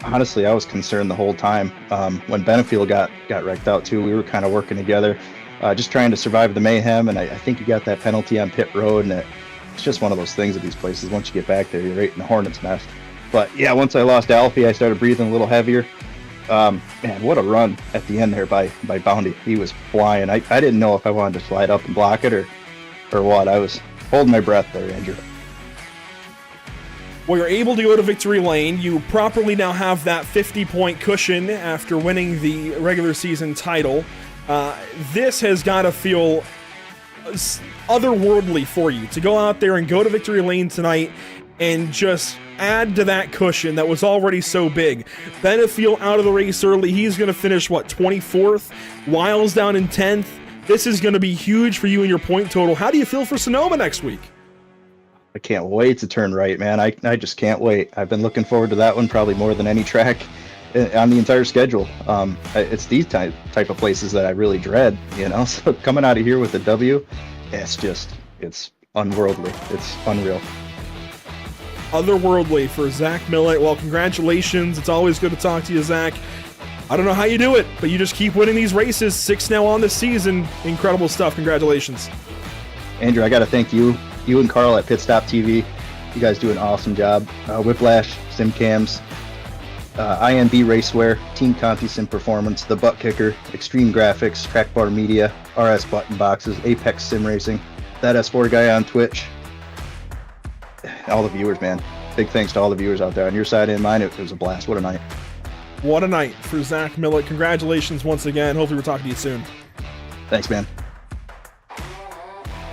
Honestly, I was concerned the whole time. When Benefield got wrecked out too, we were kind of working together. just trying to survive the mayhem. And I think you got that penalty on pit road, and it's just one of those things at these places. Once you get back there, you're right in the hornet's nest. But yeah, once I lost Alfie, I started breathing a little heavier. Man, what a run at the end there by Bounty. He was flying. I didn't know if I wanted to slide up and block it or what. I was holding my breath there, Andrew. Well, you're able to go to victory lane. You properly now have that 50-point cushion after winning the regular season title. This has got to feel otherworldly for you to go out there and go to victory lane tonight and just add to that cushion that was already so big. Benefiel out of the race early. He's going to finish, 24th? Wiles down in 10th. This is going to be huge for you and your point total. How do you feel for Sonoma next week? I can't wait to turn right, man. I just can't wait. I've been looking forward to that one probably more than any track on the entire schedule. It's these type of places that I really dread, So coming out of here with a W, it's unworldly. It's unreal. Otherworldly for Zach Millett. Well, congratulations. It's always good to talk to you, Zach. I don't know how you do it, but you just keep winning these races. 6 now on this season. Incredible stuff. Congratulations. Andrew, I got to thank you and Carl at Pit Stop TV. You guys do an awesome job. Whiplash, SimCams, INB Racewear, Team Conti Sim Performance, The Butt Kicker, Extreme Graphics, Trackbar Media, RS Button Boxes, Apex Sim Racing, That S4 Guy on Twitch. All the viewers, man. Big thanks to all the viewers out there. On your side and mine, it was a blast. What a night. What a night for Zach Millett. Congratulations once again. Hopefully we're talking to you soon. Thanks, man.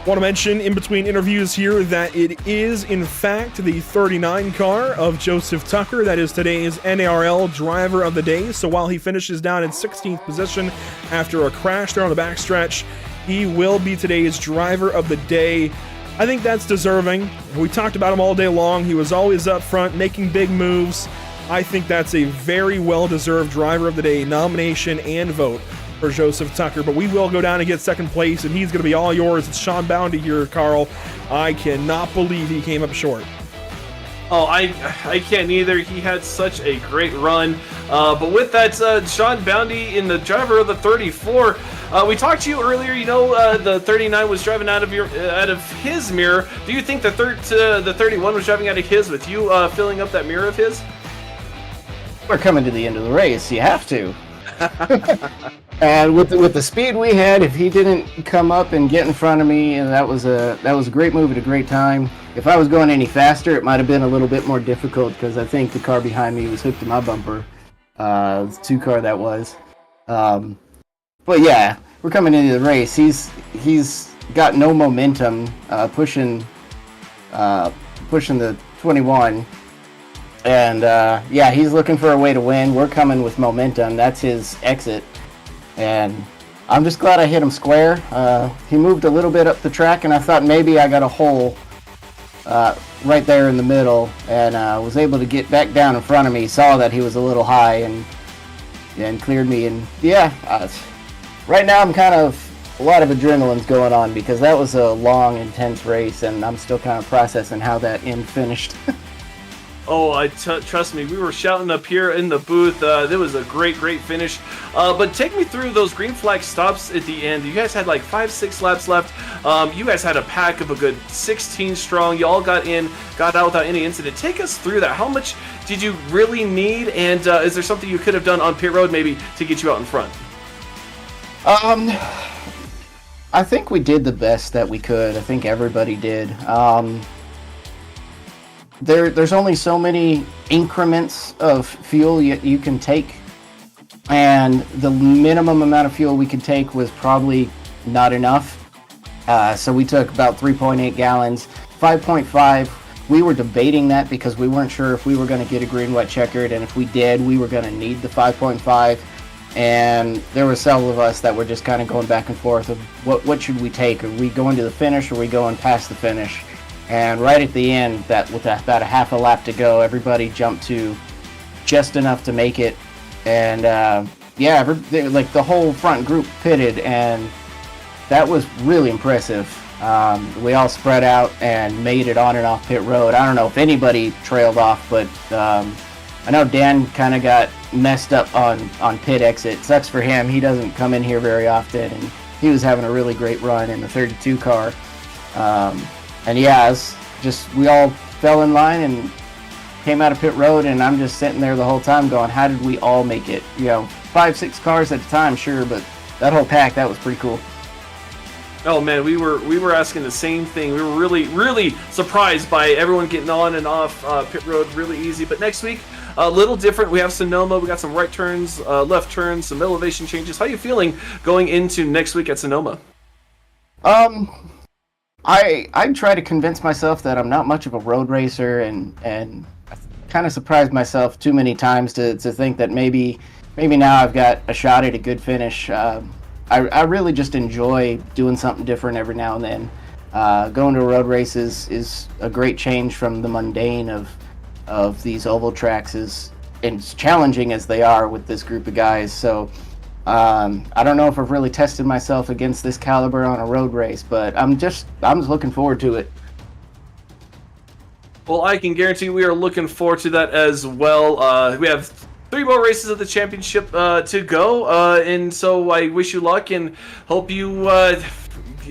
Want to mention in between interviews here that it is in fact the 39 car of Joseph Tucker that is today's NARL driver of the day. So while he finishes down in 16th position after a crash there on the backstretch, he will be today's driver of the day. I think that's deserving. We talked about him all day long. He was always up front making big moves. I think that's a very well-deserved driver of the day nomination and vote for Joseph Tucker, but we will go down and get second place, and he's going to be all yours. It's Sean Bounty here, Carl. I cannot believe he came up short. Oh, I can't either. He had such a great run. But with that, Sean Bounty in the driver of the 34. We talked to you earlier. The 39 was driving out of his mirror. Do you think the 31 was driving out of his with you filling up that mirror of his? We're coming to the end of the race. You have to. And with the speed we had, if he didn't come up and get in front of me, and that was a great move at a great time. If I was going any faster, it might have been a little bit more difficult because I think the car behind me was hooked to my bumper. The 2 car that was. But yeah, we're coming into the race. He's got no momentum pushing the 21. And yeah, he's looking for a way to win. We're coming with momentum. That's his exit. And I'm just glad I hit him square. He moved a little bit up the track, and I thought maybe I got a hole right there in the middle, and was able to get back down in front of me. Saw that he was a little high and cleared me. And yeah, right now I'm kind of a lot of adrenaline's going on because that was a long, intense race, and I'm still kind of processing how that end finished. Oh, trust me, we were shouting up here in the booth. That was a great finish. But take me through those green flag stops at the end. You guys had like 5-6 laps left. You guys had a pack of a good 16 strong. You all got out without any incident. Take us through that. How much did you really need? And is there something you could have done on pit road maybe to get you out in front? I think we did the best that we could. I think everybody did. There's only so many increments of fuel you can take, and the minimum amount of fuel we could take was probably not enough. So we took about 3.8 gallons, 5.5. We were debating that because we weren't sure if we were going to get a green, white, checkered, and if we did, we were going to need the 5.5. And there were several of us that were just kind of going back and forth of what should we take? Are we going to the finish, or are we going past the finish? And right at the end, with about a half a lap to go, everybody jumped to just enough to make it. And yeah, the whole front group pitted, and that was really impressive. We all spread out and made it on and off pit road. I don't know if anybody trailed off, but I know Dan kind of got messed up on pit exit. Sucks for him. He doesn't come in here very often, and he was having a really great run in the 32 car. And yeah, it's just we all fell in line and came out of pit road, and I'm just sitting there the whole time going, how did we all make it? 5-6 cars at a time, sure, but that whole pack, that was pretty cool. Oh man, we were asking the same thing. We were really surprised by everyone getting on and off pit road really easy. But next week, a little different. We have Sonoma. We got some right turns, left turns, some elevation changes. How are you feeling going into next week at Sonoma? I try to convince myself that I'm not much of a road racer, and I kind of surprised myself too many times to think that maybe now I've got a shot at a good finish. I really just enjoy doing something different every now and then. Going to a road race is a great change from the mundane of these oval tracks, and as challenging as they are with this group of guys. So I don't know if I've really tested myself against this caliber on a road race, but I'm just looking forward to it. Well, I can guarantee we are looking forward to that as well. We have 3 more races of the championship to go, and so I wish you luck and hope you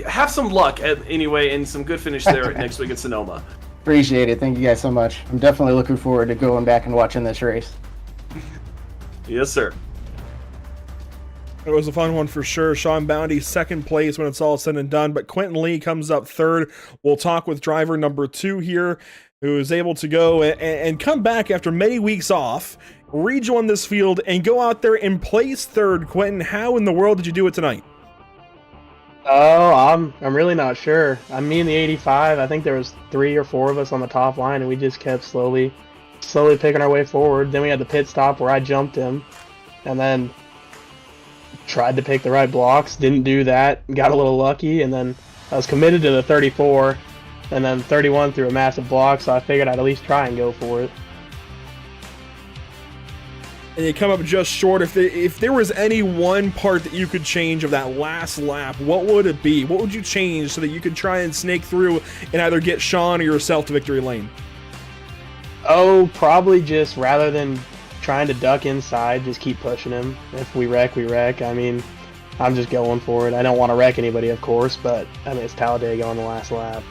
have some luck anyway, and some good finish there next week at Sonoma. Appreciate it. Thank you guys so much. I'm definitely looking forward to going back and watching this race. Yes, sir. It was a fun one for sure. Sean Bounty, second place when it's all said and done, but Quentin Lee comes up third. We'll talk with driver number 2 here, who is able to go and come back after many weeks off, rejoin this field, and go out there and place third. Quentin, how in the world did you do it tonight? Oh, I'm really not sure. I'm me in the 85. I think there was 3 or 4 of us on the top line, and we just kept slowly picking our way forward. Then we had the pit stop where I jumped him, and then tried to pick the right blocks. Didn't do that. Got a little lucky, and then I was committed to the 34, and then 31 threw a massive block, so I figured I'd at least try and go for it. And you come up just short. If there was any one part that you could change of that last lap, what would it be? What would you change so that you could try and snake through and either get Sean or yourself to victory lane? Oh, probably just rather than trying to duck inside, just keep pushing him. If we wreck, we wreck. I mean, I'm just going for it. I don't want to wreck anybody, of course, but I mean, it's Talladega on the last lap.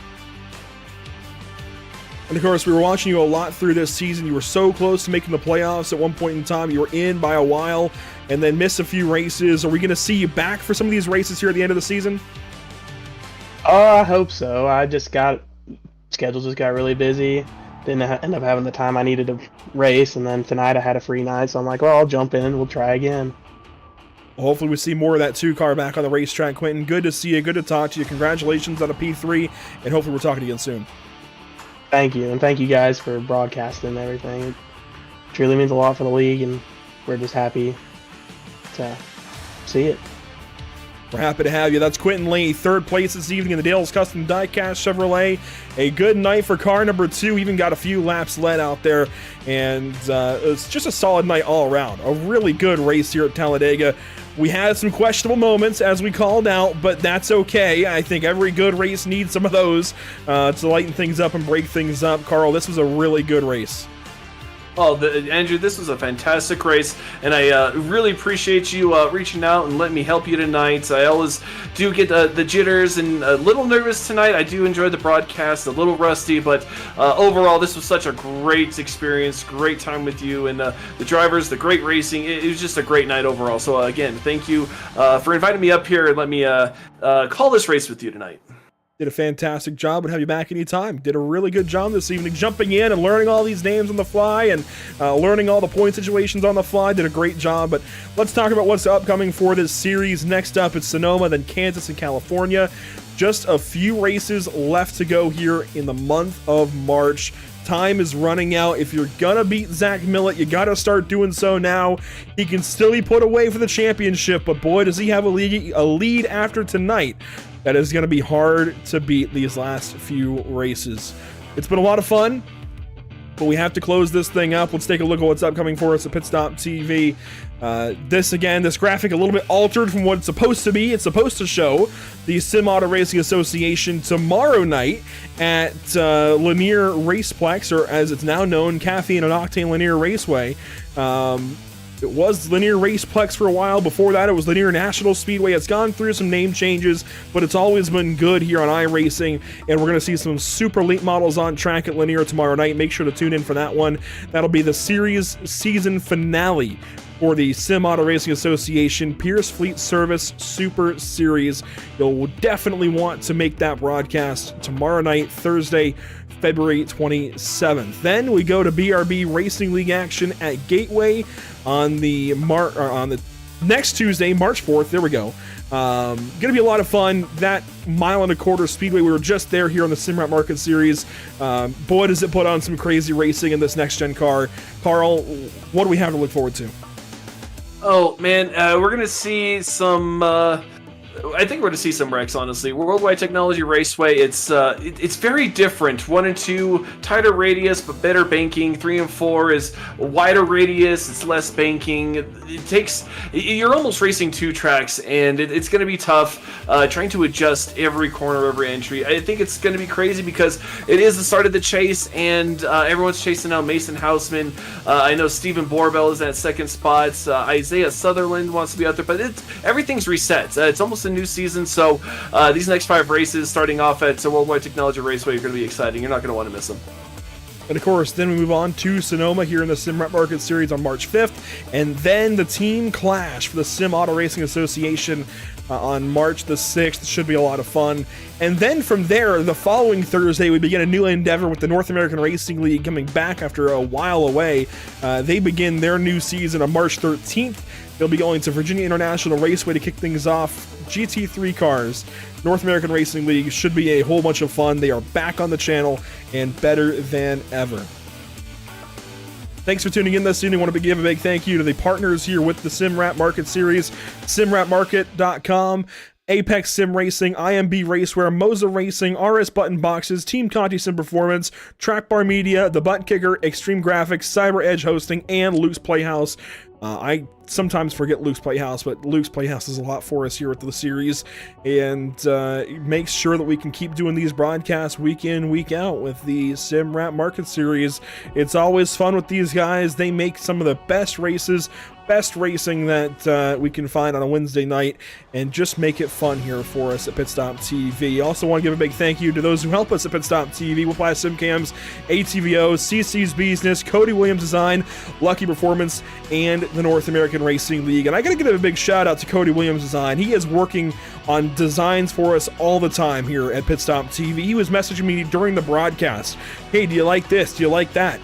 And of course, we were watching you a lot through this season. You were so close to making the playoffs at one point in time. You were in by a while and then missed a few races. Are we going to see you back for some of these races here at the end of the season? I hope so. Schedule just got really busy. Didn't end up having the time I needed to race, and then tonight I had a free night, so I'm like, well, I'll jump in. We'll try again. Well, hopefully we see more of that 2-car back on the racetrack, Quentin. Good to see you. Good to talk to you. Congratulations on a P3, and hopefully we're talking again soon. Thank you, and thank you guys for broadcasting and everything. It truly means a lot for the league, and we're just happy to see it. We're happy to have you. That's Quentin Lee, third place this evening in the Dale's Custom Diecast Chevrolet. A good night for car number 2. Even got a few laps led out there, and it's just a solid night all around. A really good race here at Talladega. We had some questionable moments, as we called out, but that's okay. I think every good race needs some of those to lighten things up and break things up. Carl, this was a really good race. Oh, Andrew, this was a fantastic race, and I really appreciate you reaching out and letting me help you tonight. I always do get the jitters and a little nervous tonight. I do enjoy the broadcast, a little rusty, but overall, this was such a great experience, great time with you and the drivers, the great racing. It was just a great night overall. So again, thank you for inviting me up here and let me call this race with you tonight. Did a fantastic job. Would have you back anytime. Did a really good job this evening, jumping in and learning all these names on the fly and learning all the point situations on the fly. Did a great job. But let's talk about what's upcoming for this series. Next up, it's Sonoma, then Kansas and California. Just a few races left to go here in the month of March. Time is running out. If you're gonna beat Zach Millett, you gotta start doing so now. He can still be put away for the championship, but boy, does he have a lead after tonight. That is going to be hard to beat these last few races. It's been a lot of fun, but we have to close this thing up. Let's take a look at what's upcoming for us at Pit Stop TV. This graphic a little bit altered from what it's supposed to be. It's supposed to show the Sim Auto Racing Association tomorrow night at Lanier Raceplex, or as it's now known, Caffeine and Octane Lanier Raceway. It was Linear Raceplex for a while. Before that, it was Linear National Speedway. It's gone through some name changes, but it's always been good here on iRacing, and we're going to see some super late models on track at Linear tomorrow night. Make sure to tune in for that one. That'll be the series season finale for the Sim Auto Racing Association Pierce Fleet Service Super Series. You'll definitely want to make that broadcast tomorrow night, Thursday, February 27th. Then we go to BRB Racing League action at Gateway on the next Tuesday, March 4th. There we go. Gonna be a lot of fun. That 1.25 mile speedway, we were just there here on the Simrat Market Series. Boy, does it put on some crazy racing in this next gen car. Carl, what do we have to look forward to? Oh man, we're gonna see some. I think we're going to see some wrecks, honestly. Worldwide Technology Raceway, it's very different. 1 and 2, tighter radius, but better banking. 3 and 4 is a wider radius, it's less banking. You're almost racing 2 tracks, and it's going to be tough trying to adjust every corner, every entry. I think it's going to be crazy because it is the start of the chase, and everyone's chasing out Mason Houseman. I know Stephen Borbell is at second spot. Isaiah Sutherland wants to be out there, but everything's reset. It's almost a new season, so these next 5 races starting off at Worldwide Technology Raceway are going to be exciting. You're not going to want to miss them. And of course, then we move on to Sonoma here in the Simrat Market Series on March 5th, and then the Team Clash for the Sim Auto Racing Association on March the 6th. Should be a lot of fun. And then from there, the following Thursday, we begin a new endeavor with the North American Racing League coming back after a while away. They begin their new season on March 13th. They'll be going to Virginia International Raceway to kick things off. GT3 cars, North American Racing League should be a whole bunch of fun. They are back on the channel and better than ever. Thanks for tuning in this evening. I want to give a big thank you to the partners here with the Simrat Market Series, simratmarket.com, Apex Sim Racing, IMB Racewear, Moza Racing, RS Button Boxes, Team Conti Sim Performance, Track Bar Media, The Butt Kicker, Extreme Graphics, Cyber Edge Hosting, and Luke's Playhouse. I sometimes forget Luke's Playhouse, but Luke's Playhouse is a lot for us here at the series, and makes sure that we can keep doing these broadcasts week in, week out with the Simrat Market Series. It's always fun with these guys. They make some of the best races, best racing that we can find on a Wednesday night, and just make it fun here for us at Pit Stop TV. Also want to give a big thank you to those who help us at Pit Stop TV, Whiplash SimCams, ATVO, CC's Business, Cody Williams Design, Lucky Performance, and the North American Racing League. And I gotta give a big shout out to Cody Williams Design. He is working on designs for us all the time here at Pit Stop TV. He was messaging me during the broadcast. Hey, do you like this? Do you like that?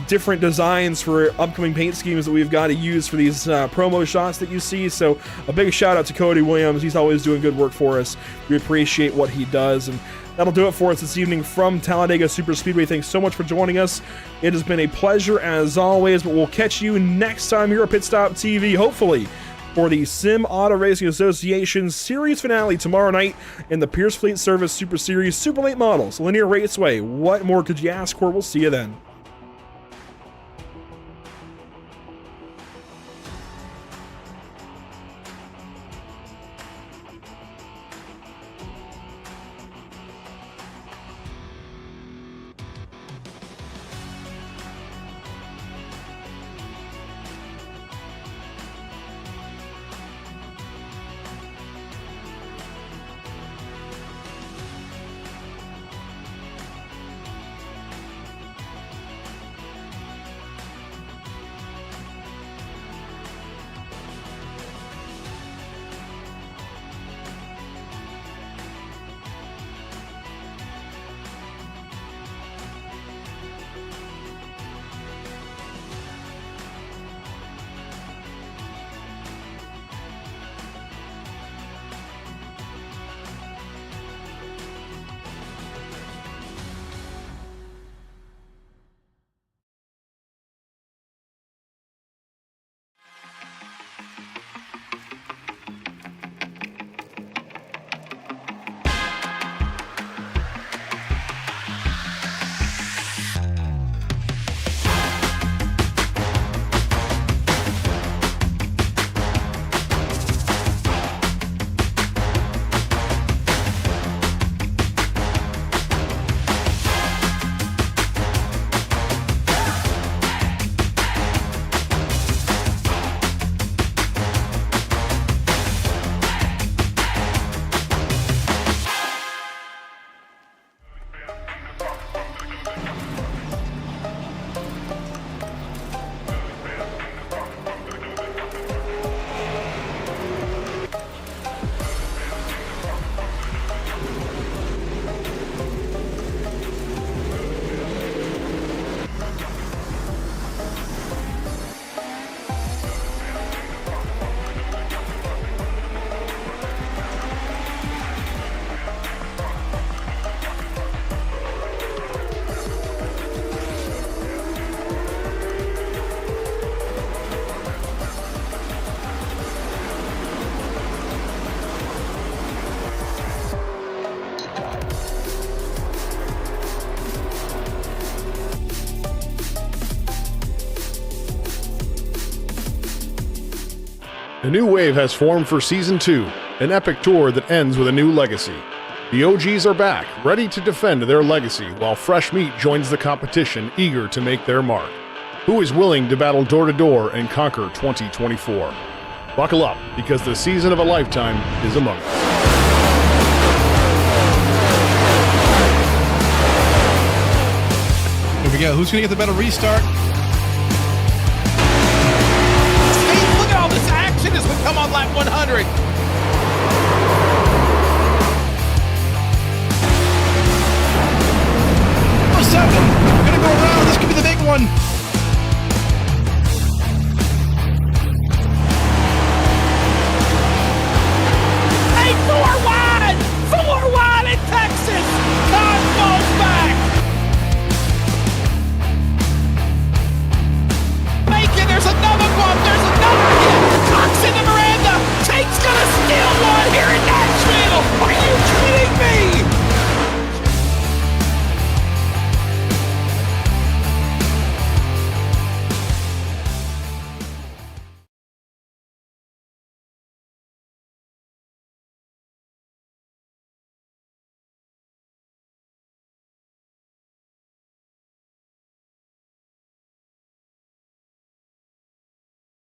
Different designs for upcoming paint schemes that we've got to use for these promo shots that you see. So a big shout out to Cody Williams. He's always doing good work for us. We appreciate what he does. And that'll do it for us this evening from Talladega Super Speedway. Thanks so much for joining us. It has been a pleasure as always, but we'll catch you next time here at Pit Stop TV, hopefully for the Sim Auto Racing Association series finale tomorrow night in the Pierce Fleet Service Super Series Super Late Models, Linear Raceway. What more could you ask for? We'll see you then. A new wave has formed for Season 2, an epic tour that ends with a new legacy. The OGs are back, ready to defend their legacy, while fresh meat joins the competition, eager to make their mark. Who is willing to battle door-to-door and conquer 2024? Buckle up, because the season of a lifetime is among us. Here we go. Who's going to get the better restart? Hey, look at all this action as we come on lap 100. First second. We're going to go around. This could be the big one.